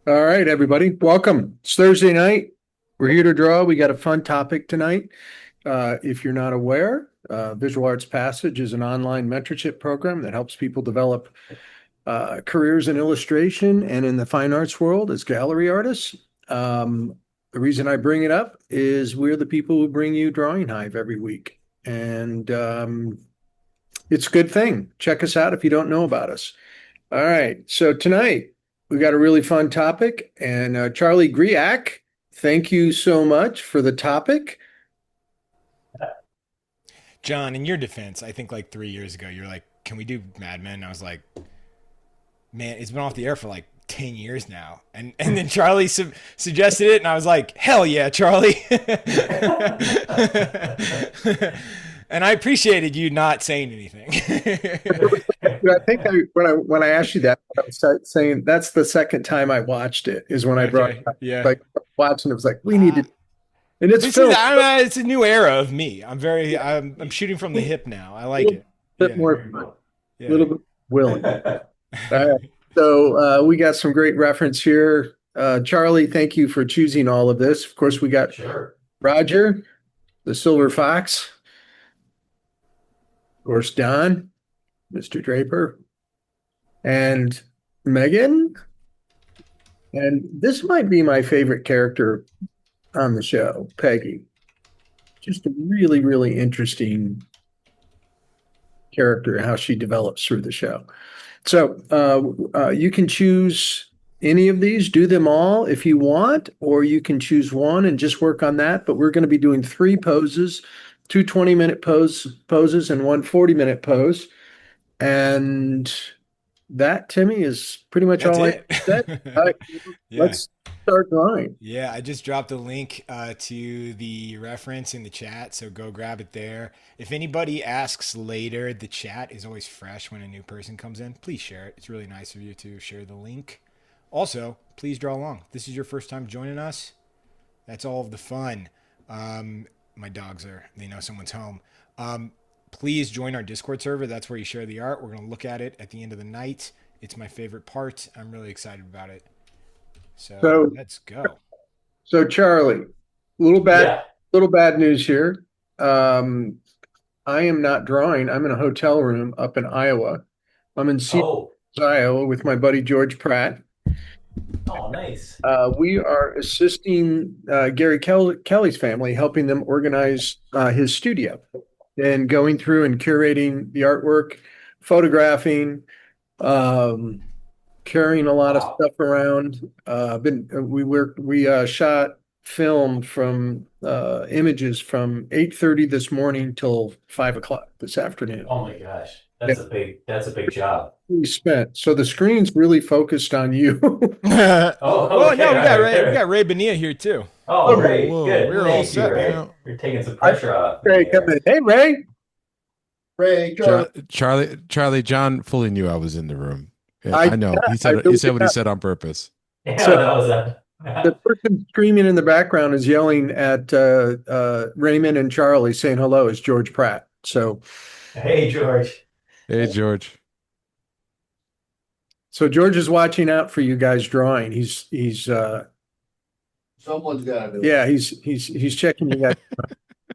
All right, everybody, welcome. It's Thursday night. We're here to draw. We got a fun topic tonight. If you're not aware, Visual Arts Passage is an online mentorship program that helps people develop careers in illustration and in the fine arts world as gallery artists. The reason I bring it up is we're the people who bring you Drawing Hive every week. And it's a good thing. Check us out if you don't know about us. All right. So tonight we got a really fun topic, and Charlie Griak, thank you so much for the topic. John, in your defense, I think like 3 years ago, you're like, "Can we do Mad Men?" And I was like, "Man, it's been off the air for like 10 years now." And then Charlie suggested it, and I was like, "Hell yeah, Charlie!" And I appreciated you not saying anything. I think when I asked you that, I was saying that's the second time I watched it is when I brought it Okay, up. yeah. Like watching it was like we needed, and it's This is filmed it's a new era of me. I'm shooting from the hip now. I a like little it. bit Yeah, more fun, a yeah. little bit willing. All right. So we got some great reference here. Charlie, thank you for choosing all of this. Of course, we got Sure. Roger, the Silver Fox, of course, Don, Mr. Draper, and Megan. And this might be my favorite character on the show, Peggy. Just a really, really interesting character, how she develops through the show. So you can choose any of these, do them all if you want, or you can choose one and just work on that. But we're going to be doing three poses, two 20-minute poses and one 40-minute pose. And that, Timmy, is pretty much That's all I it. said. All right, Yeah. let's start drawing. Yeah, I just dropped a link to the reference in the chat, so go grab it there. If anybody asks later, the chat is always fresh when a new person comes in. Please share it. It's really nice of you to share the link. Also, please draw along. If this is your first time joining us, that's all of the fun. My dogs they know someone's home. Please join our Discord server. That's where you share the art. We're going to look at it at the end of the night. It's my favorite part. I'm really excited about it. So So, let's go. so Charlie, little bad, Yeah. little bad news here. Um, I am not drawing. I'm in a hotel room up in Iowa. I'm in Cedar, Oh. Iowa with my buddy George Pratt. Oh, nice. We are assisting Gary Kelly's family, helping them organize his studio and going through and curating the artwork, photographing, um, carrying a lot of Wow. stuff around. We shot film from images from 8:30 this morning till 5 o'clock this afternoon. Oh my gosh. Yeah, That's a big job. we spent. So the screen's really focused on you. Oh, Well, okay. no, All right. we got Ray Bonilla here too. Oh, Oh, great. Whoa, Good. We're all Thank you, set, Ray. man. You're taking some I, pressure off me Ray, come here. in. Hey, Ray. Ray, Charlie. Charlie, John fully knew I was in the room. Yeah, I, I know. He I said really what he got. said on purpose. Yeah, So that was the a. person screaming in the background is yelling at Raymond and Charlie, saying hello. Is George Pratt. So, Hey, George. Hey, George. so George is watching out for you guys drawing. He's Someone's got to do it. yeah, he's checking you guys.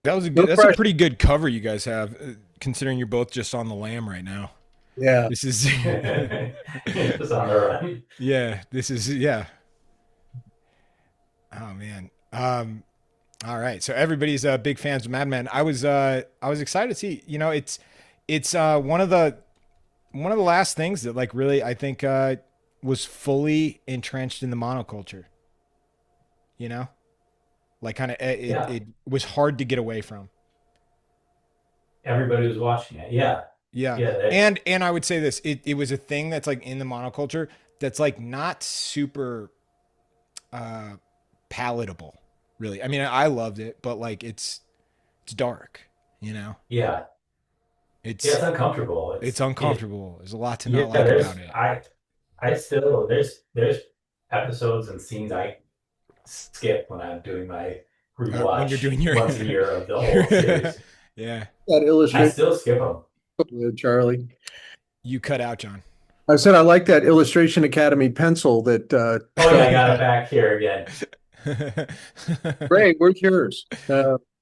No That's a pressure. pretty good cover you guys have, considering you're both just on the lam right now. Yeah. This is Just on the run. yeah. Oh man. All right. So everybody's big fans of Mad Men. I was excited to see. You know, it's one of the last things that like really I think was fully entrenched in the monoculture. You know, like kind of Yeah. it was hard to get away from. Everybody was watching it. Yeah. Yeah. Yeah. And I would say this, it was a thing that's like in the monoculture that's like not super uh palatable, really. I mean, I loved it, but like it's dark, you know? Yeah. Yeah, It's it's uncomfortable. it's It, uncomfortable. There's a lot to yeah, not like about it. I still, there's episodes and scenes I skip when I'm doing my When you're rewatch doing your, once a year of the whole your series. yeah, That I illustration, still skip them. Charlie. you cut out, John. I said I like that Illustration Academy pencil that Oh yeah, I got it back here again. Ray, where's yours?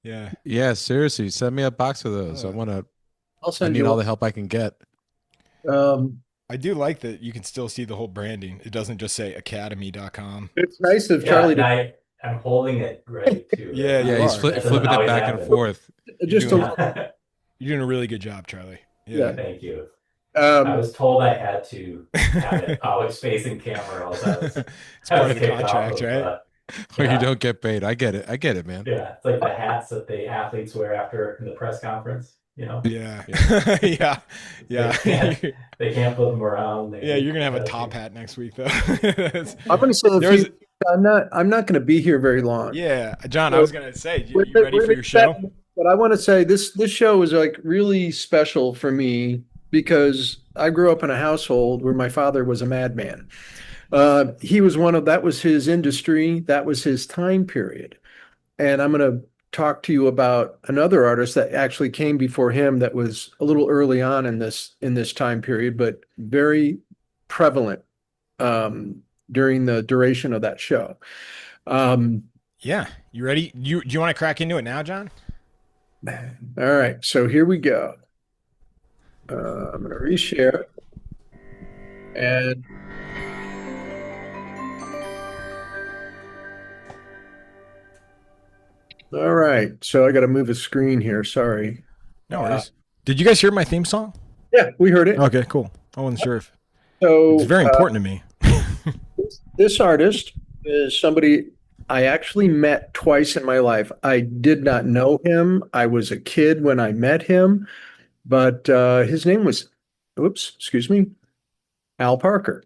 Yeah. Yeah, seriously, send me a box of those. Uh, I'll I send need you all one. the help I can get. I do like that you can still see the whole branding. It doesn't just say academy.com. It's nice of Yeah, Charlie and to I'm holding it right too right Yeah, Yeah, you now. he's are. That doesn't flipping it always back and happen. forth. You're just doing a Yeah, you're doing a really good job, Charlie. yeah. Yeah. thank you. I Um, was told I had to have it always facing camera, or else It's I part was of the kicked off contract, of. right? Or you Yeah, don't get paid. I get it. I get it, man. yeah. It's like the hats that the athletes wear after in the press conference. Yeah. Yeah. Yeah. They Yeah. can't they can't put them around. Yeah, They you're gonna have a gotta top keep. hat next week though. That's- I'm going to say a there was few. I'm not going to be here very long. yeah, John, I So was gonna say, we're, you ready we're for gonna your get show? that, but I want to say this show is like really special for me because I grew up in a household where my father was a madman. He was that was his industry, that was his time period. And I'm going to talk to you about another artist that actually came before him that was a little early on in this time period, but very prevalent during the duration of that show. Um, Yeah. You ready? Do you want to crack into it now, John? all right, so here we go. I'm going to reshare and all right. So I got to move a screen here. Sorry. No Uh, worries. Did you guys hear my theme song? yeah, we heard it. Okay, cool. I wasn't sure if it's So very important to me. this artist is somebody I actually met twice in my life. I did not know him. I was a kid when I met him, but his name was, oops, excuse me, Al Parker.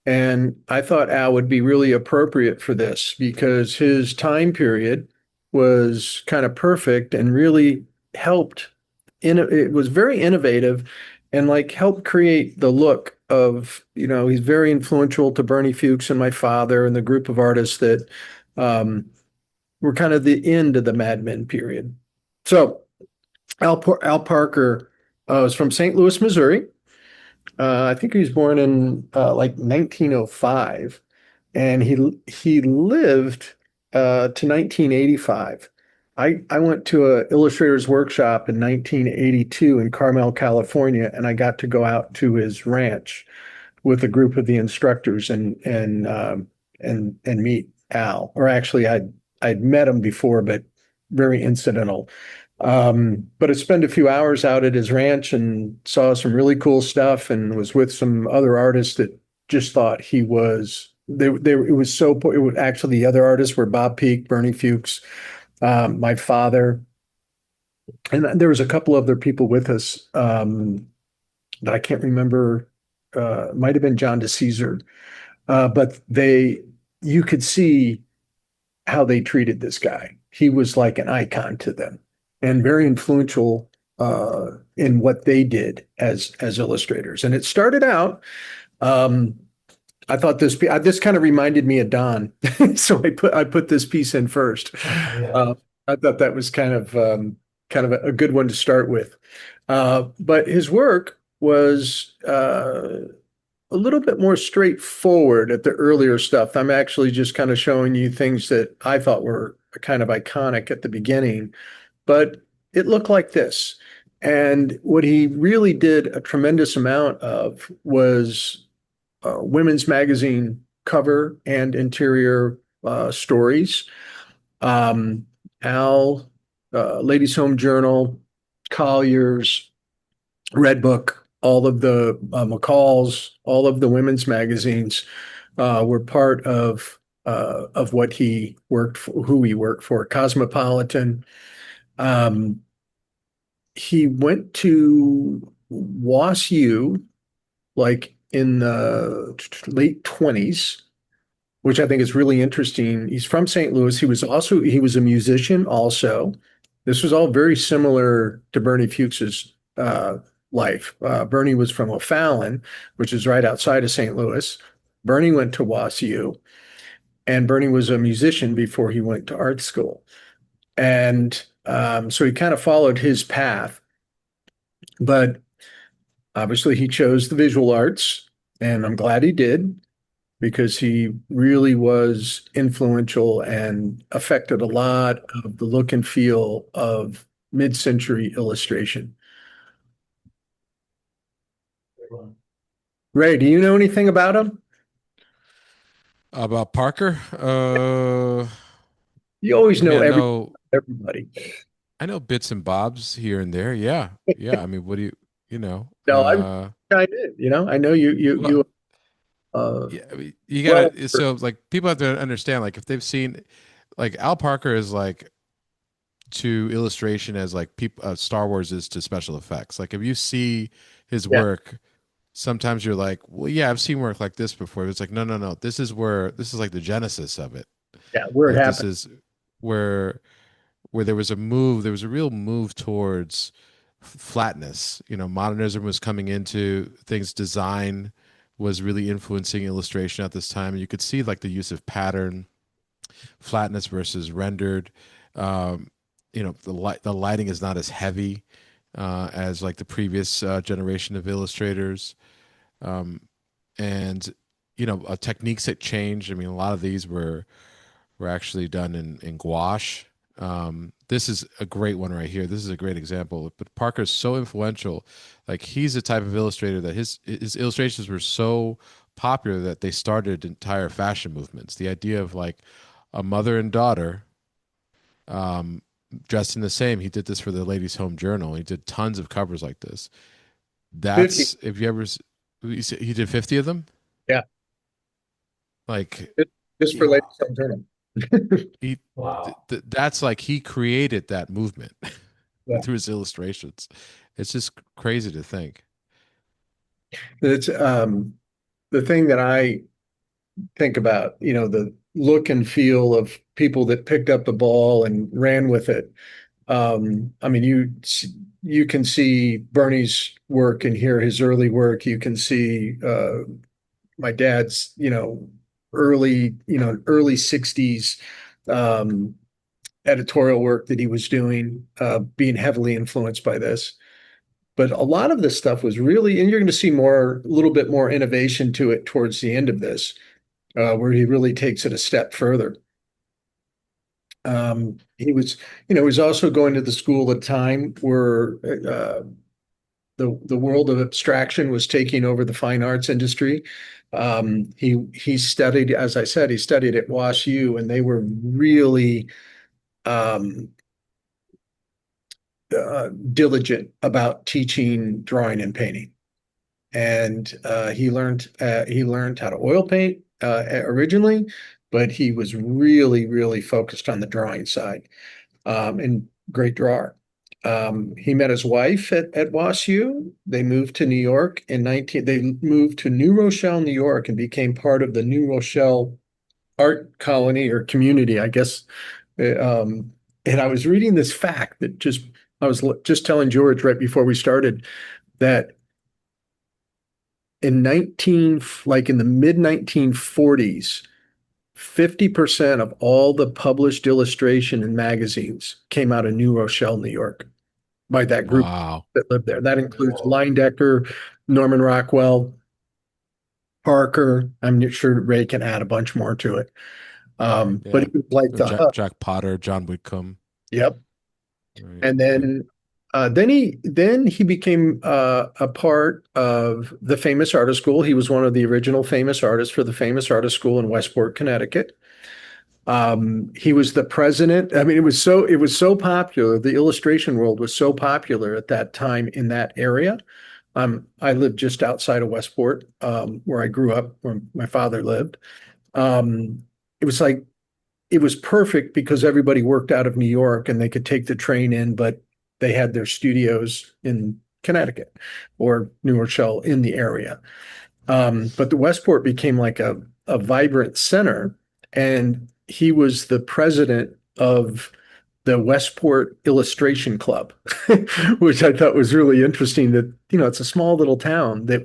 And I thought Al would be really appropriate for this because his time period was kind of perfect and really helped. It was very innovative and like helped create the look of, he's very influential to Bernie Fuchs and my father and the group of artists that um, were kind of the end of the Mad Men period. So Al Parker was from St. Louis, Missouri. I think he was born in like 1905, and he lived to 1985. I went to a illustrator's workshop in 1982 in Carmel, California, and I got to go out to his ranch with a group of the instructors and meet Al. Or actually, I'd met him before, but very incidental. But I spent a few hours out at his ranch and saw some really cool stuff, and was with some other artists that just thought he was. It was so. It was actually the other artists were Bob Peak, Bernie Fuchs, my father, and there was a couple other people with us that I can't remember. Might have been John DeCesar, but you could see how they treated this guy. He was like an icon to them and very influential in what they did as illustrators. And it started out. Um, I thought this kind of reminded me of Don, so I put this piece in first. Yeah. Uh, I thought that was kind of a good one to start with. But his work was a little bit more straightforward at the earlier stuff. I'm actually just kind of showing you things that I thought were kind of iconic at the beginning, but it looked like this. And what he really did a tremendous amount of was women's magazine cover and interior stories. Um, Al, Ladies Home Journal, Collier's, Red Book, all of the McCall's, all of the women's magazines were part of what he worked for, who he worked for. Cosmopolitan. Um, he went to WashU like in the late 20s, which I think is really interesting. He's from St. Louis. He was a musician also. This was all very similar to Bernie Fuchs's life. Bernie was from O'Fallon, which is right outside of St. Louis. Bernie went to WashU, and Bernie was a musician before he went to art school. And so he kind of followed his path. But Obviously, he chose the visual arts, and I'm glad he did because he really was influential and affected a lot of the look and feel of mid-century illustration. Ray, do you know anything about him? About Parker, You always I mean, know everybody. I know bits and bobs here and there. Yeah, yeah. I mean, what do you, you know? No, I'm kind of, I know Well, uh, yeah. I mean, you well, gotta. So, like, people have to understand, like, if they've seen, like, Al Parker is like to illustration as like people, Star Wars is to special effects. Like, if you see his yeah, work, sometimes you're like, well, yeah, I've seen work like this before. It's like, no, no, no. This is like the genesis of it. yeah, where it Like, this happened. is where there was a move, there was a real move towards flatness. You know, modernism was coming into things. Design was really influencing illustration at this time. And you could see like the use of pattern, flatness versus rendered. Um, you know, the lighting is not as heavy as like the previous generation of illustrators. Um, and you know, techniques that changed. I mean, a lot of these were actually done in gouache. This is a great one right here. This is a great example. But Parker's so influential. Like, he's the type of illustrator that his illustrations were so popular that they started entire fashion movements. The idea of like a mother and daughter um, dressed in the same. He did this for the Ladies' Home Journal. He did tons of covers like this. 50, That's if you ever he did 50 of them. yeah, Like, just for he, ladies and gentlemen. he Wow. that's like he created that movement Yeah. through his illustrations. It's just crazy to think. It's the thing that I think about, the look and feel of people that picked up the ball and ran with it. I mean, you can see Bernie's work and hear his early work. You can see my dad's, early 60s um, editorial work that he was doing, being heavily influenced by this. But a lot of this stuff was really, and you're going to see a little bit more innovation to it towards the end of this, where he really takes it a step further. He was also going to the school at a time where the world of abstraction was taking over the fine arts industry. He studied, as I said, he studied at WashU, and they were really um, diligent about teaching drawing and painting. And he learned how to oil paint originally, but he was really, really focused on the drawing side, and great drawer. He met his wife at WashU. They moved to New York in 19. They moved to New Rochelle, New York, and became part of the New Rochelle art colony or community, I guess. And I was reading this fact that I was just telling George right before we started that in the mid 1940s, 50% of all the published illustration in magazines came out of New Rochelle, New York, by that group Wow. that lived there. That includes Whoa. Leyendecker, Norman Rockwell, Parker. I'm not sure Ray can add a bunch more to it. But Yeah. it was like the hub. Jack Potter, John Whitcomb. Yep. Right. And Right. then he became a part of the Famous Artist School. He was one of the original famous artists for the Famous Artist School in Westport, Connecticut. He was the president. I mean, it was so popular. The illustration world was so popular at that time in that area. I lived just outside of Westport, where I grew up, where my father lived. Um, it was like it was perfect because everybody worked out of New York and they could take the train in, but they had their studios in Connecticut or New Rochelle in the area. But the Westport became like a vibrant center, and he was the president of the Westport Illustration Club, which I thought was really interesting that, it's a small little town that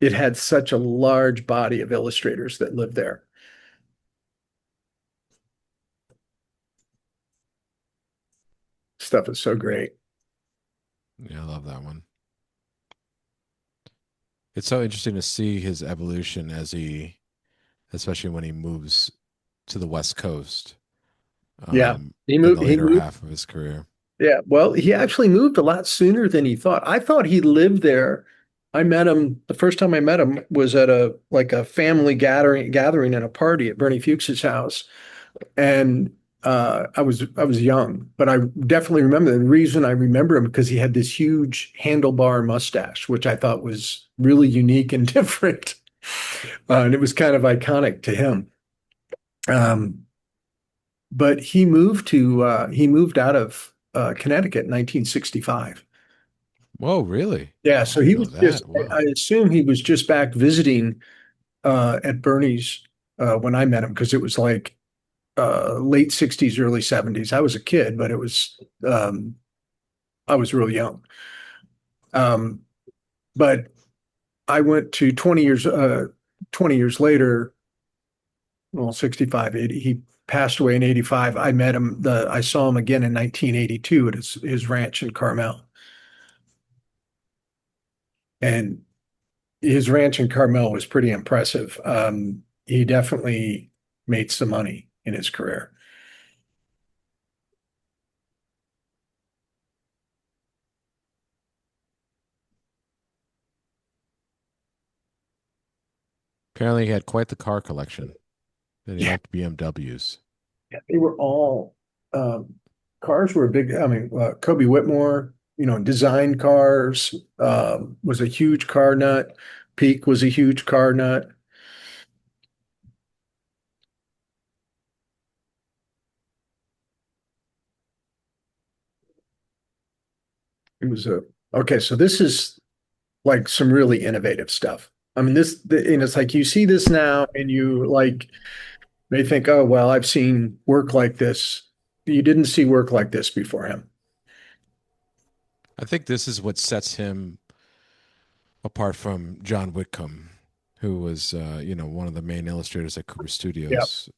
it had such a large body of illustrators that lived there. Stuff is so great. Yeah, I love that one. It's so interesting to see his evolution especially when he moves to the West Coast, Yeah. in the He later moved. half of his career. Yeah. Well, he actually moved a lot sooner than he thought. I thought he lived there. I met him the first time I met him was at a family gathering at a party at Bernie Fuchs's house. And I was young, but I definitely remember the reason I remember him because he had this huge handlebar mustache, which I thought was really unique and different. And it was kind of iconic to him. Um, but he moved out of Connecticut in 1965. Whoa, really? Yeah, I so didn't he know was just, that. Wow. I assume he was just back visiting at Bernie's when I met him because it was like late 60s, early 70s. I was a kid, but I was real young. Um, but I went to 20 years later, well, 65, 80. He passed away in 85. I saw him again in 1982 at his ranch in Carmel. And his ranch in Carmel was pretty impressive. He definitely made some money in his career. Apparently, he had quite the car collection, and he Yeah, liked BMWs. they were all um, cars were a big. I mean, Kobe Whitmore, designed cars, was a huge car nut. Peak was a huge car nut. It was a okay. So this is like some really innovative stuff. I mean, and it's like you see this now, and you like may think, oh well, I've seen work like this. You didn't see work like this before him. I think this is what sets him apart from John Whitcomb, who was, one of the main illustrators at Cooper Yeah. Studios,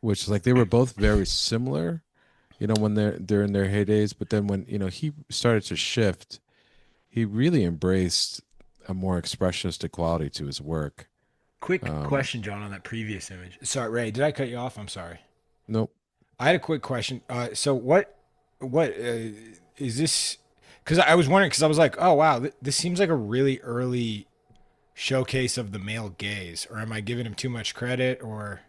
which like they were both very similar, when they're in their heydays. But then when he started to shift, he really embraced a more expressionistic quality to his work. Quick Um, question, John, on that previous image. Sorry, Ray, did I cut you off? I'm sorry. nope. I had a quick question. So what is this? Because I was wondering, because I was like, oh wow, this seems like a really early showcase of the male gaze, or am I giving him too much credit? Or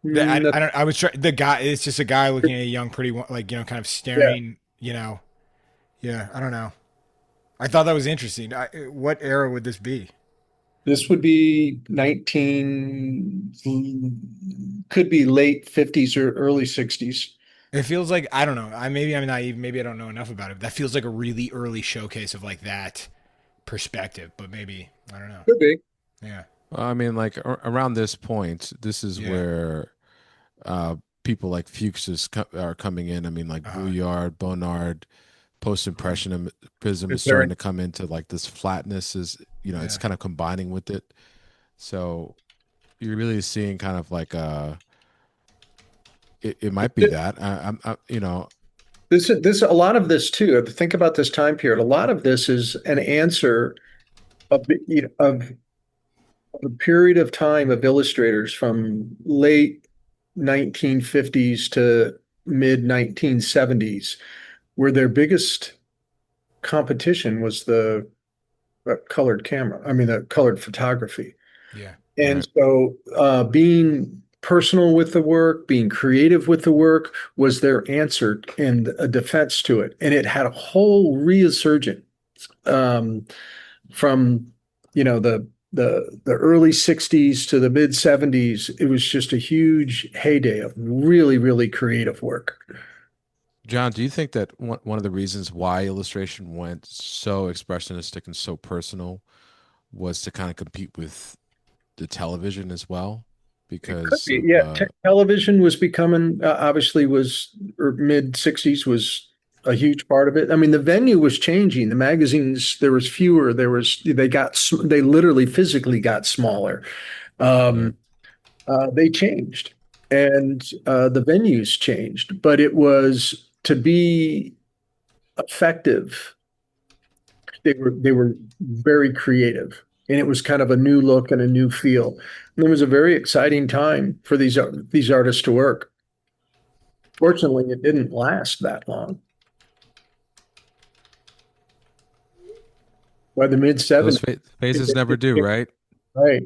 Mm, that- I don't. I was trying. The guy. It's just a guy looking at a young, pretty, like kind of yeah. staring. Yeah. I don't know. I thought that was interesting. What era would this be? This would be could be late 50s or early 60s. It feels like I don't know. Maybe I'm naive. Maybe I don't know enough about it. But that feels like a really early showcase of like that perspective. But maybe I don't know. Could be. Yeah. I mean, like around this point, this is Yeah. where people like Fuchs are coming in. I mean, like Uh-huh. Bouillard, Bonnard, Uh-huh. post-impressionism is Is there starting to come into like this flatness it's Yeah. kind of combining with it. So you're really seeing kind of like it might be that this a lot of this too. Think about this time period. A lot of this is an answer of a period of time of illustrators from late 1950s to mid 1970s, where their biggest competition was the colored camera. I mean, the colored photography. Yeah. And right. so, being personal with the work, being creative with the work was their answer and a defense to it. And it had a whole resurgence um, from, the early 60s to the mid 70s. It was just a huge heyday of really, really creative work. John, do you think that one of the reasons why illustration went so expressionistic and so personal was to kind of compete with the television as well It could because be, of yeah. Television was becoming obviously was or mid '60s was a huge part of it. I mean, the venue was changing. The magazines there was fewer. They literally physically got smaller. right. Um, they changed, and the venues changed. But it was to be effective. they were very creative, and it was kind of a new look and a new feel. And it was a very exciting time for these artists to work. Fortunately, it didn't last that long. By the mid Those 70s, phases never do, right? right?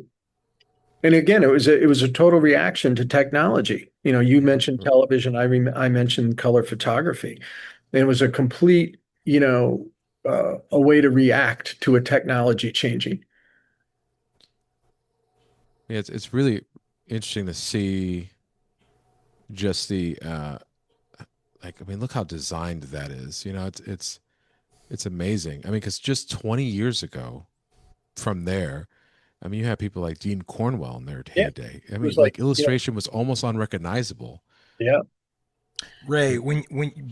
And again, it was a total reaction to technology. You mentioned television, I mentioned color photography. And it was a complete, a way to react to a technology changing. Yeah, it's really interesting to see just the like, I mean, look how designed that is. It's amazing. I mean, because just 20 years ago from there, I mean, you have people like Dean Cornwell in their Yeah, it heyday. I was mean, like, like illustration was almost unrecognizable. yeah. Ray, when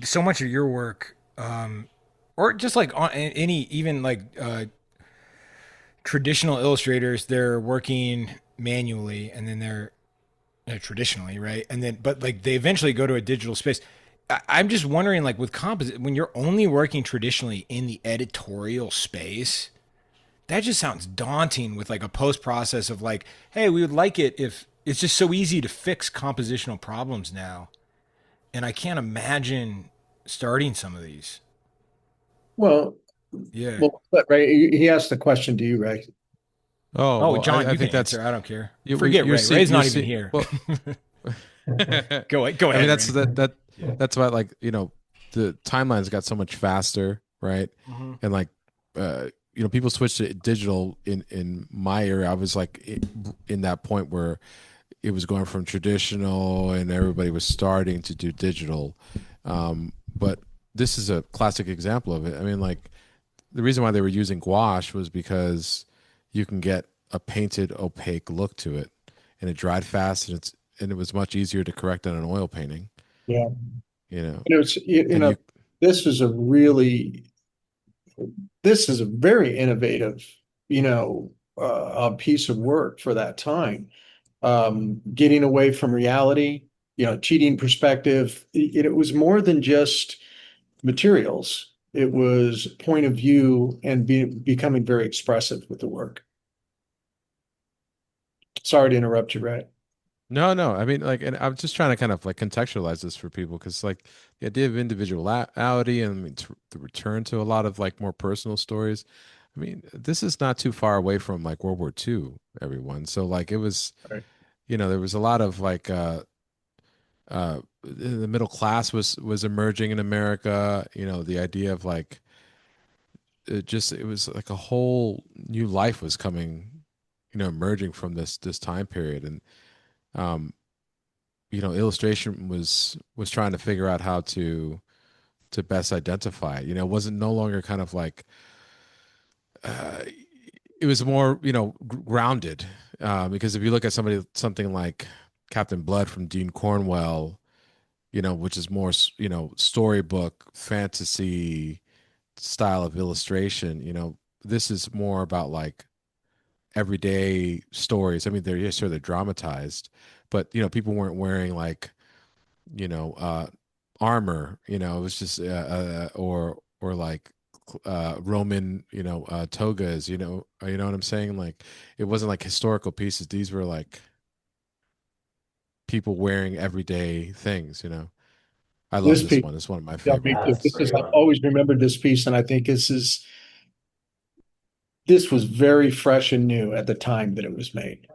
so much of your work, or just like on any even like traditional illustrators, they're working manually and then they're traditionally, right? And then, but like they eventually go to a digital space. I'm just wondering, like with composite, when you're only working traditionally in the editorial space, that just sounds daunting with like a post process of like, hey, we would like it if it's just so easy to fix compositional problems now. And I can't imagine starting some of these. Well, Yeah. but Ray, he asked the question to you, Ray. Oh, Oh, well, John, I you can think answer. that's I don't care. you, Forget you're Ray. see Ray's you're not even see here. well. Go I mean, ahead, that's Raymond. Yeah. that's why, like, the timelines got so much faster, right? Mm-hmm. And like, people switched to digital in my area. I was like in that point where it was going from traditional and everybody was starting to do digital. But this is a classic example of it. I mean, like, the reason why they were using gouache was because you can get a painted opaque look to it, and it dried fast, and it was much easier to correct than an oil painting. Yeah. You know, And it was, and you this is a really, this is a very innovative, a piece of work for that time. Getting away from reality, cheating perspective. It was more than just materials. It was point of view and becoming very expressive with the work. Sorry to interrupt you, Ray. no, no. I mean, like, and I'm just trying to kind of like contextualize this for people because, like, the idea of individuality and, I mean, to return to a lot of like more personal stories. I mean, this is not too far away from like World War II, everyone. So like, it was, Right. there was a lot of like, the middle class was emerging in America. The idea of like, it was like a whole new life was coming, emerging from this time period. And um illustration was trying to figure out how to best identify it. It wasn't no longer kind of like, uh it was more, grounded. Because if you look at something like Captain Blood from Dean Cornwell, which is more, storybook fantasy style of illustration, this is more about like everyday stories. I mean, they're dramatized, but people weren't wearing like, you know, uh, armor. It was just or like Roman, togas. You know what I'm saying? Like, it wasn't like historical pieces. These were like people wearing everyday things. I love This this piece, one. It's one of my yeah, me favorite. too. That's a This is, great I've one. always remembered this piece, and I think this was very fresh and new at the time that it was made.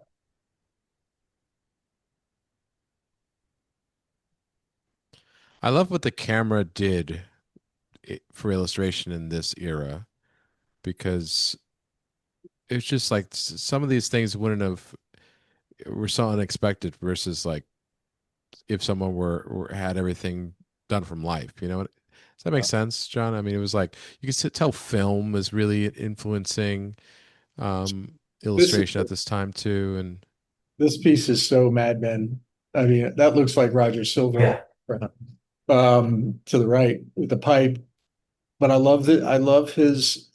I love what the camera did for illustration in this era because it's just like some of these things wouldn't have were so unexpected versus like if someone had everything done from life. Does that make sense, John? I mean, it was like you could tell film was really influencing This illustration at this time too, and this piece is so Mad Men. I mean, that looks like Roger Silver Yeah. to the right with the pipe. But I love that. I love his,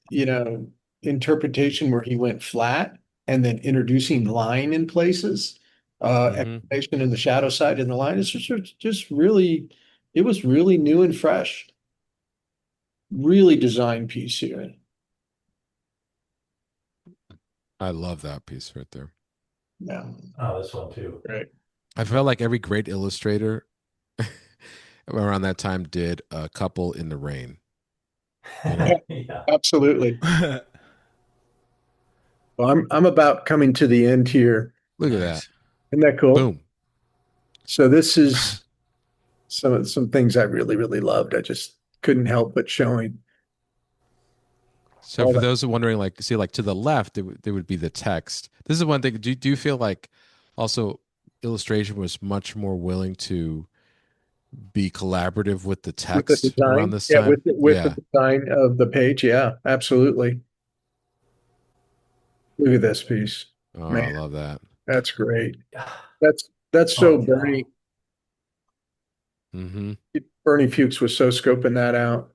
interpretation where he went flat and then introducing line in places, hmm explanation in the shadow side in the line. It's just really, it was really new and fresh. Really design piece here. I love that piece right there. Yeah, Oh, this one too. great. I felt like every great illustrator around that time did a couple in the rain. You know? Yeah. Absolutely. Well, I'm about coming to the end here. Look at that. Isn't that cool? Boom. So this is some things I really, really loved. I just couldn't help but showing. So All for that. those who are wondering, like, see, like to the left, there would be the text. This is one thing. Do you feel like also illustration was much more willing to be collaborative with the With the text around design, this yeah, time? with the design of the page, yeah, absolutely. Look at this piece, Oh, I man, love that. that's great. That's so Oh, yeah. Bernie. Mm-hmm. Bernie Fuchs was so scoping that out.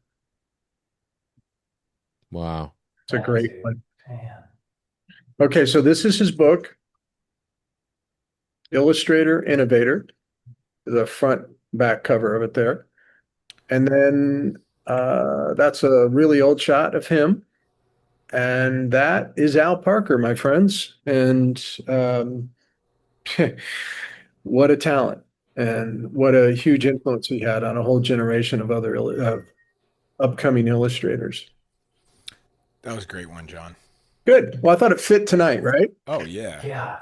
Wow. It's a Oh, great dude. one. Man. Okay, so this is his book, Illustrator Innovator, the front back cover of it there. And then that's a really old shot of him. And that is Al Parker, my friends. And what a talent and what a huge influence he had on a whole generation of other upcoming illustrators. That was a great one, John. Good. Well, I thought it fit tonight, right? Oh yeah. Yeah.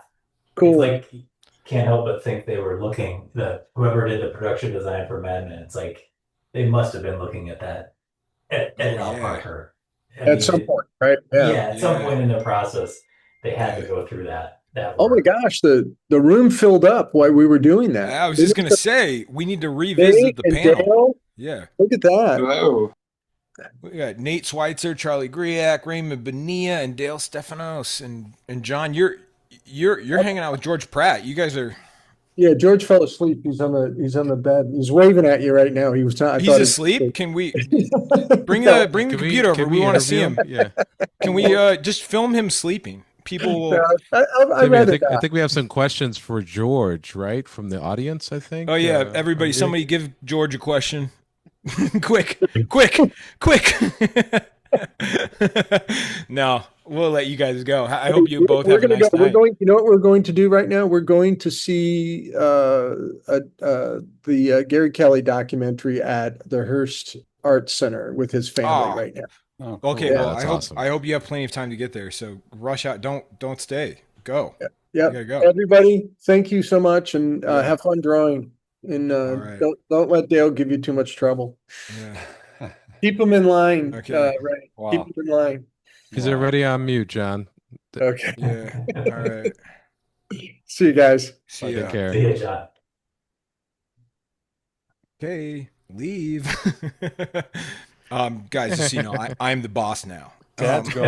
Cool. It's like you can't help but think they were looking, whoever did the production design for Mad Men, it's like they must have been looking at that at Oh, Al yeah. Parker. I At mean, some point, right? yeah, Yeah. at some Yeah. point in the process, they had to Yeah. go through that Oh my work. gosh, the room filled up while we were doing that. I was just gonna say we need to revisit Nate the and panel. Dale, Yeah. look at that. Hello. We got Nate Sweitzer, Charlie Griak, Raymond Bonilla, and Dale Stephanos. And John, you're hanging out with George Pratt. You guys are Yeah, George fell asleep. He's on the bed. He's waving at you right now. He was I he's thought asleep. Can we bring No, the Can computer over? can We want to see interview him. Yeah. Can we just film him sleeping? People will. I'd Timmy, rather I not. think we have some questions for George, right? From the audience, I think. Oh yeah, everybody! Somebody give George a question. quick, quick, quick. No, we'll let you guys go. I hope you both We're have a gonna nice go. We're night. going. You know what we're going to do right now? We're going to see the Gary Kelly documentary at the Hearst Arts Center with his family Oh, right now. Oh, cool. okay. Yeah, Well, that's I hope awesome. I hope you have plenty of time to get there. So rush out. Don't stay. Go. Yep. You gotta go. Everybody, thank you so much, and Yeah. have fun drawing. And All right. don't let Dale give you too much trouble. Yeah. Keep him in line. Okay. Right. Wow. Keep him in line. He's already on mute, John. Okay. Yeah. All right. See you guys. See Take ya. care. See ya, John. Okay. Leave. Guys, just so you know, I'm the boss now. Dad's gone.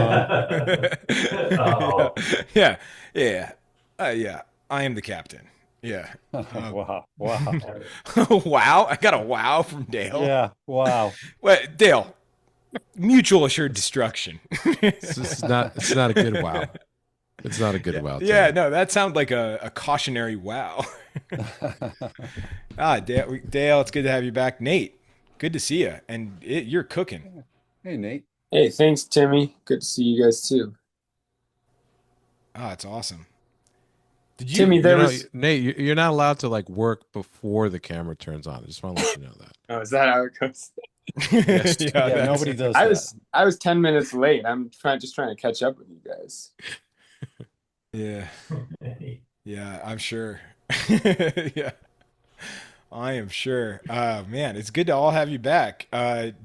Oh. Yeah. Yeah. Yeah. I am the captain. Yeah. Wow. Wow. Wow. I got a wow from Dale. Yeah. Wow. Wait, Dale. Mutual assured destruction. It's not a good wow. It's not a good wow. Yeah, Timmy. no, that sounds like a cautionary wow. Dale, it's good to have you back. Nate, good to see you. And you're cooking. Hey, Nate. Hey, thanks, Timmy. Good to see you guys too. It's awesome. Did you, Timmy, there You know, was. Nate, you're not allowed to like work before the camera turns on. I just want to let you know that. Oh, is that how it goes? Yeah, that's- nobody does I that. was 10 minutes late. I'm just trying to catch up with you guys. Yeah, yeah, I'm sure. Yeah, I am sure. Man, it's good to all have you back.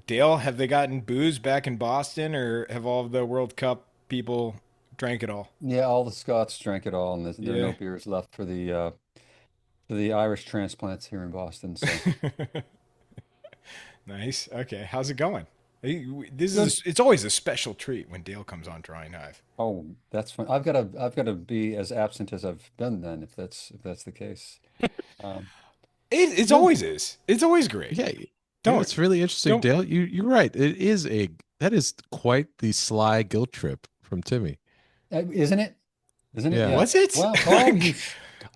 Dale, have they gotten booze back in Boston, or have all of the World Cup people drank it all? Yeah, all the Scots drank it all, and there are Yeah. no beers left for the Irish transplants here in Boston. So Nice. Okay, how's it going? It's always a special treat when Dale comes on Drawing Hive. oh, that's fun. I've got to be as absent as I've been then, if that's the case. Um, It's always is. It's always great. Yeah, Don't- it's really interesting, don't- Dale. You're right. That is quite the sly guilt trip from Timmy. isn't it? Isn't it? Yeah. Was it? Well,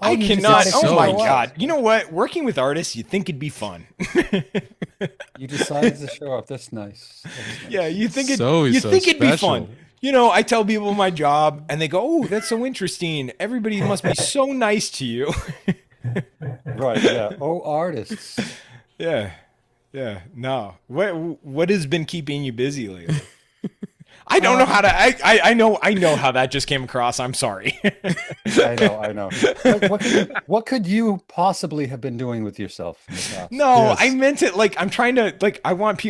I you cannot. decided Oh to my show up. God! You know what? Working with artists, you think it'd be fun. You decided to show up. That's nice. That's nice. Yeah, you think So you he's so think it'd be special. fun. I tell people my job and they go, "Oh, that's so interesting. Everybody must be so nice to you." Right, yeah. Oh, artists. Yeah. Yeah. No. What has been keeping you busy lately? I don't know how to I know how that just came across. I'm sorry. I know. What could you possibly have been doing with yourself in the past? No, I Yes. meant it like I'm trying to like I want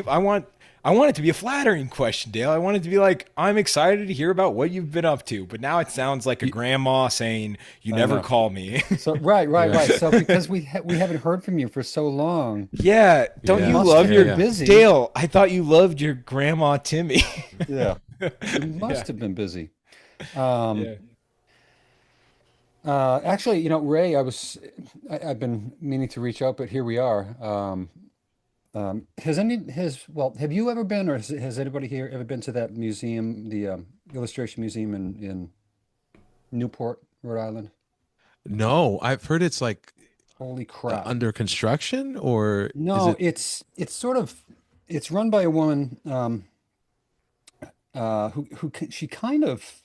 it to be a flattering question, Dale. I want it to be like, I'm excited to hear about what you've been up to. But now it sounds like a grandma saying, you I never know. call me. So right, right, Yeah. right. So because we haven't heard from you for so long, Yeah. Don't Yeah. you must love have your been busy. Dale? I thought you loved your grandma Timmy. Yeah, you Yeah. must have been busy. Um, Yeah. Actually, Ray, I've been meaning to reach out, but here we are. Have you ever been, or has anybody here ever been to that museum, the illustration museum in Newport, Rhode Island? No, I've heard it's like Holy crap. under construction, or is No, it? it's run by a woman she kind of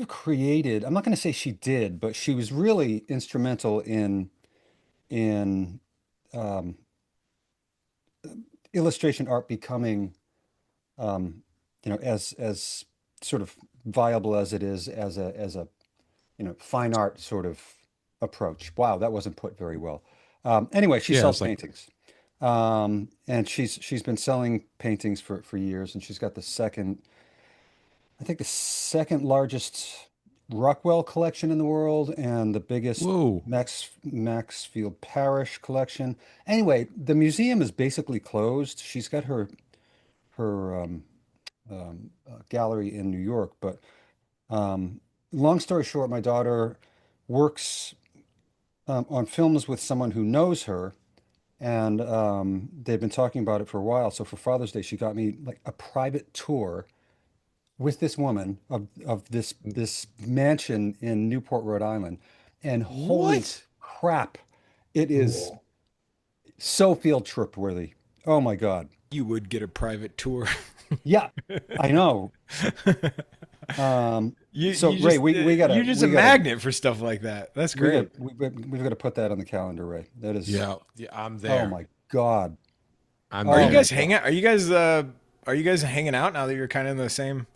created, I'm not going to say she did, but she was really instrumental in um, illustration art becoming as sort of viable as it is as a fine art sort of approach. Wow, that wasn't put very well. Anyway, she Yeah, sells it's like paintings. And she's been selling paintings for years, and she's got I think the second largest Rockwell collection in the world and the biggest whoa. Maxfield Parrish collection. Anyway, the museum is basically closed. She's got her gallery in New York, but long story short, my daughter works on films with someone who knows her, and they've been talking about it for a while. So for Father's Day, she got me like a private tour with this woman of this mansion in Newport, Rhode Island. And holy What? crap, it is Cool. so field trip worthy. Oh my God. You would get a private tour. Yeah, I know. You, So you Ray, just, we gotta you're just a we gotta magnet for stuff like that. That's we great. got we've got to put that on the calendar, Ray. That is, Yeah, yeah, I'm oh there. my God. I'm Are you Oh there. my guys God. hanging? Are you guys hanging out now that you're kind of in the same?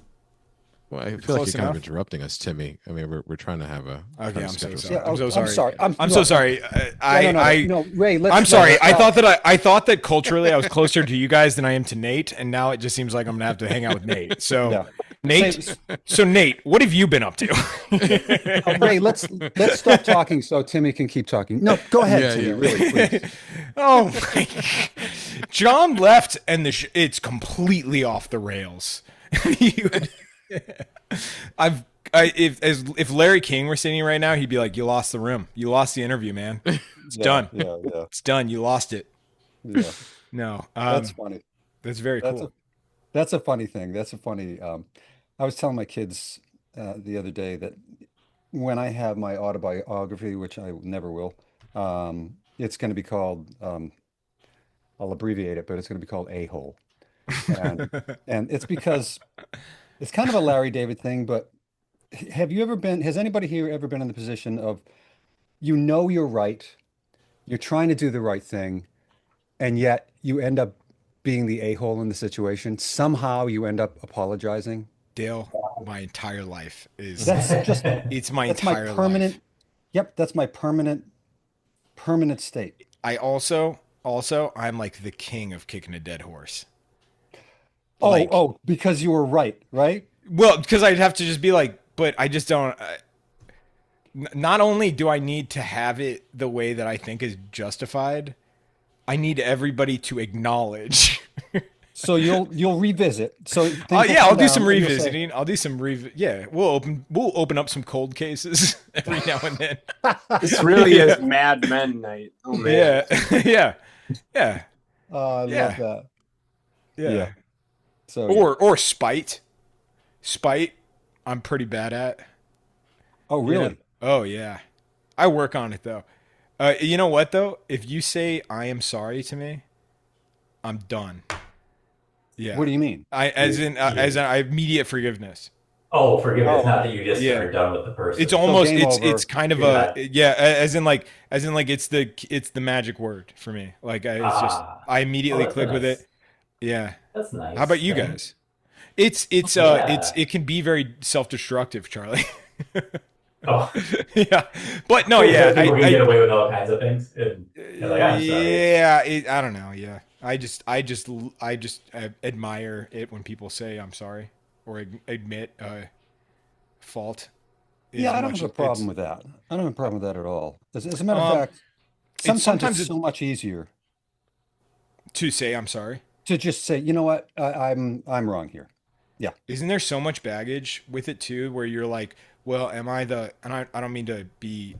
Well, I feel like Close you're kind of enough. interrupting us, Timmy. I mean, we're trying to have Okay, trying to I'm so schedule sorry. Yeah, something. I'm so I'm sorry. sorry. I'm so sorry. No, Ray, I'm let's sorry. no, I thought that culturally I was closer to you guys than I am to Nate, and now it just seems like I'm gonna have to hang out with Nate. So, yeah. Nate, Same, so Nate, what have you been up to? Ray, let's stop talking so Timmy can keep talking. No, go ahead, Yeah, Timmy, yeah. really, please. Oh my! John left, and it's completely off the rails. You- if Larry King were sitting here right now, he'd be like, "You lost the room. You lost the interview, man. It's Yeah, done. yeah, yeah, It's done. You lost it." yeah. No, That's funny. that's very That's cool. that's a funny thing. That's a funny. I was telling my kids the other day that when I have my autobiography, which I never will, it's going to be called. I'll abbreviate it, but it's going to be called A-hole, and it's because it's kind of a Larry David thing. But have you ever been? Has anybody here ever been in the position of you're right, you're trying to do the right thing, and yet you end up being the a-hole in the situation. Somehow you end up apologizing. Dale, my entire life is That's just it's my that's my entire permanent. life. Yep, that's my permanent state. I also I'm like the king of kicking a dead horse. Oh, Like, because you were right, right? well, because I'd have to just be like, but I just don't. Not only do I need to have it the way that I think is justified, I need everybody to acknowledge. So you'll revisit. So things will Yeah, come I'll do down some and you'll say, revisiting. I'll do some yeah, we'll open up some cold cases every now and then. This really is Mad Men night. Oh man. Yeah. Yeah. Yeah. "Oh, I Yeah. love that." Yeah. Yeah. So yeah. Or spite. Spite, I'm pretty bad at. Oh, really? Oh yeah. I work on it though. You know what though? If you say I am sorry to me, I'm done. Yeah. What do you mean? As in immediate forgiveness. Oh, forgiveness. Oh, Not that you just Yeah. are done with the It's person. so almost game it's over. kind of You're a not. yeah, as in like it's the magic word for me. Like it's just Ah. I Oh, immediately that's a click with it. nice. Yeah. That's a How nice about you thing. guys? It's Yeah. it can be very self-destructive, Charlie. Oh, Yeah. But no, yeah, people can get away with all kinds of things, and you're like, I'm sorry. yeah, I don't know, yeah. I just admire it when people say I'm sorry or admit fault Yeah, as I don't much have a as problem it's with that. I don't have a problem with that at all. As a matter of um fact, it's sometimes it's sometimes it so much easier to say I'm sorry. to just say, you know what, I'm wrong here. Yeah, Isn't there so much baggage with it too, where you're like, well, am I the, and I don't mean to be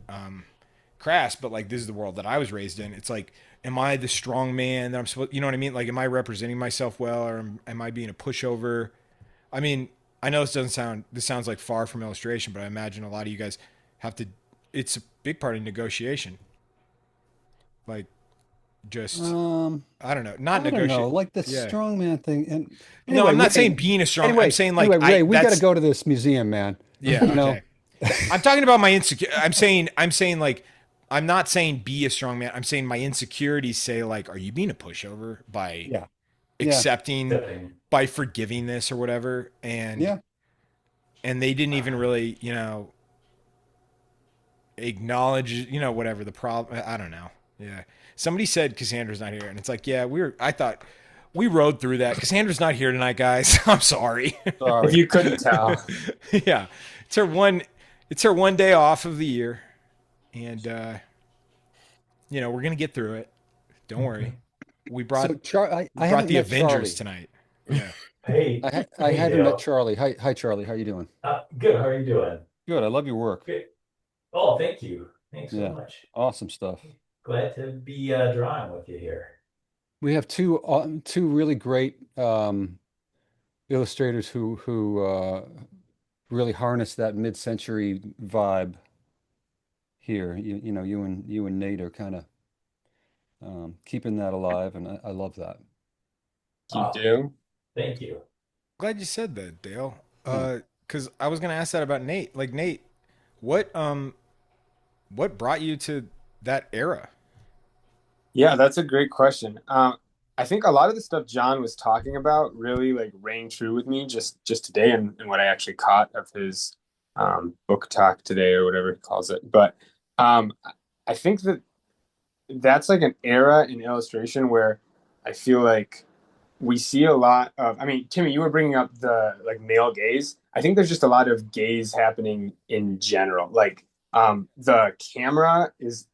crass, but like this is the world that I was raised in. It's like, am I the strong man that I'm supposed, you know what I mean? Like, am I representing myself well, or am I being a pushover? I mean, I know this sounds like far from illustration, but I imagine a lot of you guys have to, it's a big part of negotiation. Like, just, um, I don't know, not I don't know, negotiate. like the Yeah. strongman thing. And No, anyway, I'm not saying Ray, being a strong, I'm anyway, saying anyway, like, Ray, we got to that's, go to this museum, man. yeah, You know, okay. I'm talking about my insecure. I'm saying like, I'm not saying be a strong man. I'm saying my insecurities say like, are you being a pushover by yeah, yeah, accepting, Tipping. by forgiving this or whatever? yeah. And they didn't even really, acknowledge, whatever the problem. I don't know. Yeah. Somebody said Cassandra's not here, and it's like, yeah, I thought we rode through that. Cassandra's not here tonight, guys. I'm sorry. If Sorry. you couldn't tell. Yeah. It's her one, it's her one day off of the year. And, we're going to get through it. Don't worry. We So, brought we I brought haven't the met Avengers Charlie. tonight. Yeah. Hey, I hey, haven't met Dale. Charlie. Hi, Charlie. How you doing? Good. How are you doing? Good. I love your work. Good. Oh, thank you. Thanks so Yeah, much. awesome stuff. Glad to be drawing with you here. We have two really great illustrators who really harness that mid-century vibe here. You know, you and Nate are kind of keeping that alive, and I love that. You Oh, do? thank you. Glad you said that, Dale. Yeah. Cuz I was going to ask that about Nate. Like Nate, what what brought you to that era? Yeah, that's a great question. I think a lot of the stuff John was talking about really like rang true with me just today and what I actually caught of his book talk today or whatever he calls it. But um, I think that's like an era in illustration where I feel like we see a lot of, I mean, Timmy, you were bringing up the like male gaze. I think there's just a lot of gaze happening in general. Like the camera is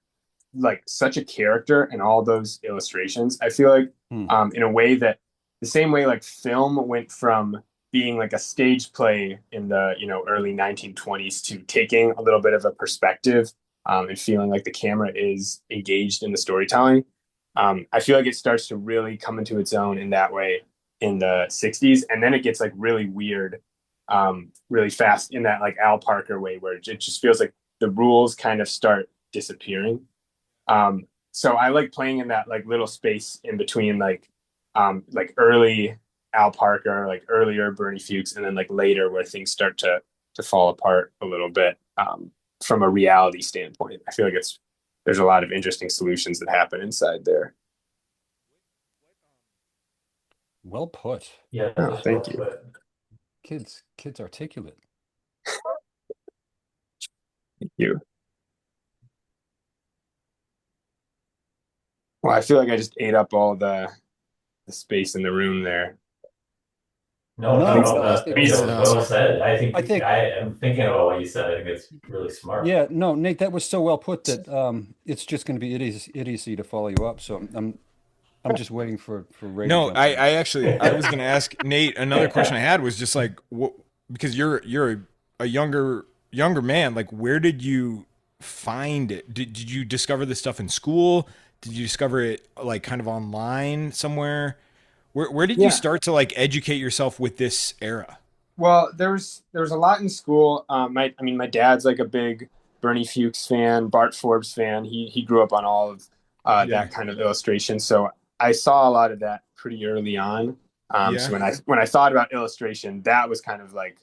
like such a character in all those illustrations. I feel like Hmm. in a way that the same way like film went from being like a stage play in the early 1920s to taking a little bit of a perspective and feeling like the camera is engaged in the storytelling. I feel like it starts to really come into its own in that way in the 60s, and then it gets like really weird really fast in that like Al Parker way where it just feels like the rules kind of start disappearing. So I like playing in that like little space in between like early Al Parker, like earlier Bernie Fuchs, and then like later where things start to fall apart a little bit from a reality standpoint. I feel like there's a lot of interesting solutions that happen inside there. Well put. Yeah, Oh, well thank you. put. Kids articulate. Thank you. Well, I feel like I just ate up all the space in the room there. No, No, no, Thanks. no. no, I I think mean, This that is was awesome. well said. I I think think I am thinking about what you said. I think it's really smart. yeah, no, Nate, that was so well put that it's just going to be idiocy to follow you up. So I'm just waiting for Ray to No, jump in. I actually I was going to ask Nate another question I had was just like what, because you're a younger man, like where did you find it? Did you discover this stuff in school? Did you discover it like kind of online somewhere? Where did you Yeah. start to like educate yourself with this era? Well, there was a lot in school. My dad's like a big Bernie Fuchs fan, Bart Forbes fan. He grew up on all of Yeah. that kind of illustration, so I saw a lot of that pretty early on. Yeah. So when I thought about illustration, that was kind of like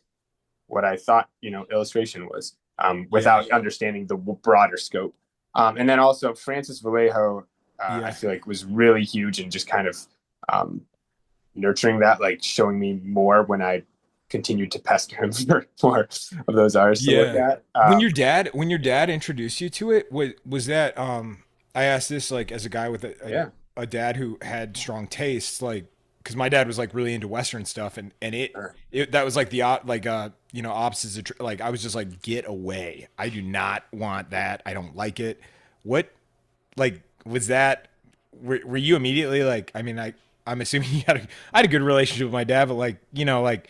what I thought, illustration was, Yeah. without understanding the broader scope. And then also Francis Vallejo, I Yeah. feel like was really huge in just kind of um, nurturing that, like showing me more when I continued to pester him for more of those artists to look Yeah. at. When your dad introduced you to it, was that I asked this like as a guy with Yeah. a dad who had strong tastes, like because my dad was like really into Western stuff, and Sure. it that was like the opposites like I was just like, get away. I do not want that. I don't like it. What like was that were you immediately like, I mean, I'm assuming I had a good relationship with my dad, but like, like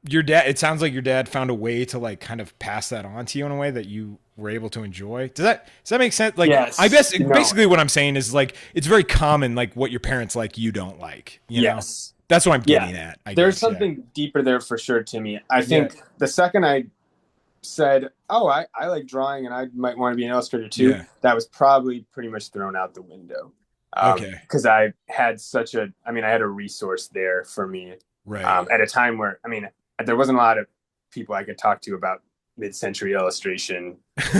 your dad, it sounds like your dad found a way to like kind of pass that on to you in a way that you were able to enjoy. Does that make sense? Like, I Yes. guess No. basically what I'm saying is like it's very common, like what your parents like you don't like, Yes. That's what I'm Yeah. getting at, I There's guess. Yeah. something deeper there for sure, Timmy. I Yeah. think the second I said, "Oh, I like drawing, and I might want to be an illustrator too," Yeah. that was probably pretty much thrown out the window. Okay. Because I had I had a resource there for me, Right. at a time where, I mean, there wasn't a lot of people I could talk to about mid-century illustration,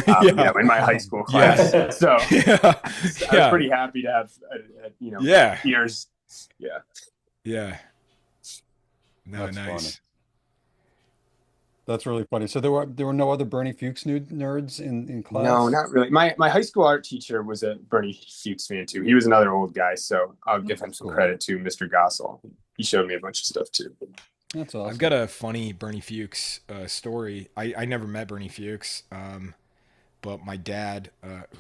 Yeah. in my high school Yeah. class. So Yeah. I was Yeah. pretty happy to have, Yeah. ears. Yeah. Yeah. No, That's nice. funny. That's really funny. So there were no other Bernie Fuchs nerds in No, class? not really. My high school art teacher was a Bernie Fuchs fan too. He was another old guy, so I'll give him some Cool. credit to Mr. Gossel. He showed me a bunch of stuff too. That's awesome. I've got a funny Bernie Fuchs story. I never met Bernie Fuchs, but my dad,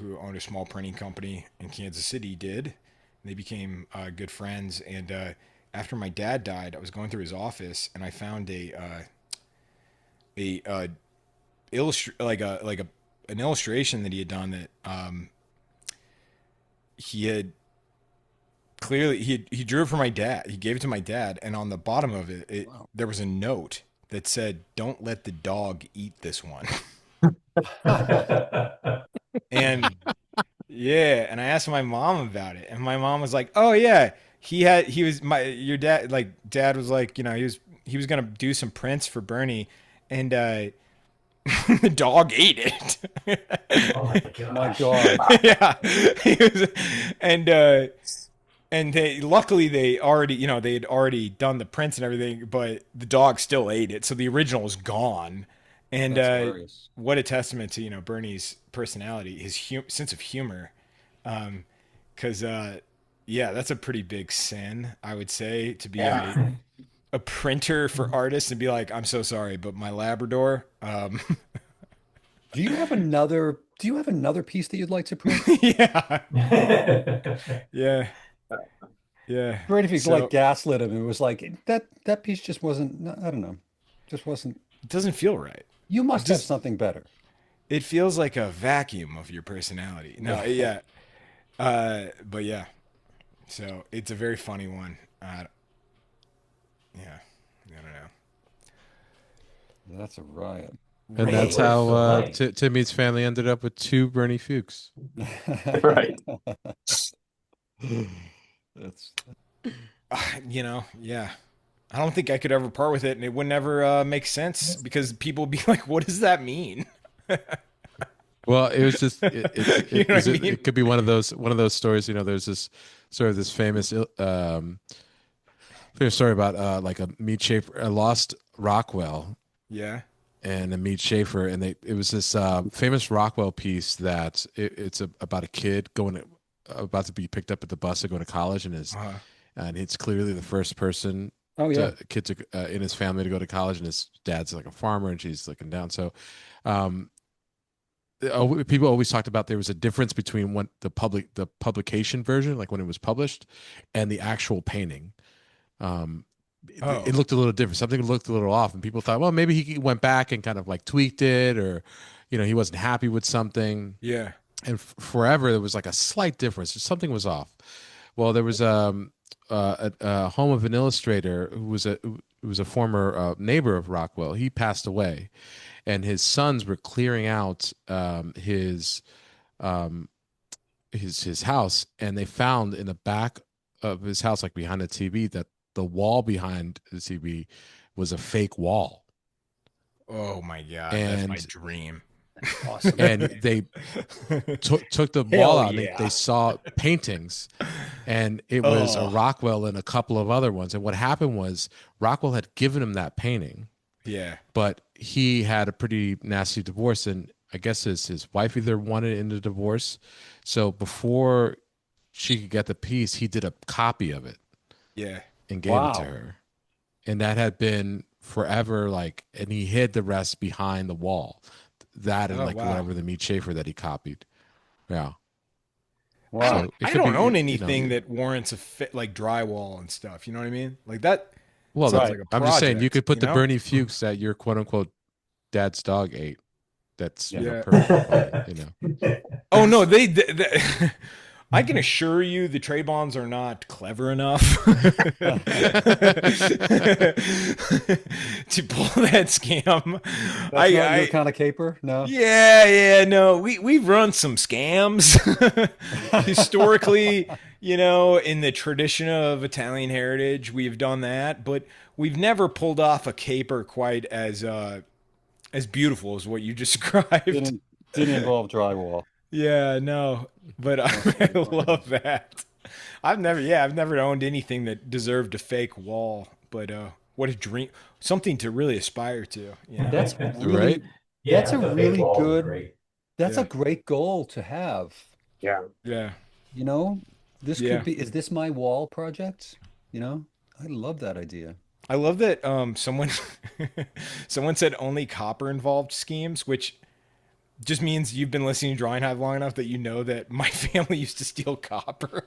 who owned a small printing company in Kansas City, did. They became good friends. And after my dad died, I was going through his office and I found a an illustration that he had done that he had clearly he drew it for my dad. He gave it to my dad, and on the bottom of it, Wow. there was a note that said, "Don't let the dog eat this one." And yeah, and I asked my mom about it, and my mom was like, "Oh yeah, your dad, like dad was like, he was gonna do some prints for Bernie, and the dog ate it." Oh my My gosh. God. Yeah, and they luckily they had already done the prints and everything, but the dog still ate it, so the original was gone. And That's hilarious. what a testament to Bernie's personality, his sense of humor, because yeah, that's a pretty big sin, I would say, to be Yeah. a printer for artists and be like, I'm so sorry, but my Labrador. Do you have another piece that you'd like to print? Yeah, yeah, yeah. Great if you So like gaslit him. It was like that piece just wasn't, I don't know. Just wasn't. it doesn't feel right. You must have Just something better. it feels like a vacuum of your personality. No, yeah, but yeah. So it's a very funny one. Yeah, I don't know. That's a riot. And that's Right. how So funny. Timmy's family ended up with two Bernie Fuchs. Right. That's Yeah. I don't think I could ever part with it, and it would never make sense because people would be like, "What does that mean?" Well, it was just You know what I mean? it could be one of those stories. There's this sort of this famous story about like a meat shaper, a lost Rockwell Yeah. and a meat shafer, and it was this famous Rockwell piece that it's about a kid about to be picked up at the bus to go to college, Uh-huh. and it's clearly the first person. Oh yeah. Kid in his family to go to college, and his dad's like a farmer, and she's looking down. So, people always talked about there was a difference between what the publication version, like when it was published, and the actual painting. It looked a little different. Something looked a little off, and people thought, well, maybe he went back and kind of like tweaked it, or he wasn't happy with something. Yeah. And forever there was like a slight difference. Something was off. Well, there was a home of an illustrator who was a former neighbor of Rockwell. He passed away, and his sons were clearing out his house, and they found in the back of his house, like behind the TV, that the wall behind the CB was a fake wall. Oh my God, that's my And dream. Awesome. and they took the Hell wall out and yeah. they saw paintings, and it was a Oh. Rockwell and a couple of other ones. And what happened was Rockwell had given him that painting, Yeah. but he had a pretty nasty divorce, and I guess his wife either wanted in the divorce. So before she could get the piece, he did a copy of it Yeah. and gave it to Wow. her. And that had been forever, like, and he hid the rest behind the wall. That and Oh, like wow. whatever the Meat Schaefer that he copied. Yeah. Wow. So it I could don't be, own you anything know, that warrants a fit like drywall and stuff. You know what I mean? Like that. well, Sounds Right. like a I'm just saying you project, could put you the know? Bernie Fuchs that your quote unquote dad's dog ate. That's you know Yeah. perfect by it, you know. Oh no, they I can assure you the trade bonds are not clever enough to pull that scam. That's not your kind of caper? No. Yeah, no. We've run some scams historically, you know, in the tradition of Italian heritage, we've done that, but we've never pulled off a caper quite as beautiful as what you described. Didn't involve drywall. Yeah, no, but That's I pretty funny. love that. I've never owned anything that deserved a fake wall, but what a dream, something to really aspire to, you know? That's Right? really Yeah, that's a the fake really walls are good great. that's a Yeah. great goal to have. Yeah. Yeah, You know, this yeah. could be, is this my wall project? You know, I love that idea. I love that someone someone said only copper involved schemes, which just means you've been listening to Drawing Hive long enough that you know that my family used to steal copper.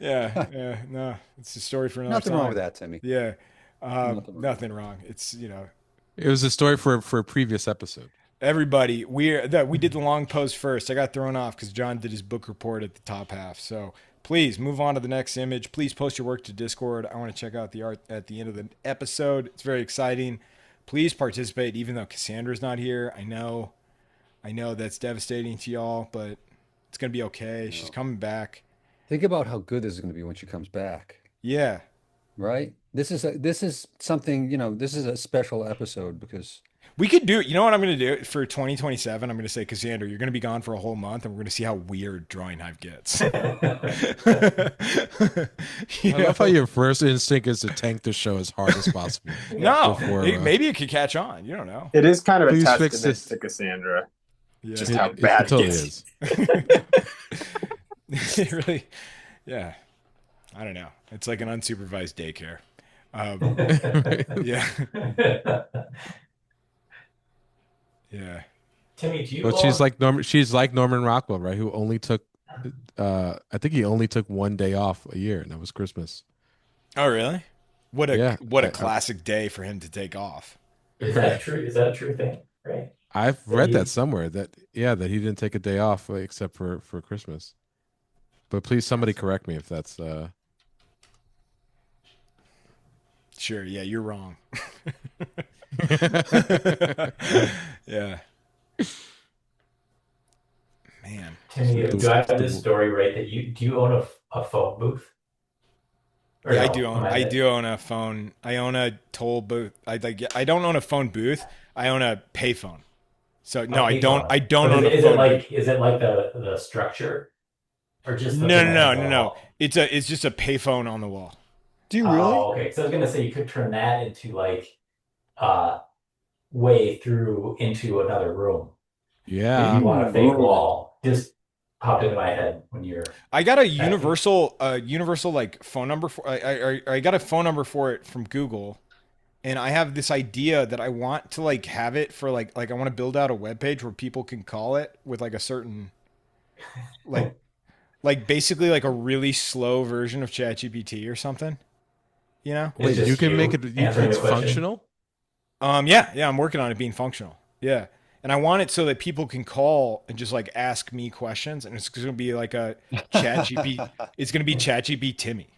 Yeah. Yeah, no, it's a story for another Nothing time. wrong with that, Timmy. Yeah, Nothing wrong. nothing wrong. It's It was a story for a previous episode. everybody. We did the long post first. I got thrown off because John did his book report at the top half. So please move on to the next image. Please post your work to Discord. I want to check out the art at the end of the episode. It's very exciting. Please participate, even though Cassandra's not here. I know that's devastating to y'all, but it's gonna be okay. She's coming back. Think about how good this is going to be when she comes back, Yeah, right? This is something, you know, this is a special episode because we could do. You know what I'm gonna do for 2027? I'm gonna say, Cassandra, you're gonna be gone for a whole month, and we're gonna see how weird Drawing Hive gets. You I love how know? your first instinct is to tank the show as hard as possible. No, Before, maybe it could catch on. You don't know. It is kind of a Please fix testament this. to Cassandra. Yeah. Just how It bad it totally gets. is. It really, yeah. I don't know. It's like an unsupervised daycare. Yeah, yeah. Timmy, do you But she's like Norman. She's like Norman Rockwell, right? Who only took, I think he only took one day off a year, and that was Christmas. Oh, really? What a Yeah. what a classic day for him to take off. is that true? Is that a true thing? Right? I've That read he- that somewhere that that he didn't take a day off except for Christmas. But please, somebody correct me if that's. Sure, yeah, you're wrong. Yeah, man. Timmy, The- do I have the- this story right that do you own a phone booth? Or Yeah, no, am I do own a phone. I own a toll booth. I don't own a phone booth. I own a payphone. So no, I don't. payphone. I don't But own a is phone it like booth. is it like the structure or just the No, thing no, on no, the no, no. wall? It's just a payphone on the wall. do you really? Oh, okay. So I was gonna say you could turn that into like way through into another room if Yeah. you want a fake Ooh. wall. Just popped into my head when you're I got a universal like phone number for. I got a phone number for it from Google, and I have this idea that I want to like have it for like I want to build out a web page where people can call it with like a certain like basically like a really slow version of ChatGPT or something. You know? It's Wait, just you can you make it. answering It's the question. functional. Yeah, I'm working on it being functional. Yeah. And I want it so that people can call and just like ask me questions, and it's going to be like a it's going to be ChatGPT Timmy,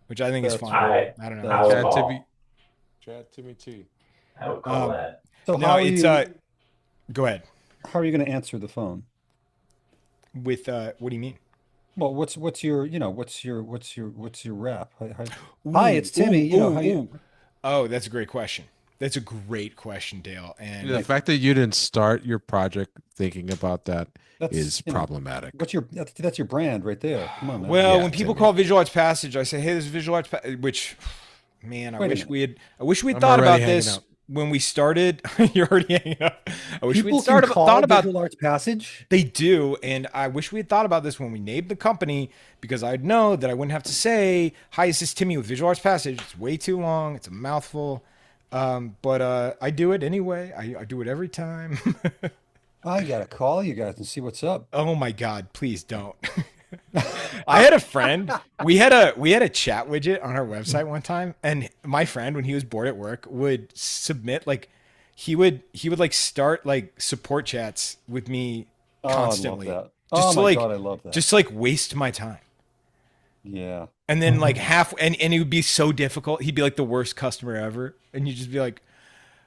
which I think is That's fun. I I don't know. I would Chat call. Timmy. Chat Timmy T. I would call Um, that. So No, how are it's you, go ahead. how are you going to answer the phone? With what do you mean? Well, what's your, what's your rap? Hi, Ooh, it's Timmy. ooh, You know how ooh, you. ooh. Oh, that's a great question. That's a great question, Dale. The And Thank you. fact that you didn't start your project thinking about that That's is problematic. what's your that's your brand right there. Come on, man. well, Yeah, when people Timmy. call Visual Arts Passage, I say, "Hey, this is Visual Arts," which, man, Wait a minute. I wish we had I'm thought already about hanging this out. when we started. You're already hanging up. I wish we'd People can thought call about. Visual Arts Passage. They do, and I wish we had thought about this when we named the company because I'd know that I wouldn't have to say, "Hi, this is Timmy with Visual Arts Passage." It's way too long. It's a mouthful. But I do it anyway. I do it every time. I gotta call you guys and see what's up. Oh my God, please don't. I had a friend. We had a chat widget on our website one time, and my friend, when he was bored at work, would submit like he would like start like support chats with me Oh, I love constantly, that. just Oh to my like God, I love that. just to like waste my time. Yeah. And then like and it would be so difficult. He'd be like the worst customer ever, and you'd just be like,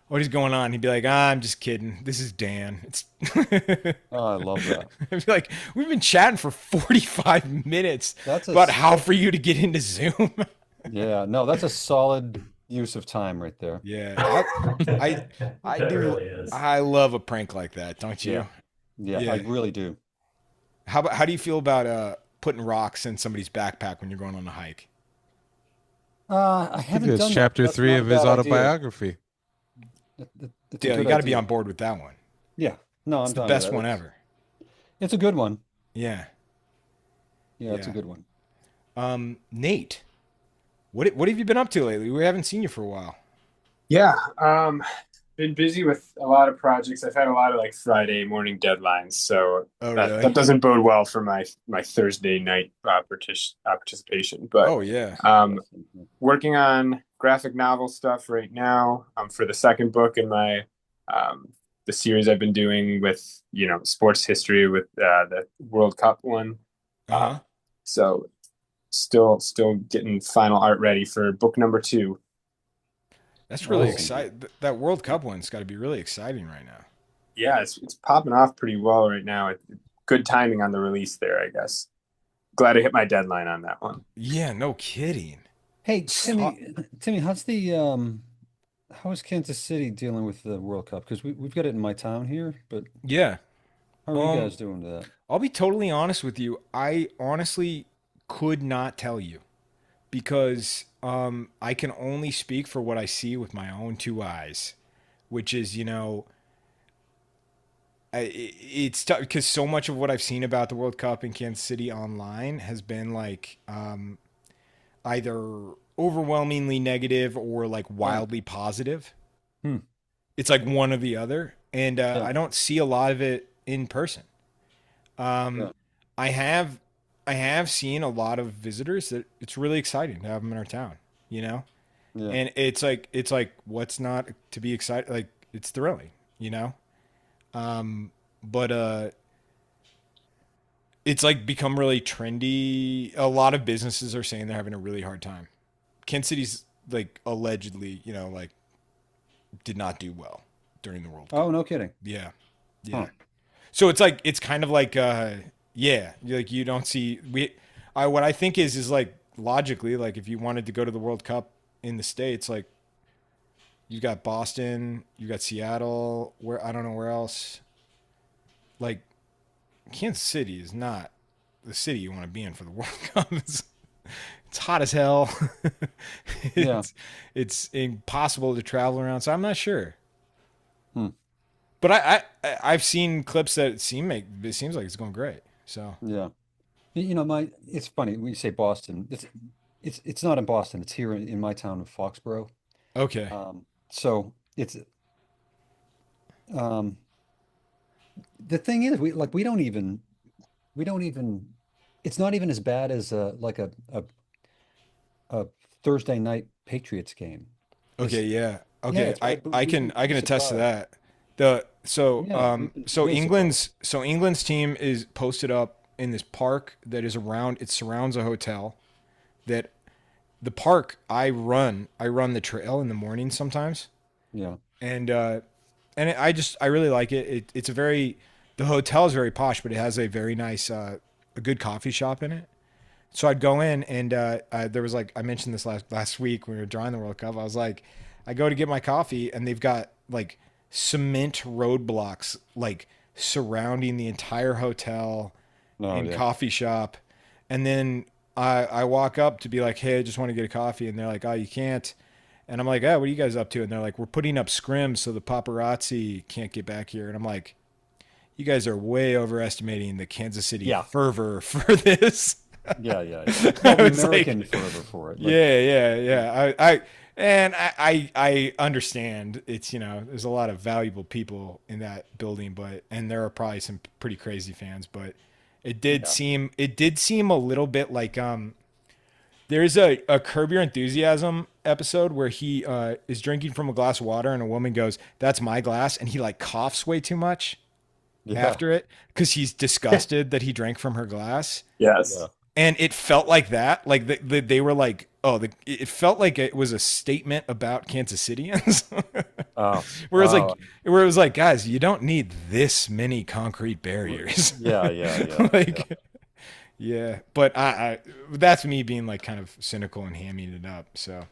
"What is going on?" He'd be like, "I'm just kidding. This is Dan." It's Oh, I love that. I'd be like, "We've been chatting for 45 minutes That's a about how for you to get into Zoom." Yeah, no, that's a solid use of time right there. Yeah, I I That do. really is. I love a prank like that, don't Yeah. you? Yeah, I Yeah. really do. How do you feel about putting rocks in somebody's backpack when you're going on a hike? I I think haven't it's done that, but chapter that's three not a of his bad idea. autobiography. It's a Dale, you good got to be idea. on board with that one. Yeah. No, It's I'm the down with best that. one ever. It's a good one. Yeah, Yeah, it's a yeah. good one. Nate, what have you been up to lately? We haven't seen you for a while. Yeah, been busy with a lot of projects. I've had a lot of like Friday morning deadlines, so Oh, that really? doesn't bode well for my Thursday night participation. But Oh, yeah. um, working on graphic novel stuff right now. For the second book in my the series I've been doing with sports history with the World Cup one. Uh, Uh-huh. so still getting final art ready for book number two. That's really Awesome. exciting. That World Cup one's got to be really exciting right now. Yeah, it's popping off pretty well right now. Good timing on the release there, I guess. Glad I hit my deadline on that one. Yeah, no kidding. Hey, So, Timmy, how is Kansas City dealing with the World Cup? Because we've got it in my town here, but yeah. how are you Um, guys doing to that? I'll be totally honest with you. I honestly could not tell you because I can only speak for what I see with my own two eyes, which is, it's tough because so much of what I've seen about the World Cup in Kansas City online has been like either overwhelmingly negative or like Oh, wildly positive. hmm. It's like one or the other, and Yeah, I don't see a lot of it in person. Um, yeah, I have I have seen a lot of visitors that it's really exciting to have them in our town, you know? yeah. And it's like what's not to be excited, like it's thrilling, you know? But it's like become really trendy. A lot of businesses are saying they're having a really hard time. Kansas City's like allegedly, like did not do well during the World Oh, Cup. no kidding. Yeah. Huh. Yeah. So it's like it's kind of like yeah, like you don't see I what I think is like logically like if you wanted to go to the World Cup in the States, like you got Boston, you got Seattle, where I don't know where else. Like Kansas City is not the city you want to be in for the World Cup. It's hot as hell. Yeah. It's impossible to travel around, so I'm not sure. Hmm. But I've seen clips that it seems like it's going great. So Yeah. It's funny when you say Boston. It's not in Boston. It's here in my town of Foxborough. okay, So it's um the thing is we don't even it's not even as bad as a Thursday night Patriots game. okay, It's yeah, Yeah, okay. it's I I we've can been I way can attest to surprised. that. The so Yeah, um we've been so way surprised. England's team is posted up in this park that is around. It surrounds a hotel. That the park I run the trail in the morning sometimes, Yeah. and I really like it. It's a very the hotel is very posh, but it has a very nice a good coffee shop in it. So I'd go in and there was like I mentioned this last week when we were drawing the World Cup. I was like, I go to get my coffee and they've got like cement roadblocks like surrounding the entire hotel Oh and yeah. coffee shop. And then I walk up to be like, hey, I just want to get a coffee. And they're like, oh, you can't. And I'm like, oh, what are you guys up to? And they're like, we're putting up scrims so the paparazzi can't get back here. And I'm like, you guys are way overestimating the Kansas City Yeah. fervor for this. Yeah, yeah, yeah. Well, the was like- American fervor for it. Like, Yeah. I understand it's, there's a lot of valuable people in that building, and there are probably some pretty crazy fans, but it did seem a little bit like, there's a Curb Your Enthusiasm episode where he is drinking from a glass of water and a woman goes, that's my glass. And he like coughs way too much yeah, after it because he's disgusted that he drank from her glass. Yes. yeah. And it felt like that. Like they were like, it felt like it was a statement about Kansas Cityans. Oh, where it was oh, where it was like, guys, you don't need this many concrete barriers. yeah, yeah, yeah. like, yeah. But I that's me being like kind of cynical and hamming it up. So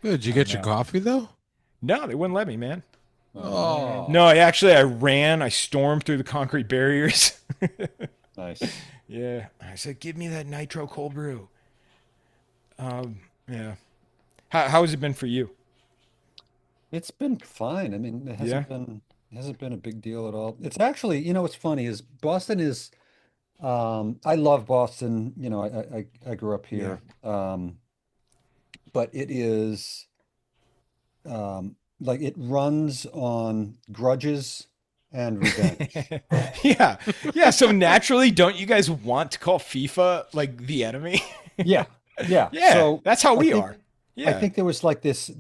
Good. Did you get your coffee though? no, they wouldn't let me, man. Oh, No, I stormed through the concrete barriers. Nice. Yeah. I said, give me that nitro cold brew. Yeah. How has it been for you? It's been fine. I mean, Yeah. it hasn't been a big deal at all. It's actually, what's funny is Boston is I love Boston. I grew up here. But it is like it runs on grudges and revenge. Yeah. Yeah. So naturally, don't you guys want to call FIFA like the enemy? Yeah. Yeah. Yeah. So that's how I we think- are. I Yeah. think there was like this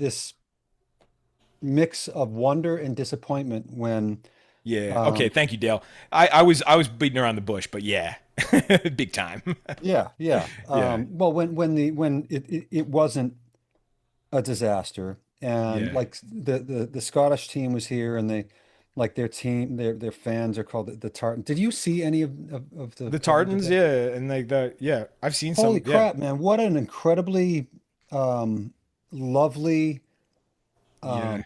mix of wonder and disappointment when Yeah. Um, Okay. Thank you, Dale. I was beating around the bush, but yeah, big time. yeah, yeah. Yeah. Well, when it wasn't a disaster, and Yeah. like the Scottish team was here, and they like their fans are called the Tartans. Did you see any of the The coverage of Tartans, that? yeah, and like I've seen some. Holy Yeah. crap, man! What an incredibly lovely, Yeah.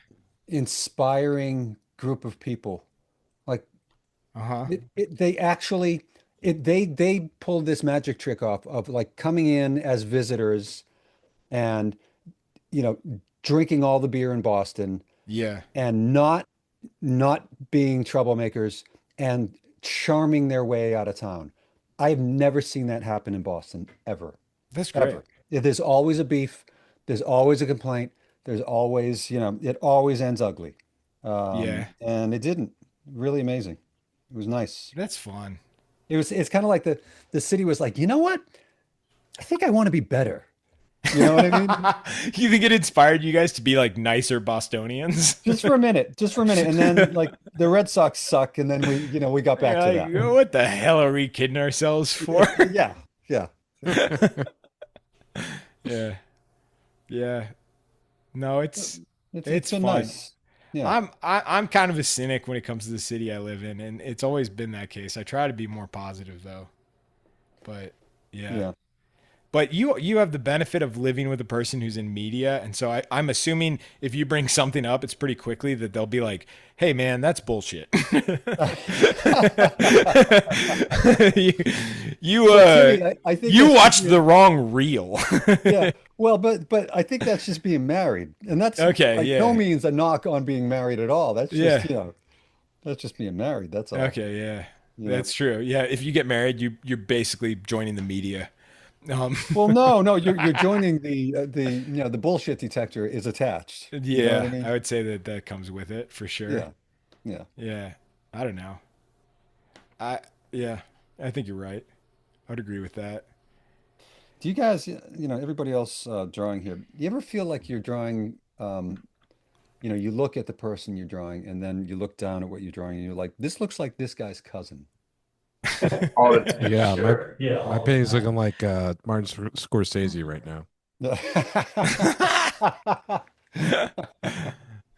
inspiring group of people. Like Uh-huh. they actually they pulled this magic trick off of like coming in as visitors and you know drinking all the beer in Boston Yeah. and not being troublemakers and charming their way out of town. I've never seen that happen in Boston ever. That's great. Ever. There's always a beef, there's always a complaint, there's always, it always ends ugly. Yeah. And it didn't. Really amazing. It was nice. That's fun. It's kind of like the city was like, you know what? I think I want to be better. You know what I mean? You think it inspired you guys to be like nicer Bostonians? Just for a minute, and then like the Red Sox suck, and then we got back to Like, that. what the hell are we kidding ourselves for? Yeah, yeah. Yeah. Yeah. No, it's It's been fun. nice. Yeah. I'm kind of a cynic when it comes to the city I live in, and it's always been that case. I try to be more positive though. But yeah. Yeah. But you have the benefit of living with a person who's in media, and so I'm assuming if you bring something up, it's pretty quickly that they'll be like, "Hey, man, that's bullshit." you Jimmy, I think you that's watched just the wrong reel. yeah. Well, but I think that's just being married, and that's Okay, by yeah. no means a knock on being married at all. That's just Yeah. that's just being married. That's all. Okay, yeah, Yeah. that's true. Yeah, if you get married, you're basically joining the media. Well, no, you're joining the bullshit detector is attached. You know Yeah, what I mean? I would say that comes with it for sure. Yeah, yeah. Yeah, I don't know. Yeah, I think you're right. I'd agree with that. Do you guys, everybody else drawing here, you ever feel like you're drawing, you look at the person you're drawing and then you look down at what you're drawing and you're like, this looks like this guy's cousin. All the time. Yeah, Sure. Yeah. my painting's looking like Martin Scorsese right now.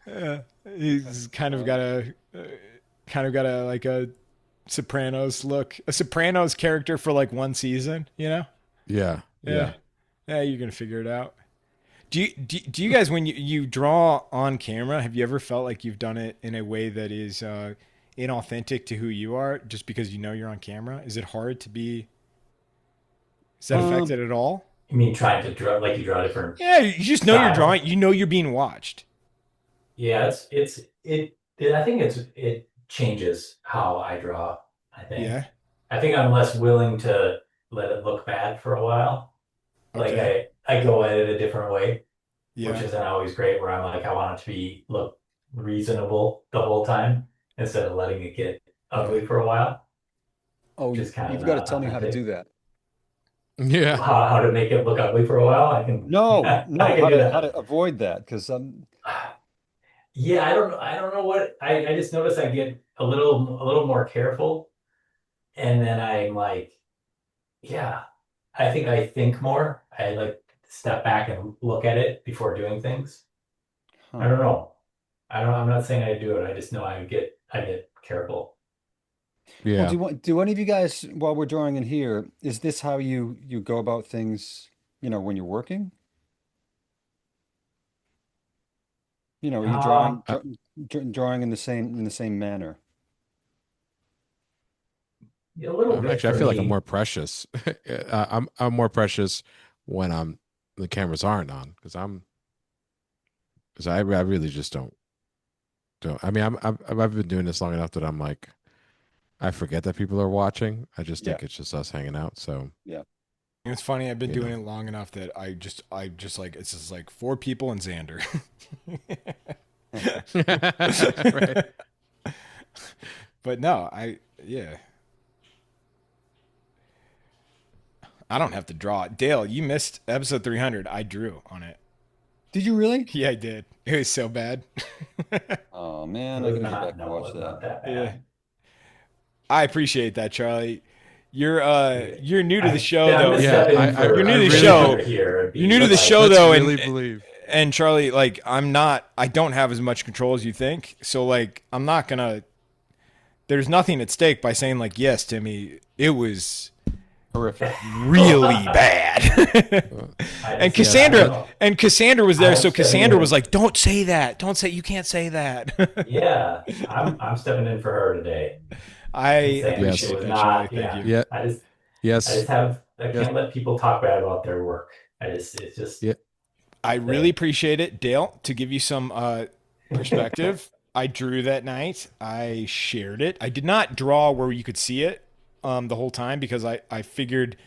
Yeah, he's kind of got a like a Sopranos look, a Sopranos character for like one season, you know? Yeah. Yeah. Yeah, you're going to figure it out. Do you guys, when you draw on camera, have you ever felt like you've done it in a way that is inauthentic to who you are just because you know you're on camera? Is it hard to be, is that affected at all? You mean trying to draw like you draw different Yeah, you just know you're styles? drawing, you know you're being watched. Yeah, I think it changes how I draw, I think. Yeah. I think I'm less willing to let it look bad for a while. Like Okay. I go at it a different way, which Yeah. isn't always great, where I'm like, I want it to be look reasonable the whole time instead of letting it get ugly for a while, Oh, which is kind of you've got to not tell me how to do authentic. that. Yeah. How to make it look ugly for a while, I can No, I no, can do how that. to avoid that because Yeah, I don't know what I just notice I get a little more careful and then I'm like, yeah, I think I think more. I like step back and look at it before doing things. I huh. don't know. I'm not saying I do it. I just know I get careful. Well, Yeah. do any of you guys, while we're drawing in here, is this how you go about things, when you're working? Are you Uh, drawing in the same manner? a little I'm bit actually, I for feel like I'm me. more precious. I'm more precious when the cameras aren't on because I really just don't. I mean, I've been doing this long enough that I'm like, I forget that people are watching. I just Yeah, think it's just us hanging out. So, yeah. It's funny. I've been you doing know, it long enough that I just like, it's just like four people and Xander. right? But no, yeah, I don't have to draw it. Dale, you missed episode 300. I drew on it. Did you really? Yeah, I did. It was so bad. Oh It man, I was gotta go back not, and no, it watch was that. not that Yeah. bad. I appreciate that, Charlie. Yeah. You're new to the show I'm though. just Yeah, stepping in You're for new I to the really show. Xander here and You're being new to the let's show like, let's though, really believe. and Charlie, like I don't have as much control as you think. So like I'm not gonna there's nothing at stake by saying like, yes, Timmy, it was Horrific. really bad. I and just, I don't know. Cassandra was there, I'm so stepping Cassandra was in. like, don't say that. Don't say, you can't say that. Yeah, I'm stepping in for her today I and saying it Yes. appreciate was that, Charlie. not. Thank Yeah, you. Yeah. I just Yes. have I Yes. can't let people talk bad about their work. It's just Yeah. I a really thing. appreciate it, Dale. To give you some perspective, I drew that night. I shared it. I did not draw where you could see it the whole time because I figured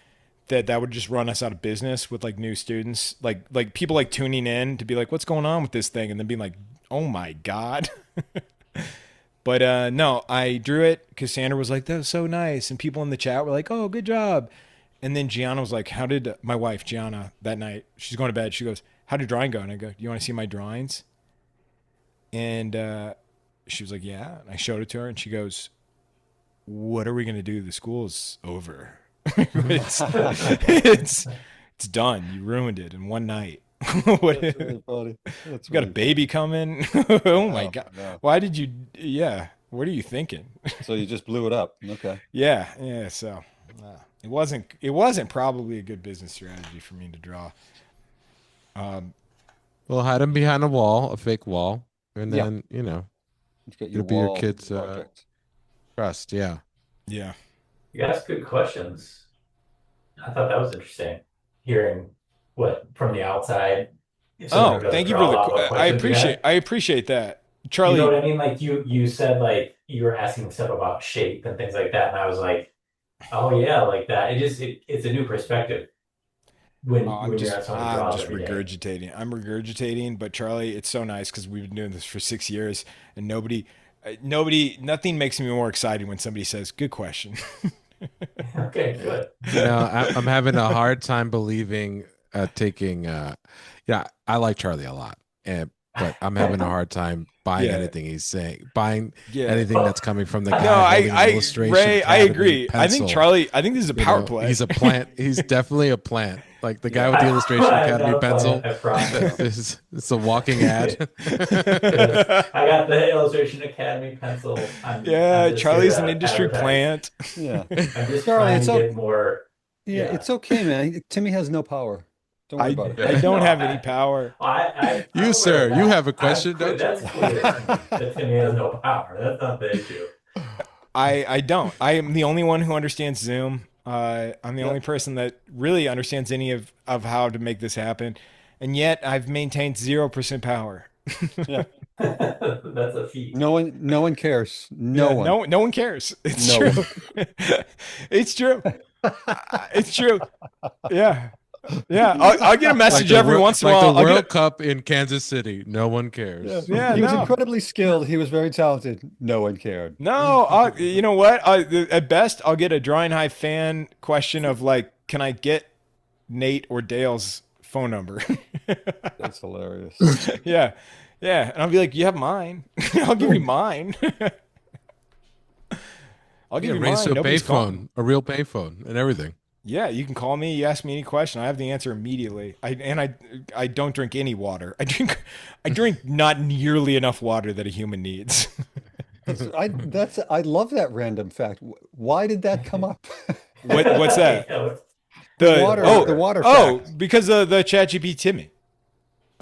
that would just run us out of business with like new students, like people like tuning in to be like, what's going on with this thing, and then being like, oh my god. But no, I drew it. Cassandra was like, that was so nice, and people in the chat were like, oh, good job. And then Gianna was like, how did my wife Gianna that night? She's going to bed. She goes, how did drawing go? And I go, do you want to see my drawings? And she was like, yeah. And I showed it to her, and she goes, what are we gonna do? The school's over. it's it's done. You ruined it in one night. What? That's really funny. That's You got a really baby funny. coming. Oh my Oh god. no. Why did you? Yeah. What are you thinking? So you just blew it up. Okay. Yeah. Yeah. So it wasn't probably a good business strategy for me to draw. Well, hide him behind a wall, a fake wall, and Yeah. then You've got your it'll be your wall kid's project. trust. Yeah. Yeah. You asked good questions. I thought that was interesting. Hearing what from the outside, if someone Oh, who doesn't thank you draw for a lot, what I questions you had. appreciate that, You know Charlie. what I mean? Like you said like you were asking stuff about shape and things like that, and I was like, oh yeah, like that. It's a new perspective Oh, when you're not someone who I'm draws just every day. regurgitating. I'm regurgitating, but Charlie, it's so nice because we've been doing this for 6 years, and nothing makes me more excited when somebody says, "Good question." Okay, good. I'm having a hard time believing taking. Yeah, I like Charlie a lot, but I'm having a hard time buying Yeah, anything he's saying, buying yeah. anything that's coming from the No, guy holding an illustration Ray, I Academy agree. I think pencil. Charlie. I think this is a power play. He's a plant. He's definitely a plant. Like the guy with the Illustration I Academy got a plan. pencil. I promise. It's a walking ad. Yes, I got the Illustration Academy pencil. I'm Yeah, just here Charlie's an to industry advertise. plant. Yeah. I'm just Charlie, trying it's to all, get more. yeah, Yeah. it's okay, man. Timmy has no power. Don't worry I about I it. don't No, have any power. I'm You, aware sir, of you that. have a question, don't you? That's clear to me that Timmy has no power. That's not the issue. I don't. I am the only one who understands Zoom. I'm the Yep. only person that really understands any of how to make this happen, and yet I've maintained 0% power. Yeah. That's a feat. No one cares. No Yeah, one. no one cares. It's No true. It's true. It's true. Yeah. Yeah. I'll get a message every once in a like while. the I'll get World Cup in Kansas City. No one cares. Yeah, He was no. incredibly skilled. He was very talented. No one cared. No, you know what? At best, I'll get a Drawing Hive fan question of like, can I get Nate or Dale's phone number? That's hilarious. Yeah. Yeah. And I'll be like, you have mine. I'll give you mine. I'll give you raise mine. to a Nobody's calling. payphone, a real payphone, and everything. Yeah, you can call me. You ask me any question. I have the answer immediately. I don't drink any water. I drink not nearly enough water that a human needs. I love that random fact. Why did that come up? What's that? The water fact. Because of the ChatGPT Timmy.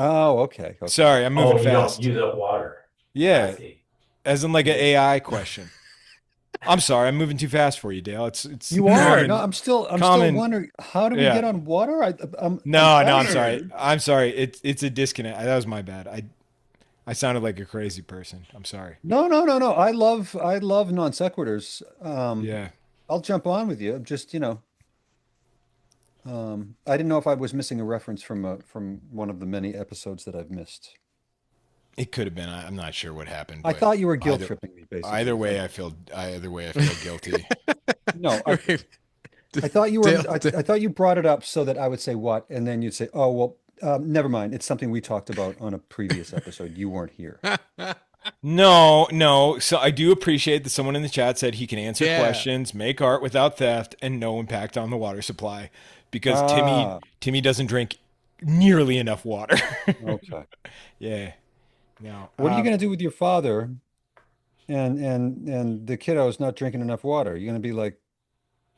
Oh, okay. Sorry, I'm moving You fast. don't use up water. Yeah, I see. as in like an AI question. I'm sorry, I'm moving too fast for you, Dale. It's You are. common- No, I'm still common- wondering, how do we Yeah. get on water? No, I'm sorry. I'm sorry. It's a disconnect. That was my bad. I sounded like a crazy person. I'm sorry. No. I love non sequiturs. Yeah. I'll jump on with you. Just, I didn't know if I was missing a reference from one of the many episodes that I've missed. It could have been. I'm not sure what happened. I but thought you were guilt tripping me, basically. Either way, I feel guilty. No, I thought you were. I thought you brought it up so that I would say what, and then you'd say, "Oh well, never mind. It's something we talked about on a previous episode. You weren't here." No. So I do appreciate that someone in the chat said he can answer Yeah. questions, make art without theft, and no impact on the water supply, because Ah. Timmy doesn't drink nearly enough water. Okay. Yeah. No. What are you going to do with your father, and the kiddo's not drinking enough water? You're going to be like,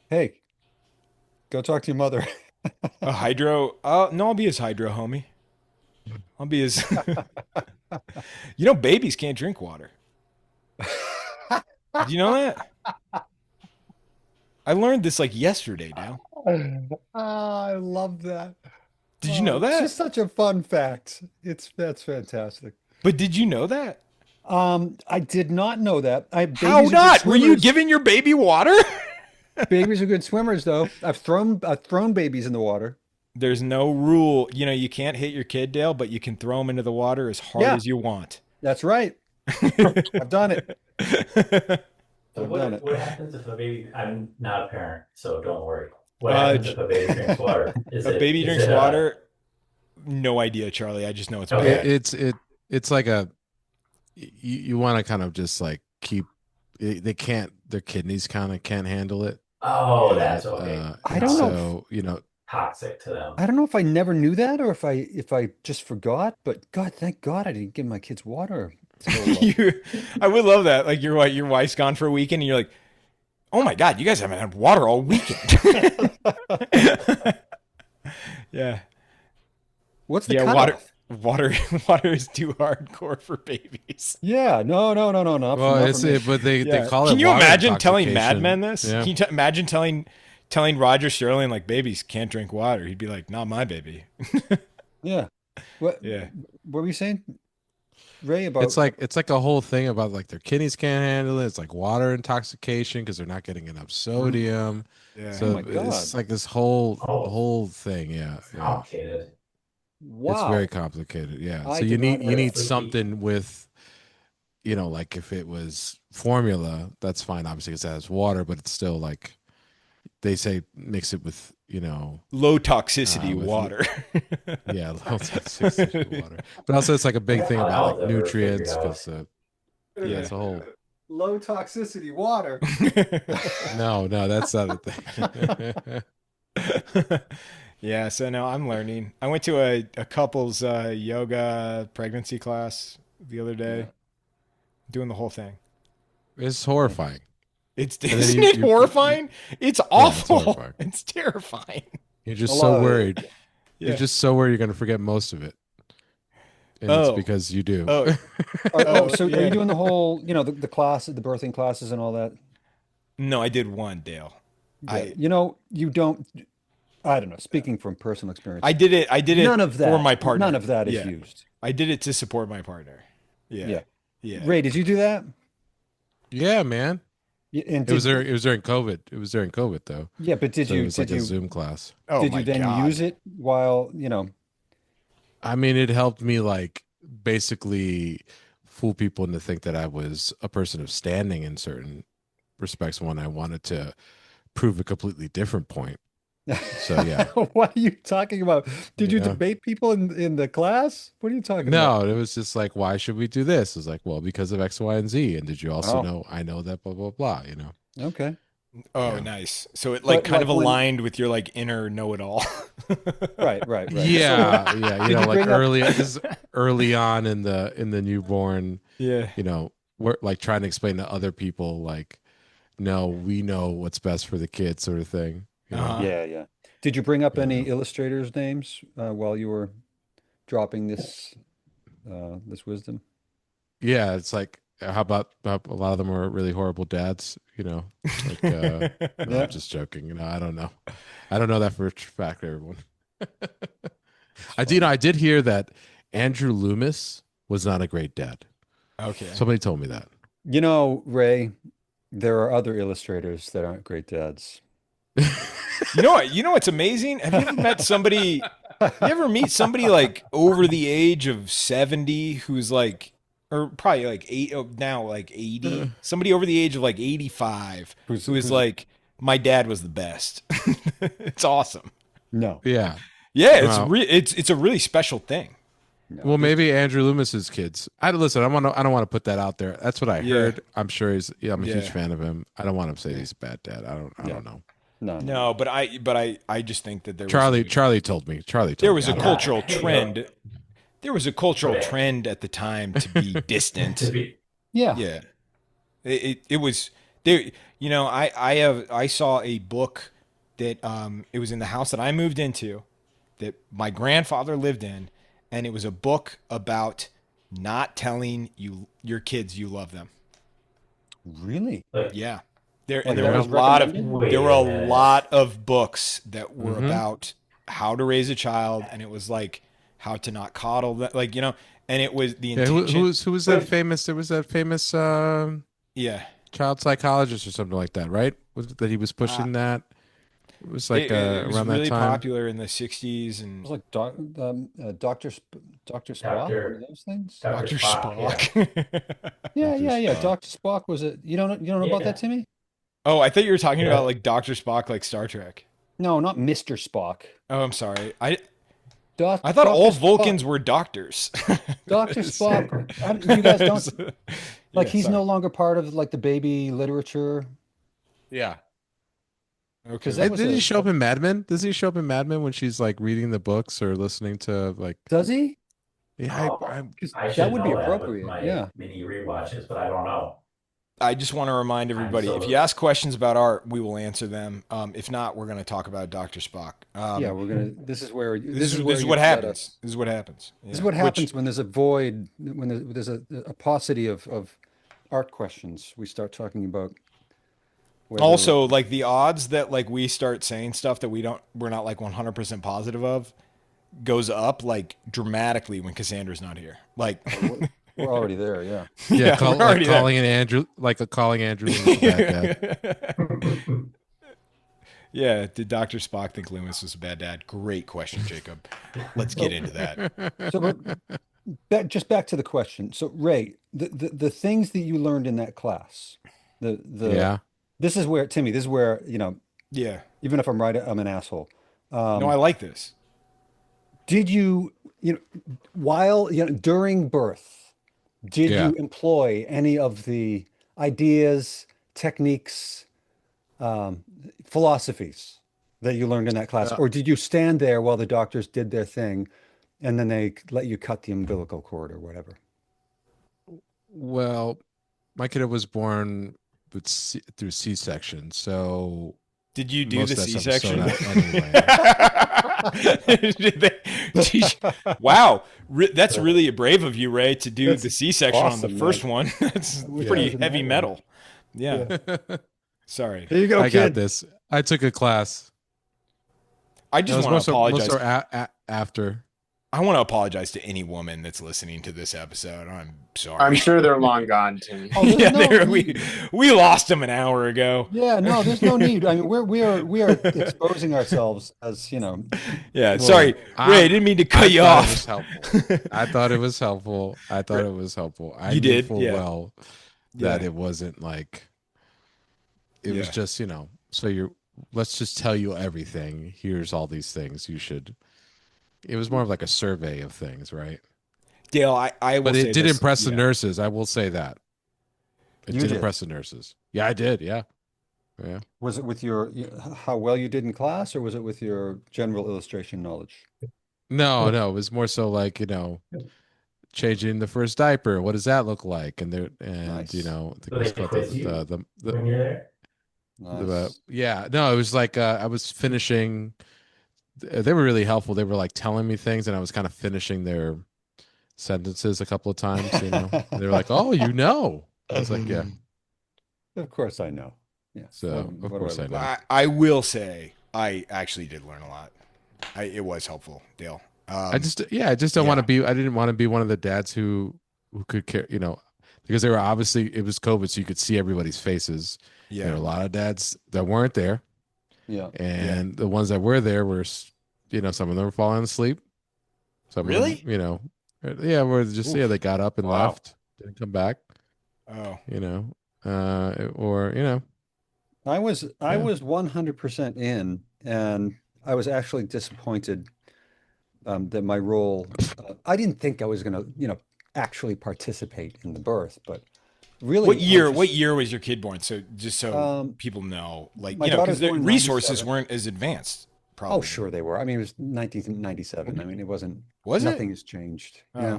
"Hey, go talk to your mother." A hydro? No, I'll be his hydro homie. I'll be his. Babies can't drink water. Did you know that? I learned this like yesterday, Dale. I love that. Did you know It's that? just such a fun fact. That's fantastic. But did you know that? I did not know that. How Babies are good not? Were you swimmers. giving your baby water? Babies are good swimmers, though. I've thrown babies in the water. There's no rule. You can't hit your kid, Dale, but you can throw them into the water as hard Yeah. as you want. That's right. I've done it. So I've done it. what happens if a baby? I'm not a parent, so don't worry. What happens if a baby drinks water? A baby drinks water? No idea, Charlie. I just know it's Okay. bad. It's like you want to kind of just like keep their kidneys kind of can't handle it. Oh, that's okay. I don't know. know. Toxic to them. I don't know if I never knew that or if I just forgot. But God, thank God I didn't give my kids water. I would love that. Like your wife's gone for a weekend, and you're like, "Oh my God, you guys haven't had water all weekend." Yeah. What's the cutoff? cutoff? Water is too hardcore for babies. Yeah, no. Not Well, not for me. but they Yeah. call it. Can you water imagine telling Mad intoxication. Men this? Yeah. Can you imagine telling Roger Sterling like babies can't drink water? He'd be like, "Not my baby." Yeah. What? Yeah. What were you saying, Ray? About It's like a whole thing about like their kidneys can't handle it. It's like water intoxication because they're not getting enough sodium. Yeah. So Oh my God. it's like this whole thing. Yeah. Complicated. wow. It's very complicated. Yeah. I So you did not know need that. something with, like if it was formula, that's fine. Obviously, because it has water, but it's still like they say mix it with Low toxicity with- water. yeah, low toxicity water. But also, it's like a big thing How about else like ever nutrients figured because Yeah. it's a whole. Low toxicity water. No, that's not a thing. Yeah, so no, I'm learning. I went to a couple's yoga pregnancy class the other day, Yeah. doing the whole thing. It's Nice. horrifying. It's And then isn't it horrifying? It's yeah, it's awful. horrifying. It's terrifying. You're A just so lot of worried. it. You're Yeah. just so worried you're going to forget most of it. And it's Oh. because you do. Oh. Oh, Oh, so are you yeah. doing the whole, the classes, the birthing classes and all that? No, I did one, Dale. Yeah. I You don't, I don't know, speaking from personal experience, I did it. I did it for my none partner. of that is Yeah. used. I did it to support my partner. Yeah. Yeah. Yeah. Ray, did you do that? Yeah, man. And It was during COVID. It was during COVID though. yeah, but So it was like a Zoom class. Oh did you my then God. use it while, I mean, it helped me like basically fool people into think that I was a person of standing in certain respects when I wanted to prove a completely different point. So yeah. What are you talking about? Did you Yeah. debate people in the class? What are you talking about? No, it was just like, why should we do this? It's like, well, because of X, Y, and Z. And did you also Oh, know I know that blah blah blah, okay. Oh, Yeah. nice. So it like But kind of like when, aligned with your like inner know-it-all. right. Yeah, yeah, Did you like bring up, this is early on in the newborn, Yeah. we're like trying to explain to other people like, no, we know what's best for the kid, sort of thing. Uh-huh. yeah. Did you bring up any Yeah. illustrators' names while you were dropping this wisdom? Yeah, it's like how about a lot of them are really horrible dads. Like no, I'm Yeah. just joking. I don't know. I don't know that for a fact, everyone. It's I funny. did hear that Andrew Loomis was not a great dad. Okay. Somebody told me that. Ray, there are other illustrators that aren't great dads. You know what? You know what's amazing? Have you ever met somebody? You ever meet somebody like over the age of 70 who's like, or probably like now like 80, somebody over the age of like 85 who is Who's like, my dad was the best. It's awesome. no, Yeah. Yeah, Well, it's a really special thing. no. well, maybe Andrew Loomis's kids. I listen. I don't want to put that out there. That's what I Yeah. heard. I'm sure he's. Yeah, I'm a huge Yeah. fan of him. I don't want to say he's a bad dad. I Yeah. don't know. No. No, but I just think that Charlie told me. Charlie there told me. was I a don't know. cultural trend. There was a cultural trend at the time to be To distant. be, Yeah. Yeah. It was there. I saw a book that it was in the house that I moved into that my grandfather lived in, and it was a book about not telling your kids you love them. Really? like, Yeah. Like There that were a was lot of recommended? there wait were a a minute. lot of books that were Mm-hmm. about how to raise a child, and it was like how to not coddle that, and it was the Yeah, intention. who was that Wait, famous? There was that famous Yeah. child psychologist or something like that, right? Was it that he was Uh, pushing that? It was like it was around that really time. popular in the 60s, It and was like Dr. Spock, one of Doctor those things? Doctor Dr. Spock. Yeah, Spock. Yeah, Dr. yeah. Spock. Dr. Spock was it? You don't know about that, yeah, Timmy? Oh, I thought you were talking about yeah. like Dr. Spock, like Star Trek. No, not Mr. Spock. Oh, I'm sorry. I thought Dr. all Spock. Vulcans were doctors. Dr. Spock. You guys don't like Yeah, he's no sorry. longer part of like the baby literature Yeah. because Okay. that was Did he a show up in Mad Men? Does he show up in Mad Men when she's like reading the books or listening to like? does he? Yeah, Oh, Because I that should would be know that with appropriate. my Yeah. mini rewatches, but I don't know. I just want to remind I'm everybody, if so you ask questions about art, we will answer them. If not, we're going to talk about Dr. Spock. Yeah, we're gonna. This is where This is you what let happens. us. This is what happens. This is Yeah. what Which happens when there's a void, when there's a paucity of art questions. We start talking about whether also like the odds that like we start saying stuff that we're not like 100% positive of goes up like dramatically when Cassandra's not here. Like, we're already there. Yeah. yeah, yeah, we're already calling an Andrew, calling Andrew Loomis a bad dad. there. Yeah, did Dr. Spock think Loomis was a bad dad? Great question, Jacob. Let's get into that. So, but back to the question. So, Ray, the things that you learned in that class, the Yeah. this is where Timmy, this is where Yeah. even if I'm right, I'm an asshole. No, I like this. Did you while during birth, did Yeah. you employ any of the ideas, techniques, philosophies that you learned in that class? Uh, Or did you stand there while the doctors did their thing and then they let you cut the umbilical cord or whatever? well, my kid was born through C-section, so Did you do most the of that stuff was sewn C-section? out anyway. Did wow, that's really brave of you, Ray, to do That's the C-section on the awesome, first man. one. That's Which pretty one's in heavy that one? metal. Yeah. Sorry. Here you go, I got kid. this. I took a class. I It just was want to more apologize. so after. I want to apologize to any woman that's listening to this episode. I'm sorry. I'm sure they're long gone, Timmy. Oh, there's Yeah, no we need. we lost them an hour ago. Yeah, no, there's no need. I mean, we are exposing ourselves as, Yeah, Well, sorry, Ray. I didn't mean to cut you thought it off. was helpful. I thought it was helpful. I thought it was helpful. I You knew did? full Yeah. well that Yeah. it wasn't like it was Yeah. just, so let's just tell you everything. Here's all these things you should. It was more of like a survey of things, right? Dale, I will But say it did this, impress the yeah. nurses. I will say that. It You did did. impress the nurses. Yeah, I did. Yeah. Yeah. was it with how well you did in class, or was it with your general illustration knowledge? No, it was more so like, changing the first diaper. What does that look like? And Nice. I think So it was they called quiz you the when you're there. Nice. yeah, no, it was like I was finishing. They were really helpful. They were like telling me things, and I was kind of finishing their sentences a couple of times. And they were like, "Oh, you know." I was like, "Yeah." Of course I know. Yeah. So What of do course I look know. like? I will say I actually did learn a lot. It was helpful, Dale. I just don't want to be. I didn't want to be one of the dads who could care. Because they were obviously it was COVID, so you could see everybody's faces. Yeah. There were a lot of dads that weren't there. Yeah. And the ones that were there were, some of them were falling asleep. Some Really? of them, yeah, were just, they got up and Wow. left, didn't come back, Oh. or. I was 100% in, and I was actually disappointed that my role. I didn't think I was going to, actually participate in the birth, but really, What year was your kid born? So just so people know, like, my because daughter's the born in resources 97. weren't as advanced. Probably. Oh, sure they were. I mean, it was 1997. I mean, it wasn't. Was it? Nothing has changed. Oh. Yeah.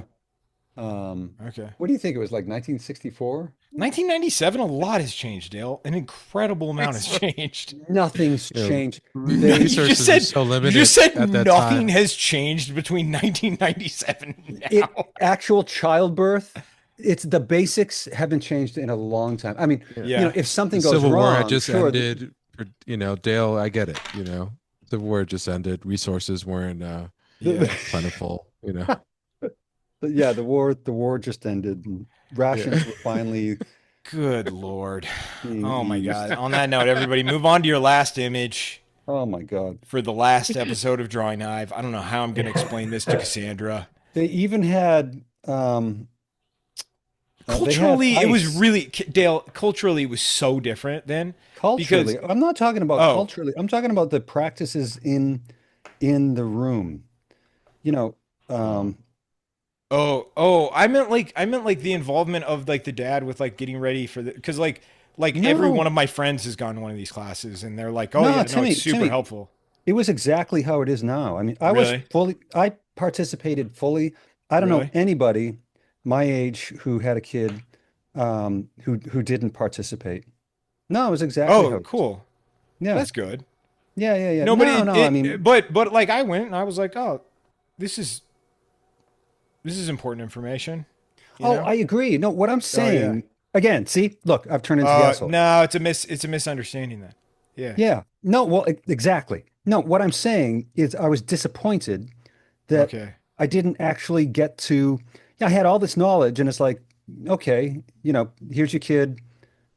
Okay. What do you think it was like 1964? 1997, a lot has changed, Dale. An incredible amount has changed. Nothing's Yeah. changed. You Resources just said, are so you limited just said at that nothing time. has changed between 1997 and now. Actual childbirth, it's the basics haven't changed in a long time. I mean, Yeah. if something The goes Civil War wrong, had just sure, ended. Dale, I get it. Civil War just ended. Resources weren't plentiful. yeah, the war just ended. And rations were finally. Good Lord. being Oh my eased. God. On that note, everybody move on to your last image Oh my God. for the last episode of Drawing Hive. I don't know how I'm going to explain this to Cassandra. They even had Culturally, it was ice. really, Dale, culturally, it was so different then. Culturally. because- I'm not talking about Oh. culturally. I'm talking about the practices in the room. I meant like the involvement of like the dad with like getting ready for the, because like No. every one of my friends has gone to one of these classes and they're like, oh No, yeah, no, Timmy, it's super Timmy. helpful. It was exactly how it is now. I mean, Really? I participated fully. I don't know Really? anybody my age who had a kid who didn't participate. No, it was exactly how Oh, it is. cool. Yeah. That's good. Yeah. No, but I mean, but like I went and I was like, oh, this is important information. you know? I agree. No, what I'm saying, again, see, look, I've turned into the asshole. No, it's a misunderstanding then. Yeah. Yeah. No, well, exactly. No, what I'm saying is I was disappointed that Okay. I didn't actually get to, I had all this knowledge and it's like, okay, here's your kid.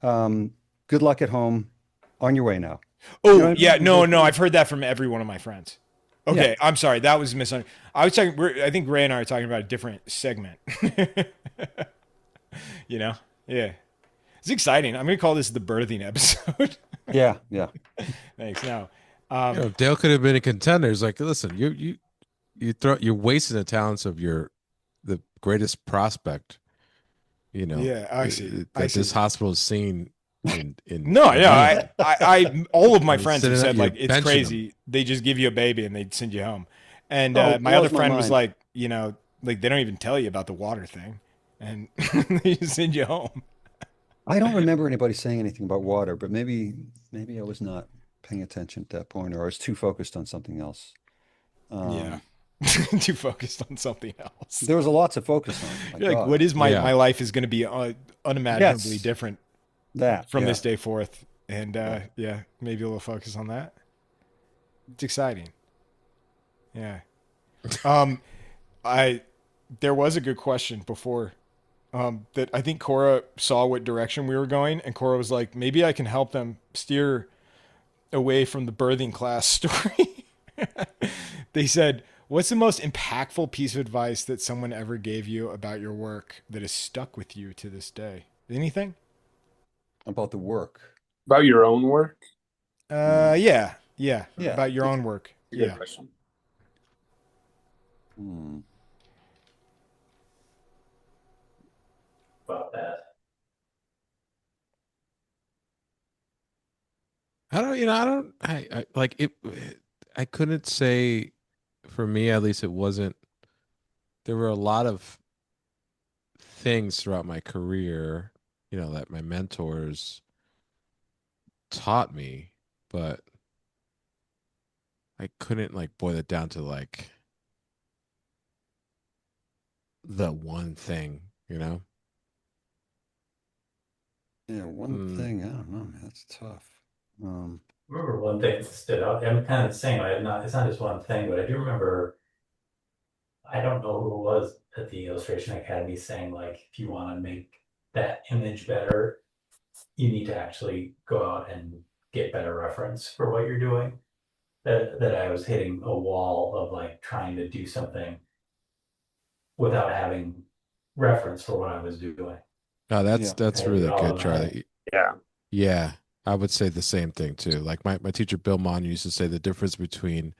Good luck at home. On your way now. Oh, You know what I yeah, mean? no, I've heard that from every one of my friends. Okay, I'm sorry, that was misunderstood. I was talking. I think Ray and I are talking about a different segment. Yeah, it's exciting. I'm gonna call this the birthing episode. Yeah. Thanks. Now, Dale could have been a contender. It's like, listen, you're wasting the talents of the greatest prospect. Yeah, I see. That this hospital has seen in No, your yeah, room. all of my I mean, friends have sitting at said you're like it's benching them. crazy. They just give you a baby and they send you home. And Oh, my other blows my friend was mind. like, like they don't even tell you about the water thing, and they just send you home. I don't remember anybody saying anything about water, but maybe I was not paying attention at that point, or I was too focused on something else. Yeah, Um, too focused on something else. there was a lot to focus on. My You're like, God. what is my Yeah. life is going to be unimaginably Yes, different that. from Yeah. this day forth, and Yeah. yeah, maybe a little focus on that. It's exciting. Yeah. Um, I there was a good question before that I think Cora saw what direction we were going, and Cora was like, maybe I can help them steer away from the birthing class story. They said, what's the most impactful piece of advice that someone ever gave you about your work that has stuck with you to this day? Anything? About the work. About your own work? Hmm. Yeah, yeah, Yeah. about your own work. It's a good Yeah. question. Hmm. About that. I don't, I don't, I like it. I couldn't say, for me at least, it wasn't. There were a lot of things throughout my career, that my mentors taught me, but I couldn't like boil it down to like the one thing. Yeah, one Mm, thing, I don't know, man, that's tough. Um, I remember one thing that stood out. I'm kind of the same. It's not just one thing, but I do remember, I don't know who it was at the Illustration Academy saying, like, if you want to make that image better, you need to actually go out and get better reference for what you're doing. That I was hitting a wall of like trying to do something without having reference for what I was doing. no, that's yeah, that's I had to do really it all good, in my head. Charlie. Yeah. Yeah, I would say the same thing too. Like my teacher Bill Mon used to say the difference between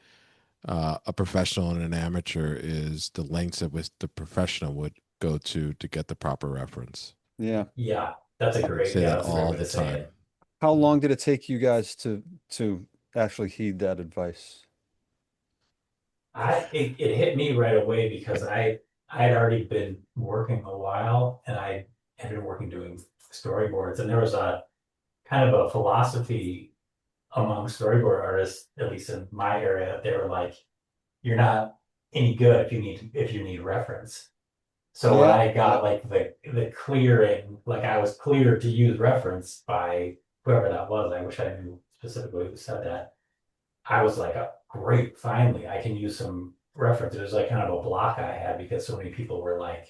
a professional and an amateur is the lengths at which the professional would go to get the proper reference. yeah. Yeah, that's a He would great, say yeah, that that's a great all way the to say time. it. How long did it take you guys to actually heed that advice? It hit me right away because I had already been working a while and I had been working doing storyboards, and there was a kind of a philosophy among storyboard artists, at least in my area. They were like, you're not any good if you need reference. So when Yeah, I yeah. got like the clearing, like I was cleared to use reference by whoever that was. I wish I knew specifically who said that. I was like, oh, great, finally, I can use some reference. It was like kind of a block I had because so many people were like,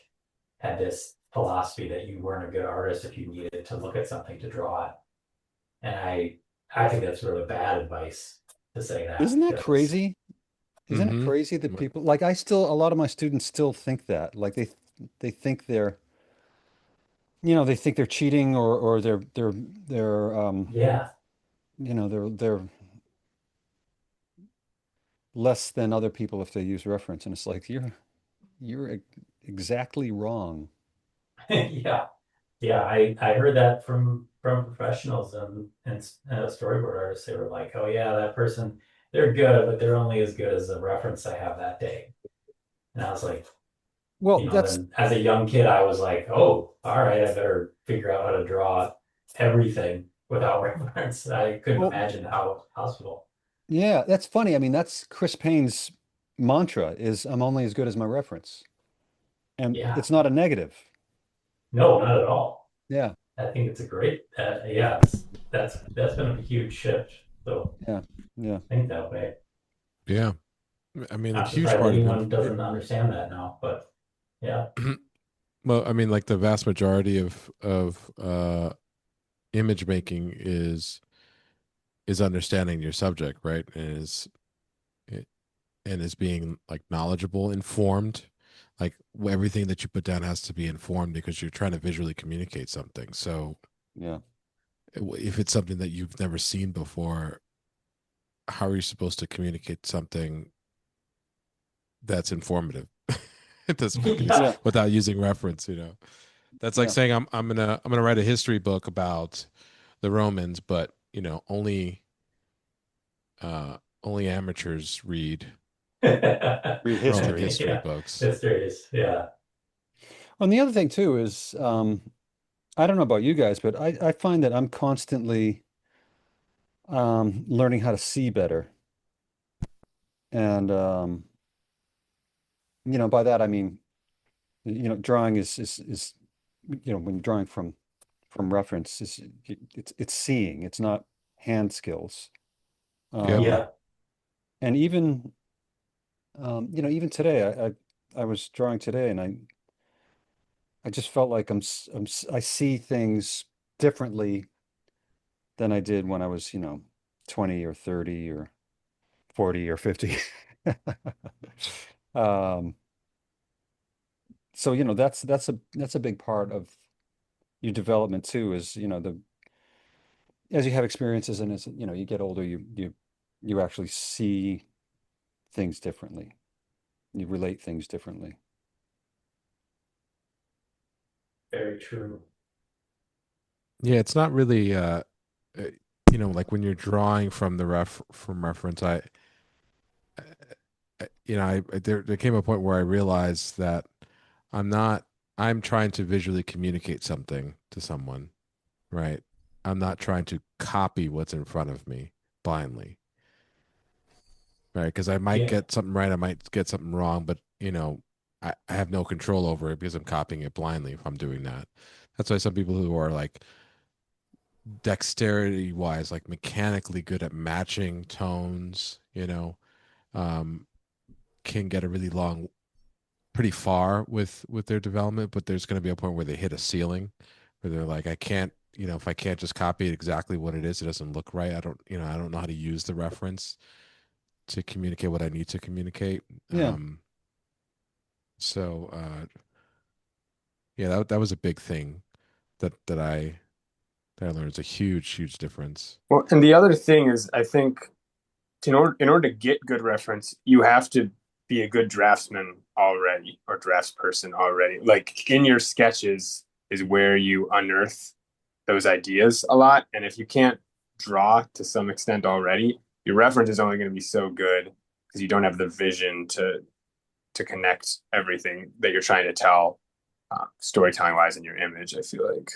had this philosophy that you weren't a good artist if you needed to look at something to draw it. And I think that's really bad advice to say that Isn't that because crazy? Isn't it Mm-hmm. crazy that people like a lot of my students still think that. Like they think they think they're cheating or they're yeah, they're less than other people if they use reference. And it's like you're exactly wrong. yeah, yeah. I heard that from professionals and storyboard artists. They were like, oh yeah, that person, they're good, but they're only as good as the reference I have that day. And I was like, Well, that's then as a young kid, I was like, oh, all right, I better figure out how to draw everything without reference. I couldn't well, imagine how possible. yeah, that's funny. I mean, that's Chris Payne's mantra is I'm only as good as my reference. And Yeah, it's not a negative. no, not at all. Yeah, I think it's a great, yeah, that's been a huge shift. So yeah, yeah. I think that way. Yeah, I mean, a I'm huge surprised part of anyone doesn't understand that now, but yeah, well, I mean, like the vast majority of image making is understanding your subject, right? And is being like knowledgeable, informed. Like everything that you put down has to be informed because you're trying to visually communicate something. So Yeah. if it's something that you've never seen before, how are you supposed to communicate something that's informative? yeah, Yeah. Without using reference, That's like Yeah. saying I'm gonna write a history book about the Romans, but only amateurs read Read Roman history. history Yeah, books. mysterious. Yeah. And the other thing too is, I don't know about you guys, but I find that I'm constantly learning how to see better. And by that I mean, drawing is when drawing from reference is it's seeing, it's not hand skills. Yep. Um, Yeah. and even today, I was drawing today, and I just felt like I see things differently than I did when I was, 20 or 30 or 40 or 50. Um, so, that's a big part of your development too, is, as you have experiences and as, you get older, you actually see things differently. You relate things differently. Very true. Yeah, it's not really uh, like when you're drawing from the ref from reference, there came a point where I realized that I'm not I'm trying to visually communicate something to someone, right? I'm not trying to copy what's in front of me blindly, right? Because I might Yeah. get something right, I might get something wrong, but I have no control over it because I'm copying it blindly if I'm doing that. That's why some people who are like dexterity wise, like mechanically good at matching tones, um, can get a really long, pretty far with their development, but there's going to be a point where they hit a ceiling where they're like, I can't, if I can't just copy it exactly what it is, it doesn't look right. I don't know how to use the reference to communicate what I need to communicate. Yeah. So yeah, that was a big thing that I learned. It's a huge, huge difference. Well, and the other thing is, I think in order to get good reference, you have to be a good draftsman already or draftsperson already. Like in your sketches is where you unearth those ideas a lot. And if you can't draw to some extent already, your reference is only going to be so good because you don't have the vision to connect everything that you're trying to tell, storytelling wise in your image. I feel like.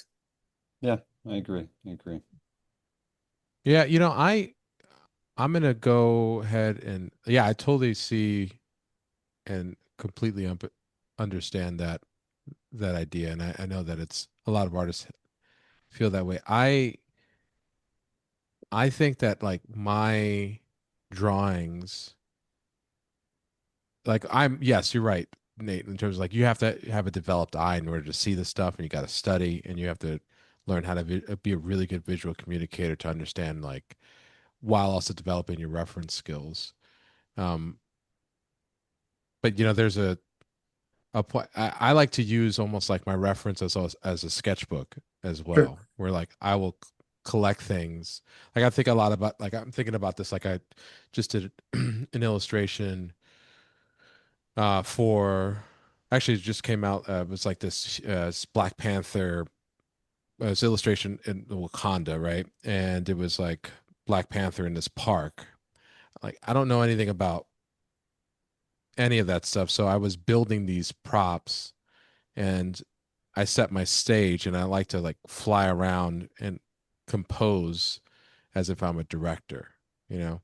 Yeah, I agree. I agree. Yeah, I'm gonna go ahead and yeah, I totally see and completely understand that idea, and I know that it's a lot of artists feel that way. I think that like my drawings, like I'm yes, you're right, Nate, in terms of like you have to have a developed eye in order to see the stuff, and you got to study, and you have to learn how to be a really good visual communicator to understand like while also developing your reference skills. Um, but there's a point I like to use almost like my reference as a sketchbook as Sure. well, where like I will collect things. Like I think a lot about like I'm thinking about this. Like I just did an illustration for actually it just came out. It was like this Black Panther. It's illustration in Wakanda, right? And it was like Black Panther in this park. Like I don't know anything about any of that stuff, so I was building these props and I set my stage and I like to like fly around and compose as if I'm a director, you know?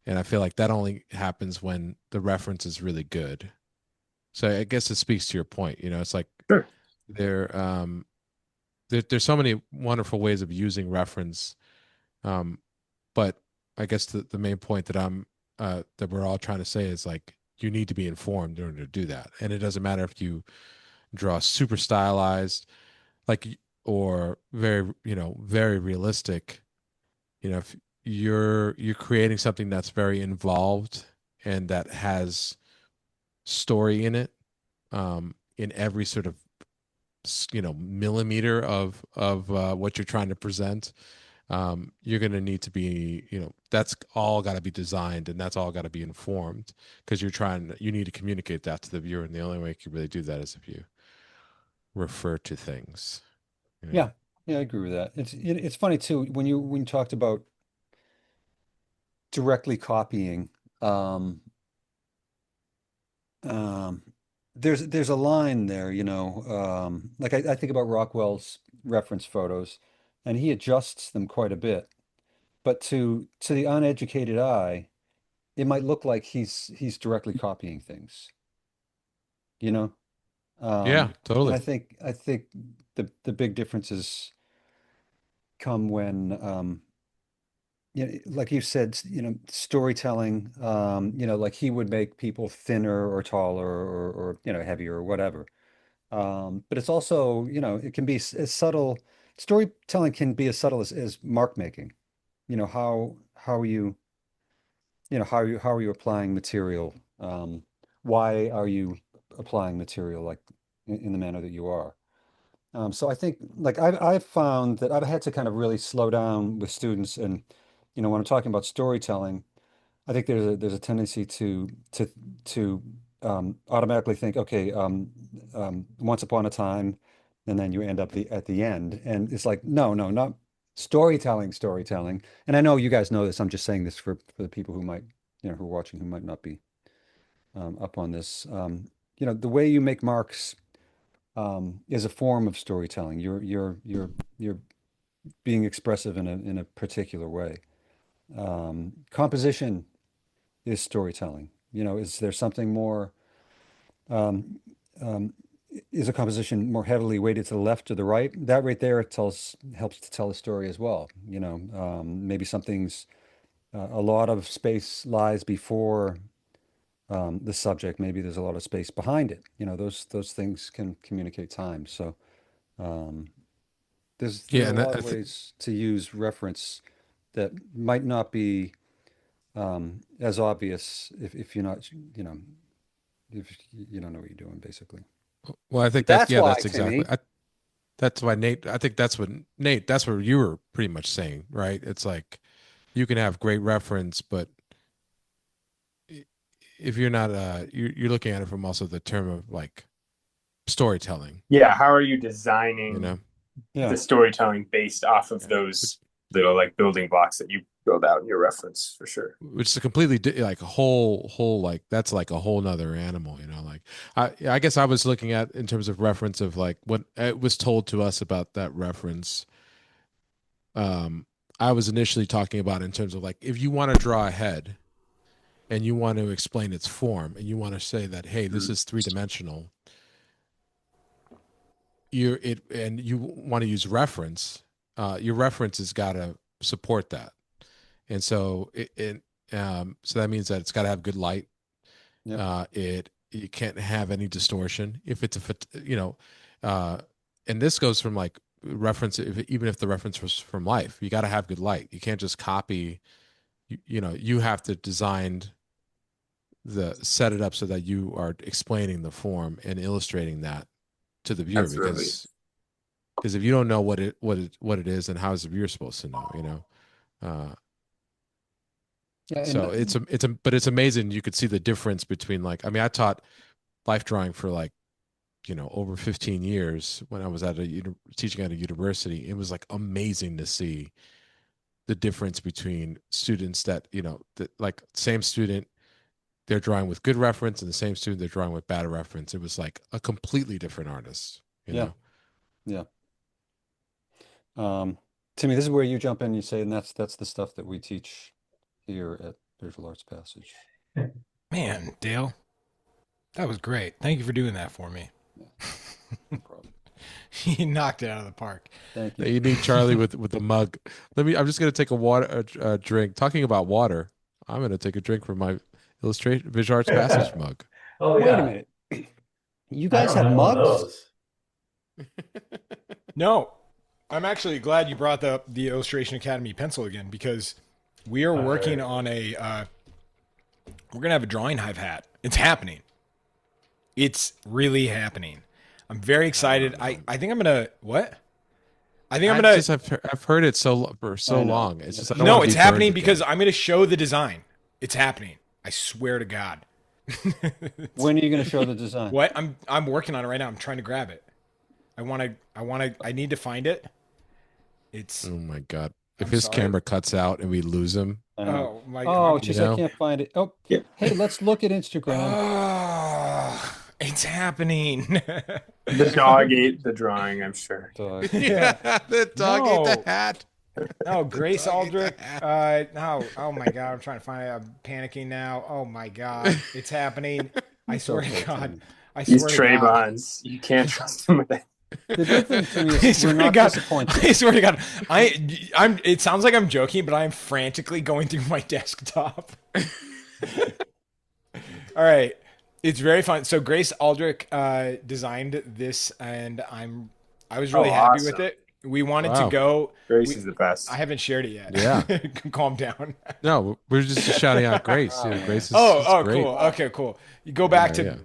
And I feel like that only happens when the reference is really good. So I guess it speaks to your point, it's like Sure. there there's so many wonderful ways of using reference. Um but I guess the main point that we're all trying to say is like you need to be informed in order to do that. And it doesn't matter if you draw super stylized like or very very realistic, if you're creating something that's very involved and that has story in it, in every sort of millimeter of what you're trying to present, you're going to need to be, that's all got to be designed and that's all got to be informed because you need to communicate that to the viewer, and the only way you can really do that is if you refer to things. Yeah. Yeah, I agree with that. It's funny too when you talked about directly copying. Um, um, there's a line there, like I think about Rockwell's reference photos, and he adjusts them quite a bit. But to the uneducated eye, it might look like he's directly copying things, you know? Yeah, And totally. I think the big differences come when like you said, storytelling, like he would make people thinner or taller or heavier or whatever. But it's also, it can be as subtle. Storytelling can be as subtle as mark making. How you, how are you applying material? Why are you applying material like in the manner that you are? So I think like I've found that I've had to kind of really slow down with students and when I'm talking about storytelling, I think there's a tendency to automatically think, okay, once upon a time, and then you end up at the end, and it's like, no, no, not storytelling, storytelling. And I know you guys know this. I'm just saying this for the people who might, who are watching, who might not be up on this. The way you make marks is a form of storytelling. You're being expressive in a particular way. Composition is storytelling. Is there something more, um, um, is a composition more heavily weighted to the left or the right? That right there helps to tell a story as well. Maybe something's a lot of space lies before the subject. Maybe there's a lot of space behind it. Those things can communicate time. So um, there Yeah, are a and lot of ways to use reference that might not be as obvious if you're not, if you don't know what you're doing, basically. well, I think that's That's yeah, why, that's exactly. Timmy. That's why Nate. I think that's what Nate. That's what you were pretty much saying, right? It's like you can have great reference, but if you're not, you're looking at it from also the term of like storytelling, Yeah, how are you you designing know? Yeah, the storytelling based off of Yeah. those little like building blocks that you build out in your reference for sure? Which is a completely like a whole like that's like a whole nother animal, you know. Like I guess I was looking at in terms of reference of like what it was told to us about that reference. Um, I was initially talking about in terms of like if you want to draw a head and you want to explain its form and you want to say that hey, this Mm. is three-dimensional, you're it and you want to use reference, your reference has got to support that. And so so that means that it's got to have good light. yep, It you can't have any distortion if it's uh, and this goes from like reference even if the reference was from life, you got to have good light. You can't just copy. You have to design the set it up so that you are explaining the form and illustrating that to the viewer Absolutely. because if you don't know what it is, then how is the viewer supposed to know? Uh, yeah, so but it's amazing you could see the difference between like I mean I taught life drawing for like over 15 years when I was teaching at a university. It was like amazing to see the difference between students that that like same student they're drawing with good reference and the same student they're drawing with bad reference. It was like a completely different artist, you yeah, know. yeah. Um, Timmy, this is where you jump in. You say, and that's the stuff that we teach here at Visual Arts Passage. Man, Dale, that was great. Thank you for doing that for me. Yeah, no problem. You knocked it out of the park. Thank you. You need Charlie with the mug. I'm just gonna take a drink. Talking about water, I'm gonna take a drink from my illustration visual arts passage mug. Oh Wait a yeah, minute. You I guys don't have have one of mugs? those. No, I'm actually glad you brought the Illustration Academy pencil again because we are working Uh, on a. We're gonna have a drawing hive hat. It's happening. It's really happening. I'm very excited. I think I'm gonna what? I think I'm I gonna just I've heard it for so I know. long. It's Yeah, just I don't want no. to It's be burned happening because again. I'm gonna show the design. It's happening. I swear to God. when are you going to show the design? What? I'm working on it right now. I'm trying to grab it. I need to find it It's. Oh my God. If I'm his sorry. camera cuts out and we lose him, I know. Oh my. Oh, I'm. it's you just I know? can't find it. Oh, Yeah. hey, let's look at Instagram. Oh, it's happening. The dog ate the drawing, I'm sure. Dog. Yeah. Yeah, the dog ate the No. hat. No, The Grace dog ate the Aldrich. hat. No. Oh my God. I'm trying to find it. I'm panicking now. Oh my God. It's happening. I It's swear okay, to God. Timmy. I He's swear to Trey God. Bonds. You can't trust him with it. The good thing, Timmy, I is we're swear to not God. disappointed. I swear to God. I'm it sounds like I'm joking, but I'm frantically going through my desktop. All right. It's very fun. So Grace Aldrich designed this and I was Oh, really happy with awesome. it. We wanted to Wow. go Grace we is the I best. haven't shared it Yeah. yet. Calm down. No, we're just shouting out Grace. Oh, You know, man. Grace is Oh, great. cool. Okay, cool. You go back Yeah,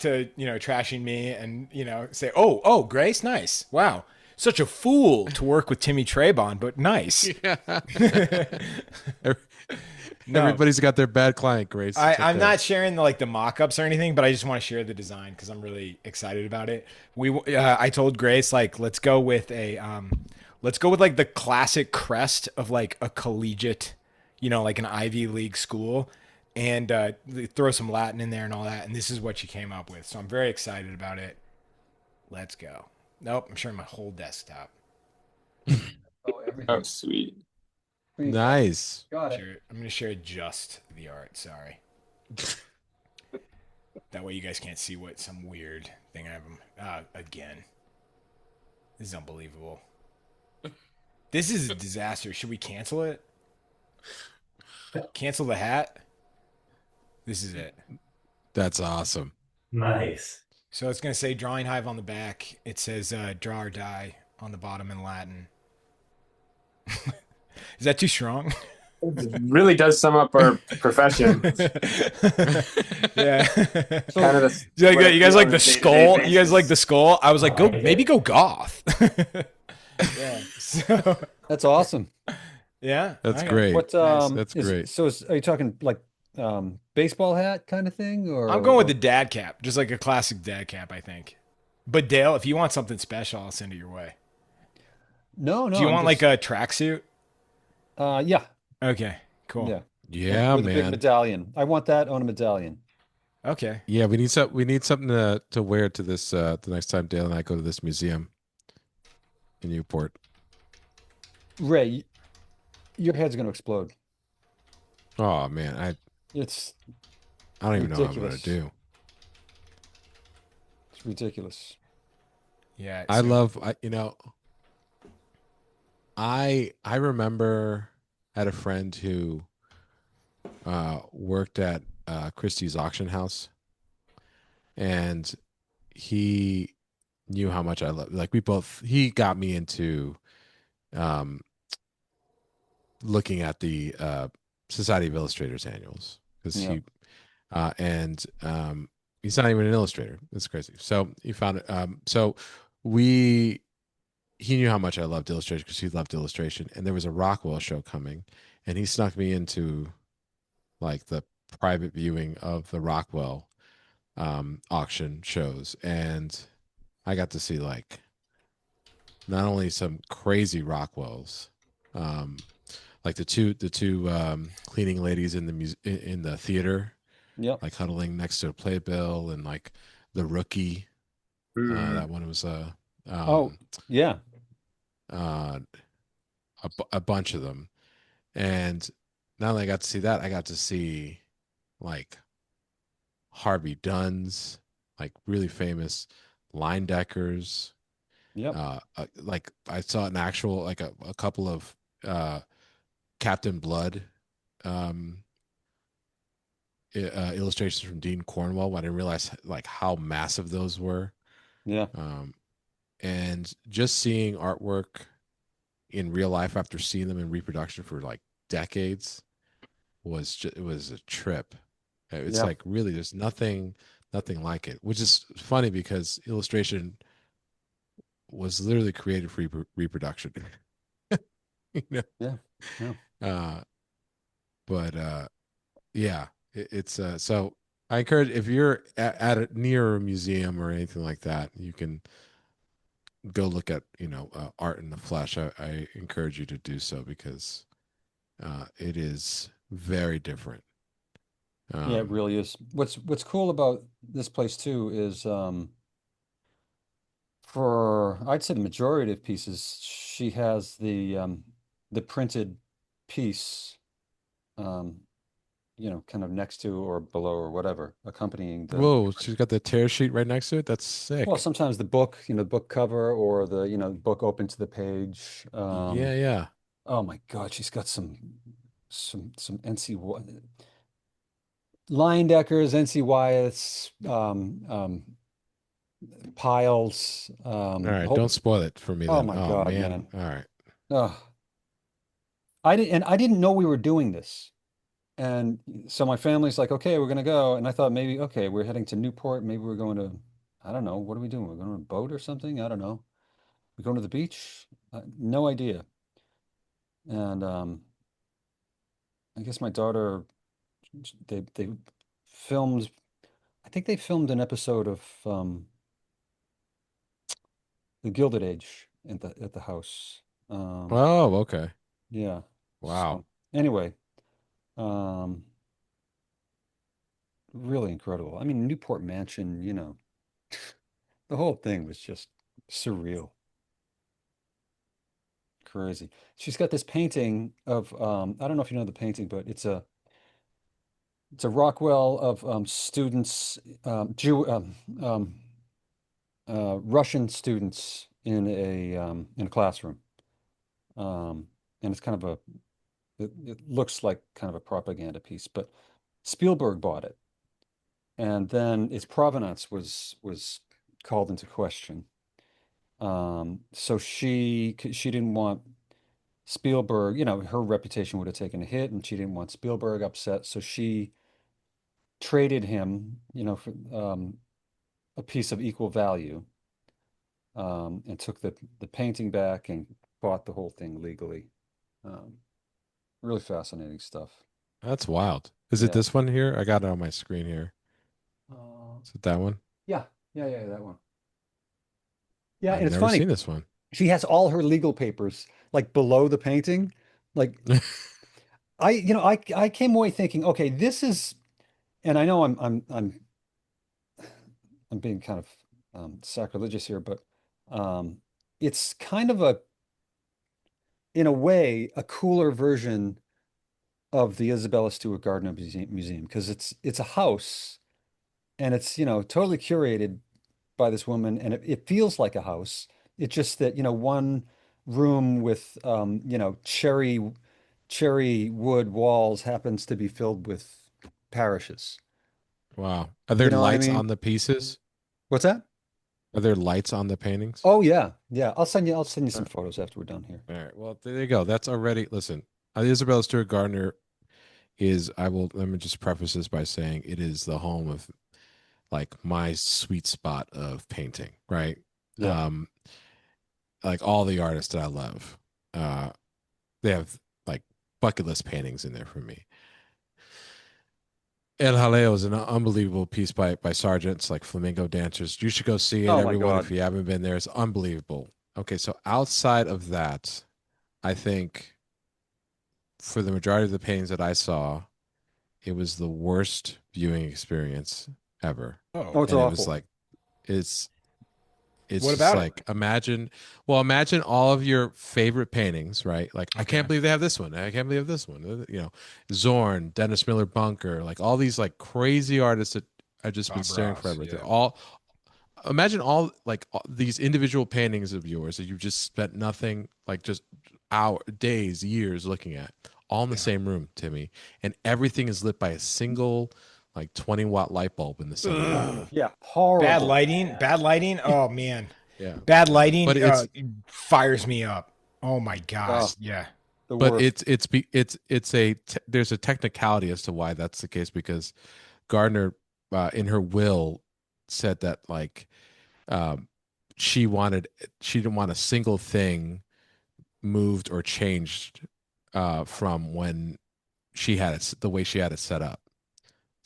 to yeah. trashing me and say, "Oh, Grace, nice. Wow. Such a fool to work with Timmy Trebon, but nice." Yeah. No. Everybody's got their bad client, Grace. It's I'm okay. not sharing the mock-ups or anything, but I just want to share the design because I'm really excited about it. I told Grace like let's go with like the classic crest of like a collegiate, like an Ivy League school, and throw some Latin in there and all that. And this is what she came up with, so I'm very excited about it. Let's go. Nope, I'm sharing my whole desktop. Oh, Oh, everything. sweet. Nice. Got it. Sure, I'm gonna share just the art. Sorry. That way you guys can't see what some weird thing I have. Again, this is unbelievable. This is a disaster. Should we cancel it? Cancel the hat? This is it. That's awesome. Nice. So it's going to say Drawing Hive on the back. It says draw or die on the bottom in Latin. Is that too strong? It really does sum up our profession. Yeah. Kind of the You guys like the day-to-day skull? You guys basis. like the skull? I was like, I like maybe it. go goth. Yeah. So, That's awesome. yeah. That's okay. great. What That's is great. so are you talking like baseball hat kind of thing I'm going with or the dad cap, just like a classic dad cap, I think. But Dale, if you want something special, I'll send it your way. no, Do no, you I'm want like just a tracksuit? yeah, Okay, cool. yeah. Yeah, With a big man. medallion. I want that on a medallion. Okay. Yeah, we need something to wear to this the next time Dale and I go to this museum in Newport. Ray, your head's going to explode. Oh man, It's I don't even know what I'm gonna ridiculous. do. It's ridiculous. Yeah. I So, love I remember I had a friend who worked at Christie's auction house, and he knew how much I love. Like he got me into um, looking at the Society of Illustrators annuals because Yeah. and he's not even an illustrator. That's crazy. So he found it. So we he knew how much I loved illustration because he loved illustration, and there was a Rockwell show coming, and he snuck me into like the private viewing of the Rockwell auction shows, and I got to see like not only some crazy Rockwells, um, like the two cleaning ladies in in the theater, Yep. like huddling next to a playbill, and like the rookie. Mm. That one was Oh, yeah. uh, a bunch of them, and not only I got to see that, I got to see like Harvey Dunn's, like really famous line deckers. Yep. Like I saw an actual like a couple of Captain Blood um, illustrations from Dean Cornwell. I didn't realize like how massive those were. Yeah. And just seeing artwork in real life after seeing them in reproduction for like decades it was a trip. It's Yeah. like really there's nothing like it, which is funny because illustration was literally created for reproduction. You know? Yeah. Yeah. But yeah, it's so I encourage if you're at a near a museum or anything like that, you can go look at art in the flesh, I encourage you to do so because it is very different. Yeah, it really is. What's cool about this place too is for I'd say the majority of pieces, she has the printed piece um kind of next to or below or whatever, accompanying the Whoa, she's got the tear sheet right next to it. That's well, sick. sometimes the book, the book cover or the book open to the page. Yeah, yeah. Oh my God, she's got some NC Leyendeckers, NC Wyeths, Piles, All right, whole, don't spoil it for me oh then. my Oh God, man. man. All right. Oh, I didn't know we were doing this. And so my family's like, okay, we're gonna go. And I thought maybe, okay, we're heading to Newport. Maybe we're going to, I don't know, what are we doing? We're going on a boat or something? I don't know. We're going to the beach? No idea. And I guess my daughter, they filmed, I think they filmed an episode of The Gilded Age at the house. Um, Oh, okay. yeah. Wow. So anyway, um, really incredible. I mean, Newport Mansion, the whole thing was just surreal, crazy. She's got this painting of I don't know if you know the painting, but it's a Rockwell of students, Russian students in a classroom, and it's kind of it looks like kind of a propaganda piece. But Spielberg bought it, and then its provenance was called into question. So she didn't want Spielberg, her reputation would have taken a hit, and she didn't want Spielberg upset, so she traded him, for a piece of equal value, and took the painting back and bought the whole thing legally. Um, really fascinating stuff. That's wild. Is it Yeah. this one here? I got it on my screen here. Uh, Is it that one? yeah, yeah, that one. Yeah, I've and it's never funny. seen this one. She has all her legal papers like below the painting. Like I came away thinking, okay, this is, and I know I'm being kind of sacrilegious here, but um, it's kind of in a way, a cooler version of the Isabella Stewart Gardner Museum because it's a house and it's totally curated by this woman and it feels like a house. It's just that one room with cherry wood walls happens to be filled with parishes. Wow. Are there You know what I lights mean? on the pieces? What's that? Are there lights on the paintings? Oh yeah, yeah. I'll send you some photos after we're done here. All right. Well, there you go. That's already, listen, Isabella Stewart Gardner let me just preface this by saying it is the home of like my sweet spot of painting, right? Yeah. Um, like all the artists that I love, uh, they have like bucket list paintings in there for me. El Jaleo is an unbelievable piece by Sargent. Like flamingo dancers. You should go see it, Oh my everyone. If God. you haven't been there, it's unbelievable. Okay, so outside of that, I think for the majority of the paintings that I saw, it was the worst viewing experience ever. Oh, Oh, it's And it was awful. like it's it's what just about it? like imagine all of your favorite paintings, right? Like I Okay. can't believe they have this one. I can't believe this one. Zorn, Dennis Miller Bunker, like all these like crazy artists that I've just been Bob staring Ross. forever. They're Yeah. all imagine all like all these individual paintings of yours that you've just spent nothing like just days, years looking at, all in the Yeah. same room, Timmy, and everything is lit by a single like 20-watt light bulb in the center. Ugh. Yeah, Bad horrible. lighting. Bad lighting. Oh man. Yeah, Bad yeah, but lighting fires me up. Oh my god. Oh, Yeah. the but worst. there's a technicality as to why that's the case because Gardner in her will said that like um, she wanted she didn't want a single thing moved or changed from when she had it the way she had it set up.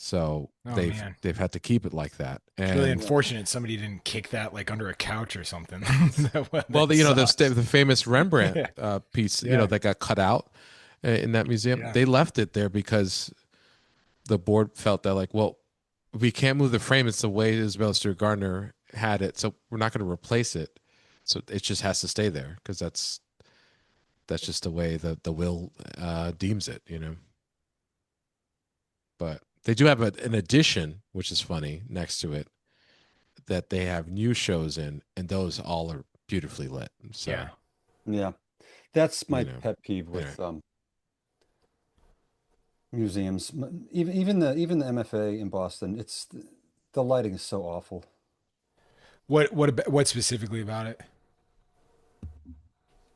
So Oh man. they've had to keep it like that. It's really And Yeah. unfortunate somebody didn't kick that like under a couch or something. well, That you know, sucks. the famous Rembrandt Yeah. piece, you know, Yeah. that got cut out in that museum, Yeah. they left it there because the board felt that like, well, we can't move the frame. It's the way Isabella Stewart Gardner had it, so we're not going to replace it. So it just has to stay there because that's just the way the will deems it, you know. But they do have an addition, which is funny, next to it that they have new shows in, and those all are beautifully lit. So Yeah. Yeah. That's you my know, pet peeve anyway. with museums. Even the MFA in Boston, the lighting is so awful. What specifically about it?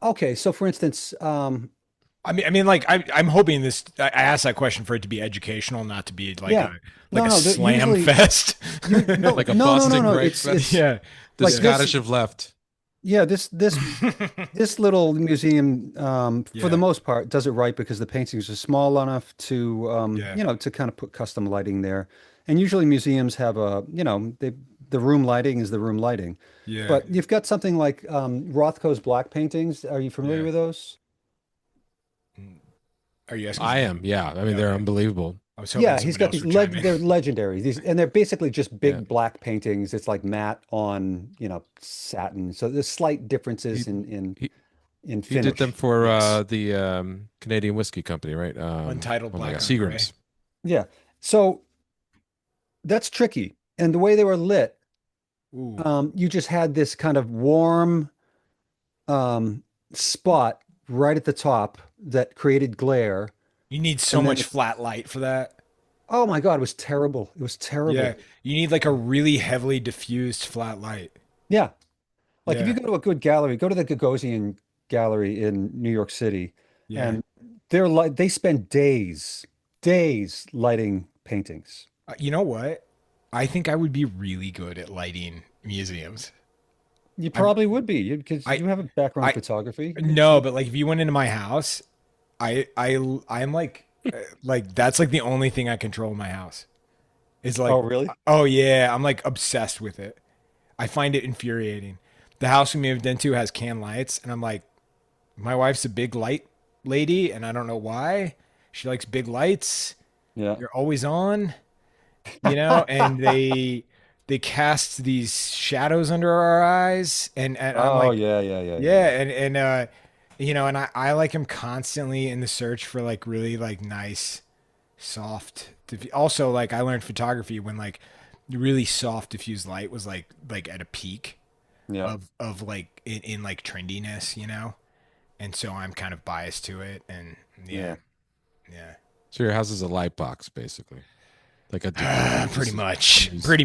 Okay, so for instance, I mean, like I'm hoping this. I asked that question for it to be educational, not to be yeah, like no, a no, slam usually fest. you no, Like a no, no, no, Boston no. Grape It's Fest. Yeah. The like Scottish have left. yeah, this little museum, for the Yeah. most part, does it right because the paintings are small enough to, Yeah. to kind of put custom lighting there. And usually museums have the room lighting is the room lighting. Yeah. But you've got something like Rothko's black paintings. Are you familiar Yeah. with those? Are you asking I me? am. Yeah. I mean, Yeah, they're okay. unbelievable. I was hoping Yeah, he's somebody got else would chime in. they're legendary. And they're basically just Yeah. big black paintings. It's like matte on, satin. So there's slight He differences in in he did them finish. for Yes. the Canadian whiskey company, right? Untitled Oh my God, Black on Gray. Seagram's. Yeah. So that's tricky. And the way they were lit, Ooh. you just had this kind of warm spot right at the top that created glare. You need so And then much flat light for that. oh my God, it was terrible. It was Yeah. terrible. You need like a really heavily diffused flat light. Yeah. Like if you Yeah. go to a good gallery, go to the Gagosian Gallery in New York City, Yeah. and they spend days lighting paintings. You know what? I think I would be really good at lighting museums. You I'm probably would be because I you have a background in I photography. no, but like if you went into my house, I'm like that's like the only thing I control in my house. Is like Oh, really? oh yeah, I'm like obsessed with it. I find it infuriating. The house we moved into has can lights, and I'm like, my wife's a big light lady, and I don't know why. She likes big lights. Yeah. They're always on, and they cast these shadows under our eyes, and I'm Oh, like, yeah, yeah, yeah, yeah, yeah, yeah. and I like am constantly in the search for like really like nice, soft. Also, like I learned photography when like really soft diffused light was like at a peak Yeah. of like in like trendiness. And so I'm kind of biased to it, and yeah, Yeah. yeah. So your house is a light box, basically, like a diffuser. Pretty Just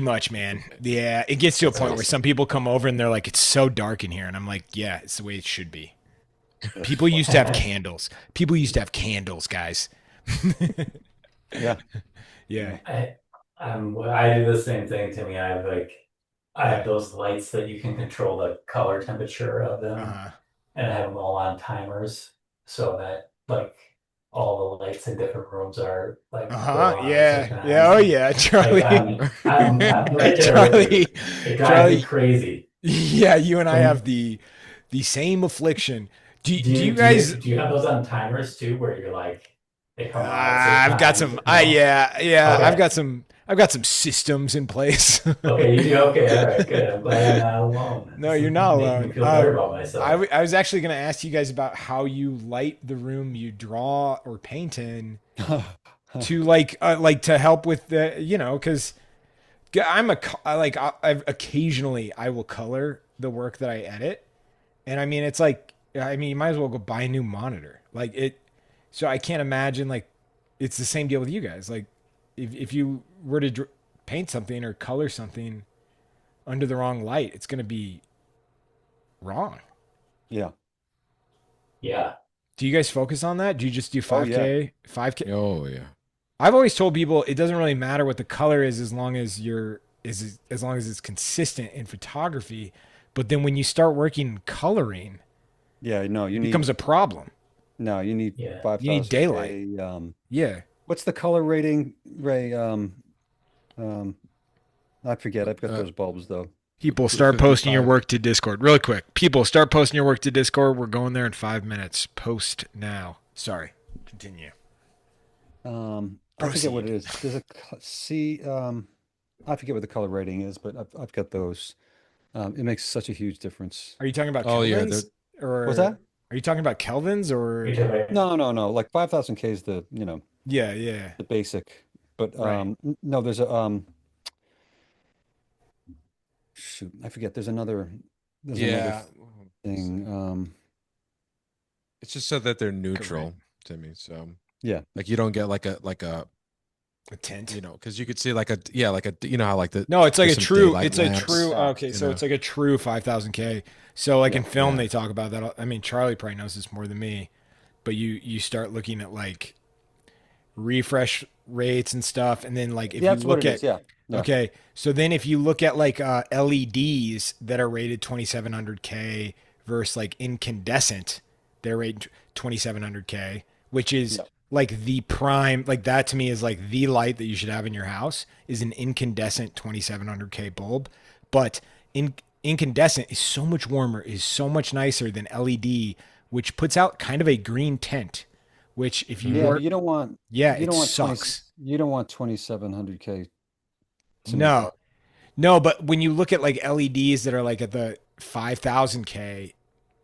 much, use- man. Yeah, it gets to a That's point where awesome. some people come over and they're like, "It's so dark in here," and I'm like, "Yeah, it's the way it should be." That's People used funny. to have candles. People used to have candles, guys. Yeah. Yeah. Yeah. I do the same thing to me. I have those lights that you can control the color temperature of them, Uh-huh. and I have them all on timers so that like all the lights in different rooms are like go Uh-huh. on at certain Yeah. Yeah. Oh times. yeah, Like Charlie. I'm right there with you. Charlie. It drives me Charlie. crazy. Yeah, you and I have When the same affliction. Do do do you you do you guys do you have those on timers too, where you're like they come on at certain I've got times? some No. yeah, Okay. I've got some systems in place. Okay, you do okay. All right, good. I'm glad I'm not alone. No, This you're is not making me alone. feel better about myself. I was actually going to ask you guys about how you light the room you draw or paint in to like to help with the because I've occasionally I will color the work that I edit, and I mean it's like I mean you might as well go buy a new monitor like it. So I can't imagine like it's the same deal with you guys. Like if you were to paint something or color something under the wrong light, it's going to be wrong. Yeah. Yeah. Do you guys focus on that? Do you just do Oh, yeah. 5K? 5K? Oh yeah. I've always told people it doesn't really matter what the color is as long as as long as it's consistent in photography. But then when you start working in coloring, Yeah. No, it becomes a problem. you need Yeah. You need 5,000 daylight. K. Yeah. What's the color rating, Ray? Um, I forget. I've got Uh, those bulbs though. People start posting your 55. work to Discord. Really quick. People start posting your work to Discord. We're going there in 5 minutes. Post now. Sorry. Continue. I forget what it Proceed. is. There's a see. I forget what the color rating is, but I've got those. It makes such a huge difference. Are you talking about Oh yeah, they're Kelvins? What's Or that? are you talking about Kelvins Which or I No, no, no. Like 5,000K is the, yeah, yeah. the basic. But Right. no, there's a shoot, I forget. There's another yeah. thing. It's just so that they're Correct. neutral to me. So Yeah. like you don't get like a A tint. because you could see like a yeah like a how like No, it's like there's a some true. daylight It's a lamps, true. Yeah. Okay, you so know. it's like a true 5,000K. So like in Yeah. film, Yeah. they talk about that. I mean, Charlie probably knows this more than me, but you start looking at like refresh rates and stuff, and then like if Yeah, you that's what look it is. at Yeah. Yeah. okay, so then if you look at like LEDs that are rated 2,700K versus like incandescent, they're rated 2,700K, which is Yeah. like the prime, like that to me is like the light that you should have in your house is an incandescent 2,700K bulb. But in incandescent is so much warmer, is so much nicer than LED, which puts out kind of a green tint, which if you Yeah, Mhm. but were, yeah, you it don't want 20 sucks. you don't want 2,700K to me. No, no, but when you look at like LEDs that are like at the 5,000K,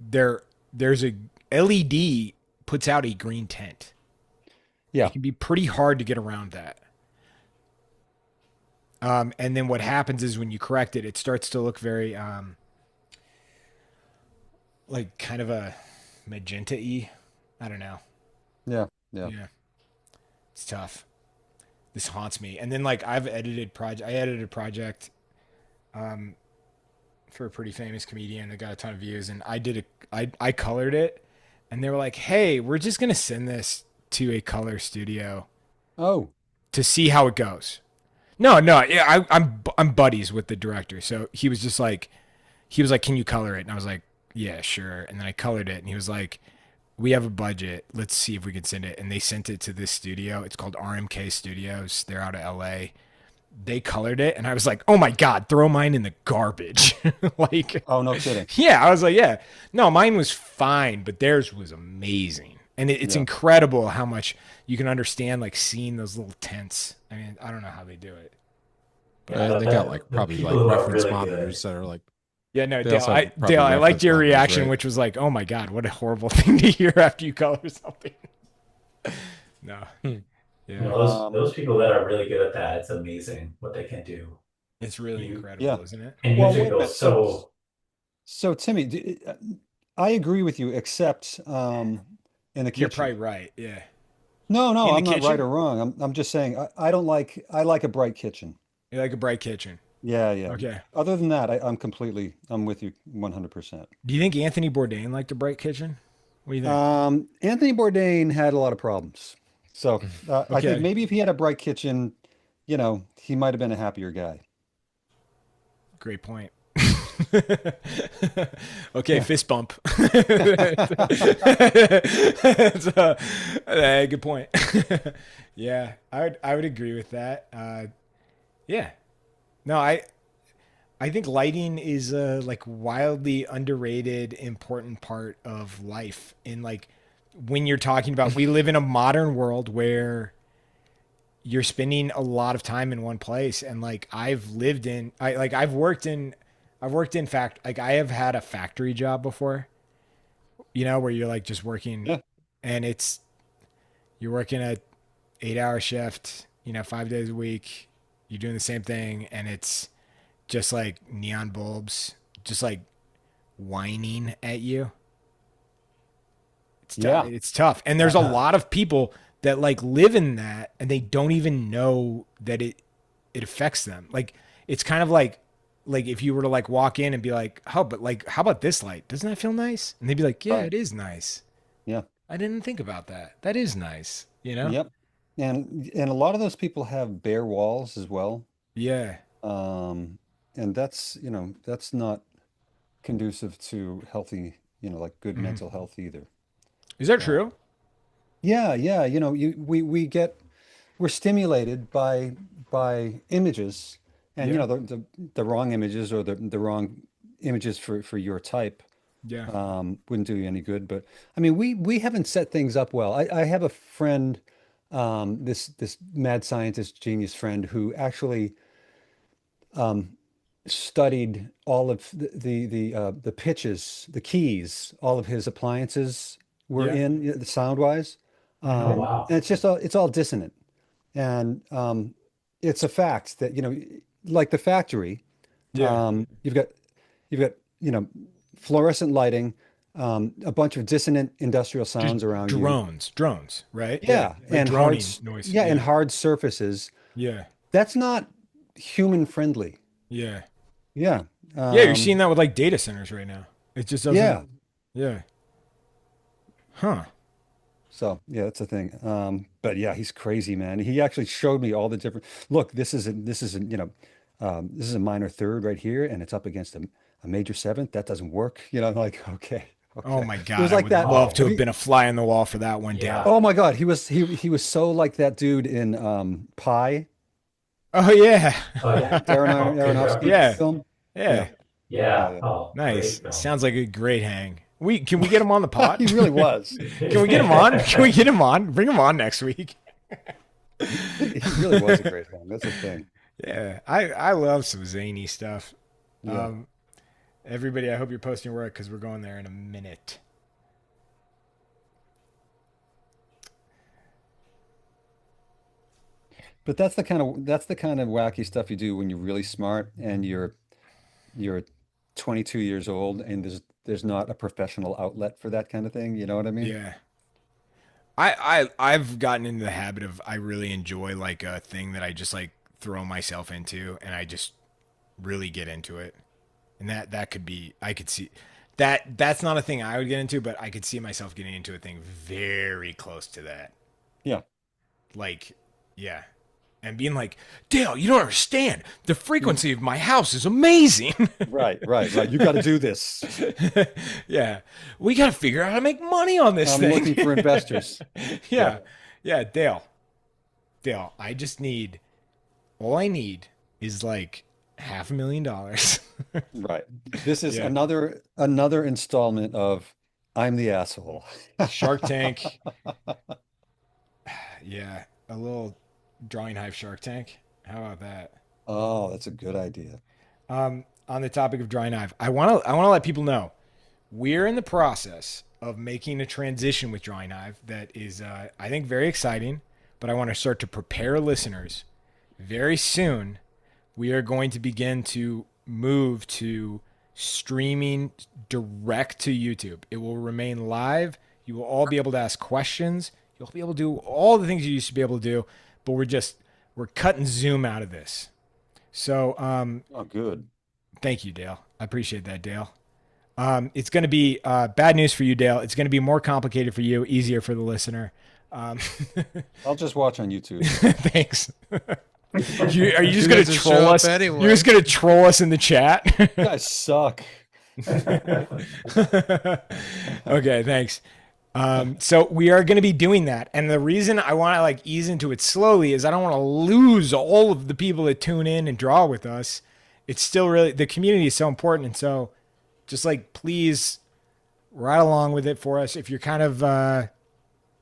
there there's a LED puts out a green tint. It Yeah. can be pretty hard to get around that. And then what happens is when you correct it, it starts to look very like kind of a magenta-y. I don't know. Yeah. Yeah. Yeah, it's tough. This haunts me. And then like I edited a project for a pretty famous comedian that got a ton of views, and I colored it, and they were like, "Hey, we're just gonna send this to a color studio Oh, to see how it goes." No, no, yeah, I'm buddies with the director, so he was like, "Can you color it?" And I was like, "Yeah, sure." And then I colored it, and he was like, "We have a budget. Let's see if we can send it." And they sent it to this studio. It's called RMK Studios. They're out of LA. They colored it, and I was like, "Oh my god, throw mine in the garbage!" Like, oh, no kidding. yeah, I was like, "Yeah, no, mine was fine, but theirs was amazing." And it's Yeah. incredible how much you can understand, like seeing those little tents. I mean, I don't know how they do it, but yeah, And they got like the probably people like who are reference really good. monitors that are like yeah, no, they also have Dale, probably I liked reference your monitors, reaction, right? which was like, "Oh my god, what a horrible thing to hear after you color something." No, Hmm. You yeah, know, Um, those people that are really good at that, it's amazing what they can do. it's really You yeah. incredible, isn't it? and Well, music wait a goes minute. So, so so Timmy, I agree with you, except in the You're kitchen. probably right. Yeah, No, no, in the I'm not right kitchen, or wrong. I'm just saying I like a bright kitchen. you like a bright kitchen. Yeah, yeah. Okay. Other than that, I'm with you 100%. Do you think Anthony Bourdain liked a bright kitchen? What do you think? Anthony Bourdain had a lot of problems. So I think Okay, maybe if he had a bright kitchen, he might have been a happier guy. great point. Okay, Yeah. fist bump. It's good point. Yeah, I would agree with that. Yeah, no, I think lighting is a like wildly underrated important part of life. In like when you're talking about, we live in a modern world where you're spending a lot of time in one place, and like I've worked in fact like I have had a factory job before, where you're like just working, Yeah. and you're working a 8 hour shift, 5 days a week, you're doing the same thing, and it's just like neon bulbs just like whining at you. Yeah. It's tough. And there's a lot of people that like live in that and they don't even know that it affects them. Like it's kind of like if you were to like walk in and be like, "Oh, but like how about this light? Doesn't that feel nice?" And they'd be like, "Yeah, Right. it is nice. Yeah. I didn't think about that. That is nice, you know?" Yep. And a lot of those people have bare walls as well. Yeah. Um, and that's not conducive to healthy, like good Mhm. mental health either. Is that Uh, true? yeah, yeah, we're stimulated by by images, and Yeah. the wrong images or the wrong images for your type Yeah. wouldn't do you any good. But I mean, we haven't set things up well. I have a friend, this mad scientist genius friend who actually studied all of the pitches, the keys, all of his appliances were Yeah. in, the sound wise. Oh, Mm-hmm. wow. And it's all dissonant. And it's a fact that, like the factory, Yeah. you've got fluorescent lighting, a bunch of dissonant industrial Just sounds around you. drones, right? Yeah, Like and droning noise. yeah, and hard surfaces. Yeah. That's not human friendly. Yeah. Yeah. Yeah. You're seeing that with like data centers right now. It just doesn't. Yeah. Yeah. Huh. So yeah, that's a thing. But yeah, he's crazy, man. He actually showed me all the different. Look, this is a minor third right here, and it's up against a major seventh. That doesn't work. Like, okay, Oh okay. my It God. was I like would that. love to Have have you- been a fly on the wall for that one, Yeah. Dale. Oh my God, he was so like that dude in Pi, Oh yeah. Oh, yeah. Darren Oh, good Aronofsky Yeah. film. Yeah. Yeah. Yeah. Oh, Nice. great film. Sounds like a great hang. Can we get him on the pod? He really was. Can we get him on? Can we get him on? Bring him on next week. He really was a great film. That's the thing. Yeah. I love some zany stuff. Yeah. Everybody, I hope you're posting work because we're going there in a minute. But that's the kind of wacky stuff you do when you're really smart and you're 22 years old and there's not a professional outlet for that kind of thing. You know what I mean? Yeah. I've gotten into the habit of I really enjoy like a thing that I just like throw myself into and I just really get into it. And that could be I could see that's not a thing I would get into, but I could see myself getting into a thing very close to that. Yeah. Like, yeah. And being like, Dale, you don't understand. The frequency of my house is amazing. Right. You got to do this. Yeah. We got to figure out how to make money on this I'm thing. looking for investors. Yeah. Yeah. Dale, all I need is like $500,000. Right. This is Yeah. another installment of I'm the asshole. Shark Tank. Yeah. A little drawing Hive Shark Tank. How about that? Oh, that's a good idea. On the topic of drawing Hive, I want to let people know we're in the process of making a transition with Drawing Hive that is, I think, very exciting. But I want to start to prepare listeners. Very soon, we are going to begin to move to streaming direct to YouTube. It will remain live. You will all be able to ask questions. You'll be able to do all the things you used to be able to do. But we're cutting Zoom out of this. So, Oh, good. thank you, Dale. I appreciate that, Dale. It's going to be bad news for you, Dale. It's going to be more complicated for you, easier for the listener. I'll just watch on YouTube. Thanks. Are you just You going guys to will troll show up us? anyway. You're just going to troll us in the chat? You guys suck. Okay, thanks. So we are going to be doing that. And the reason I want to like ease into it slowly is I don't want to lose all of the people that tune in and draw with us. It's still really, the community is so important. And so just like, please ride along with it for us. If you're kind of, I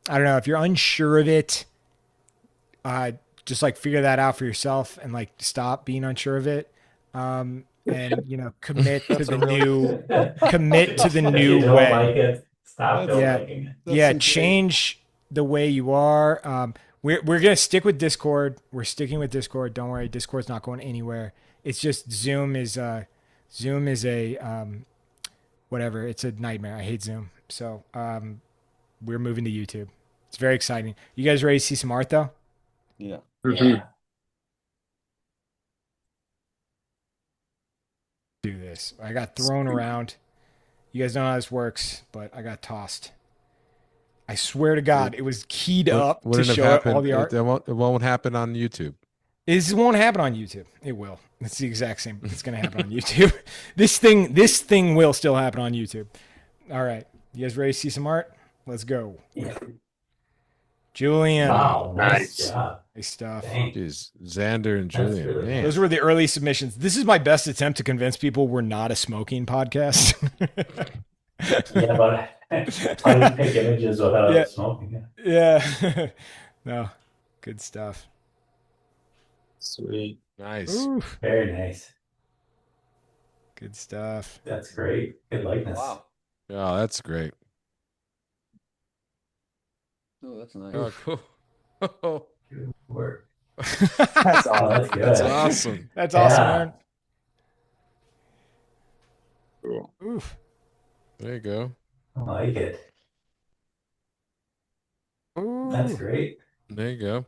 don't know, if you're unsure of it, just like figure that out for yourself and like stop being unsure of it. And commit to the new, commit to the If new you don't way. like it, stop don't Yeah. liking it. Yeah, insane. change the way you are. We're gonna stick with Discord. We're sticking with Discord. Don't worry, Discord's not going anywhere. It's just Zoom is a whatever. It's a nightmare. I hate Zoom. So we're moving to YouTube. It's very exciting. You guys ready to see some art though? Yeah. Yeah. Do this. I got thrown around. You guys know how this works, but I got tossed. I swear to God, it was keyed up to Wouldn't have show happened. all the art. It won't happen on YouTube. This won't happen on YouTube. It will. It's the exact same. It's going to happen on YouTube. This thing will still happen on YouTube. All right. You guys ready to see some art? Let's go. Yeah. Julian. Wow, nice Nice. job. Nice stuff. Dang, Jeez, Xander and that's Julian. really Man. Those were the early submissions. This is my best attempt to convince people we're not a smoking podcast. yeah, but how do you pick images without Yeah. smoking? Yeah. No. Good stuff. Sweet. Nice. Ooh, Very nice. good stuff. That's great. Good likeness. Wow. Oh, that's great. Oh, that's nice. Oh, cool. Good work. That's Oh, awesome. that's good. That's awesome. That's awesome, Yeah. Aaron. Cool. Oof. There you go. I like it. Ooh. That's great. There you go.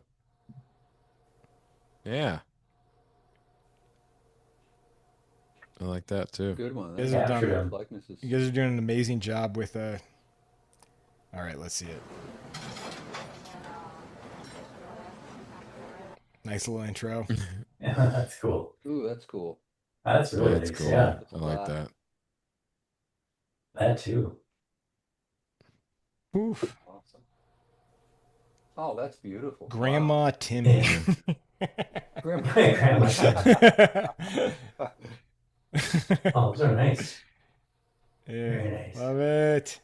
Yeah. I like that too. Good one. Guys That's have done- good likenesses. You guys are doing an amazing job with all right, let's see it. Nice little intro. Yeah, that's cool. Ooh, that's cool. That's really That's nice. cool. Yeah, I like that. that too. Oof. Awesome. Oh, that's beautiful. Grandma Timmy. Grandma. Grandma. Oh, those are nice. Very Yeah, nice. love it.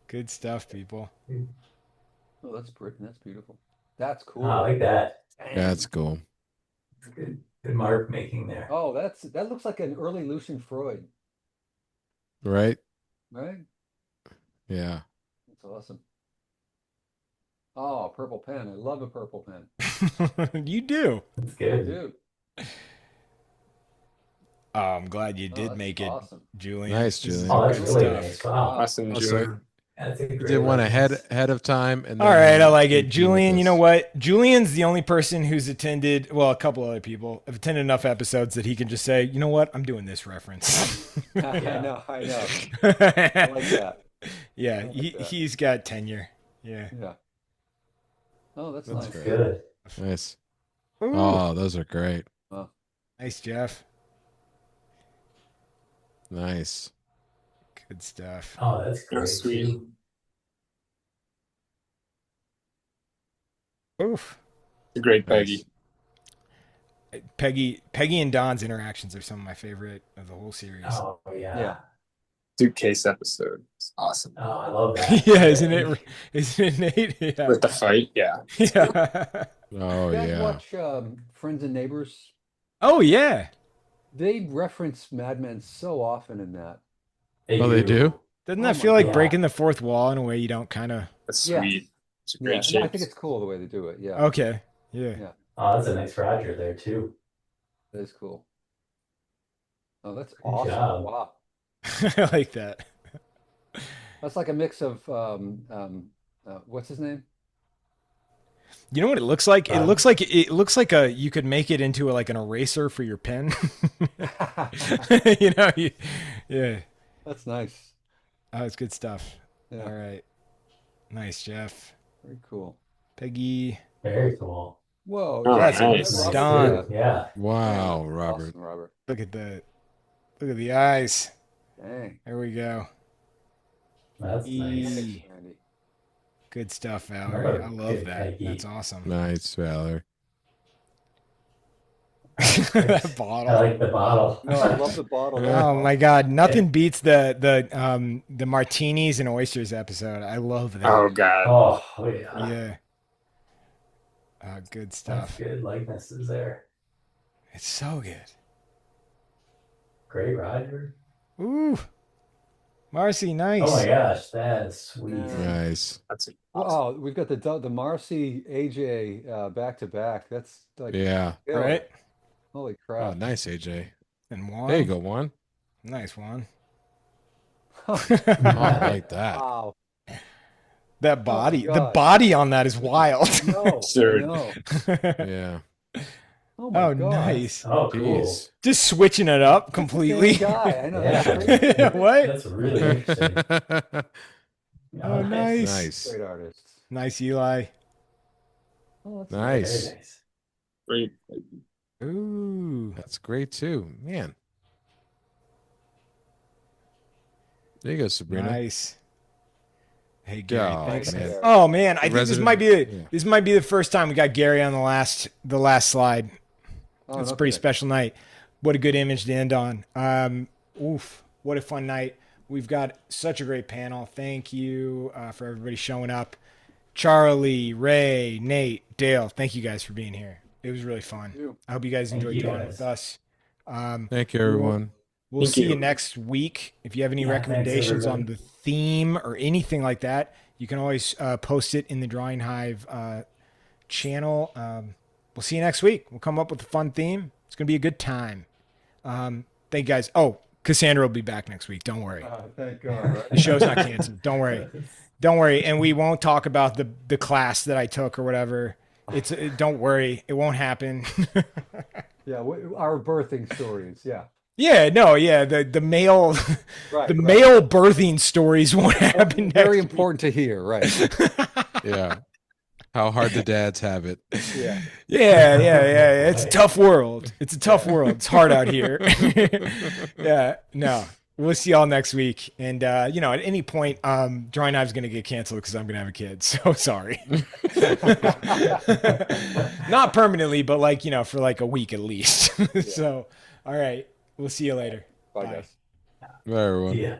Good stuff, people. Oh, that's pretty. That's beautiful. That's cool. Oh, I like that. Dang. That's cool. Good mark making there. Oh, that looks like an early Lucian Freud, Right? right? Yeah. That's awesome. Oh, purple pen. I love a purple pen. You do. That's I good. do. Oh, I'm glad you Oh, did that's make it, awesm. Julian. Nice, This is Julian. Oh, that's good really stuff. nice. Wow. Awesome, Oh, so Julian. That's a you great did one likeness. ahead of time, and All then right, I like you it. came with Julian, you know this. what? Julian's the only person who's attended, well, a couple other people have attended enough episodes that he can just say, you know what? I'm doing this reference. I know. I like that. Yeah, I like that. he's got tenure. Yeah. Yeah. Oh, that's That's nice. great. Good. Nice. Ooh, Oh, those are great. Wow. nice, Jeff. Nice. Good stuff. Oh, that's great sweet. too. Oof. Great, Nice. Peggy. Peggy and Don's interactions are some of my favorite of the whole series. Oh yeah. Yeah. Suitcase episode. It's awesome. Oh, I love that. Yeah, isn't it? Isn't it, Nate? Yeah. With the fight, yeah. Yeah. Oh, You guys yeah. watch Friends and Neighbors? Oh yeah. They reference Mad Men so often in that. Oh, they do? Doesn't Oh that my feel like God. breaking the fourth wall in a way you don't kind of? That's Yeah. sweet. It's a Yeah, great and shape. I think it's cool the way they do it. Yeah, Okay. Yeah. Yeah. Oh, that's a nice Roger there too. that is cool. Oh, that's Good awesome. job. Wow. I like that. That's like a mix of what's his name? You know what it looks like? It looks like a you could make it into like an eraser for your pen. Yeah. That's nice. Oh, it's good stuff. Yeah, All right. Nice, Jeff. very cool. Peggy. Very cool. Whoa, Oh, That's nice. Robert, done. Yeah. Wow, Yeah, Robert. awesome, Robert. Look at the eyes. Dang. There we go. That's nice. Thanks, E. Randy. Good stuff, Valerie. I love Good that. Peggy. That's awesome. Nice, Valor. That I bottle. like the bottle. No, I love the bottle. Oh my God! Nothing beats the martinis and oysters episode. I love that. Oh god. Oh yeah. Yeah. Good That's stuff. good likenesses there. It's so good. Great Roger. Ooh, Marcy, nice. Oh my gosh, that is sweet. Yeah. Nice. That's Wow, we've got the Marcy AJ back to back. That's like Yeah. killer. Right? Holy Oh, crap. nice, AJ. And Juan. There you go, Juan. Nice one. Oh, I like that. Wow. That body, the God. body on that is wild. No, Absurd. no. Yeah. Oh my Oh, God. nice. Oh, cool. Jeez. Just switching it up It's the completely. same guy. I know. Yeah. That's crazy. What? That's really interesting. Oh, nice. Nice. Great artists. Nice, Eli. Oh, that's Nice. Very nice. great. Ooh. That's great too, man. There you go, Sabrina. Nice. Hey Gary, Oh, thanks. man. Oh man, I think Resident- this might be the first time we got Gary on the last slide. Oh, It's a no pretty kidding. special night. What a good image to end on. Oof, what a fun night. We've got such a great panel. Thank you for everybody showing up. Charlie, Ray, Nate, Dale, thank you guys for being here. It was really fun. I hope you guys Thank enjoyed you, drawing guys. with us. Thank you, everyone. We'll Thank see you. you next week. If you have any Yeah, thanks, recommendations on everybody. the theme or anything like that, you can always post it in the Drawing Hive channel. We'll see you next week. We'll come up with a fun theme. It's going to be a good time. Thank you guys. Oh, Cassandra will be back next week. Don't worry. Thank God. The show's not canceled. Don't worry. Don't worry. And we won't talk about the class that I took or whatever. Don't worry. It won't happen. Yeah, our birthing stories. Yeah. Yeah, no, yeah. The male Right. the male birthing stories won't happen Very next important to hear, right? Yeah. How hard the dads have it. Yeah. Yeah. It's a tough world. It's a tough world. It's hard out here. Yeah, no. We'll see y'all next week. And at any point, Drawing Knives gonna get canceled because I'm gonna have a kid. So sorry. Not permanently, but for like a week at least. So all right. We'll see you later. Bye, guys. Bye, everyone. Yeah.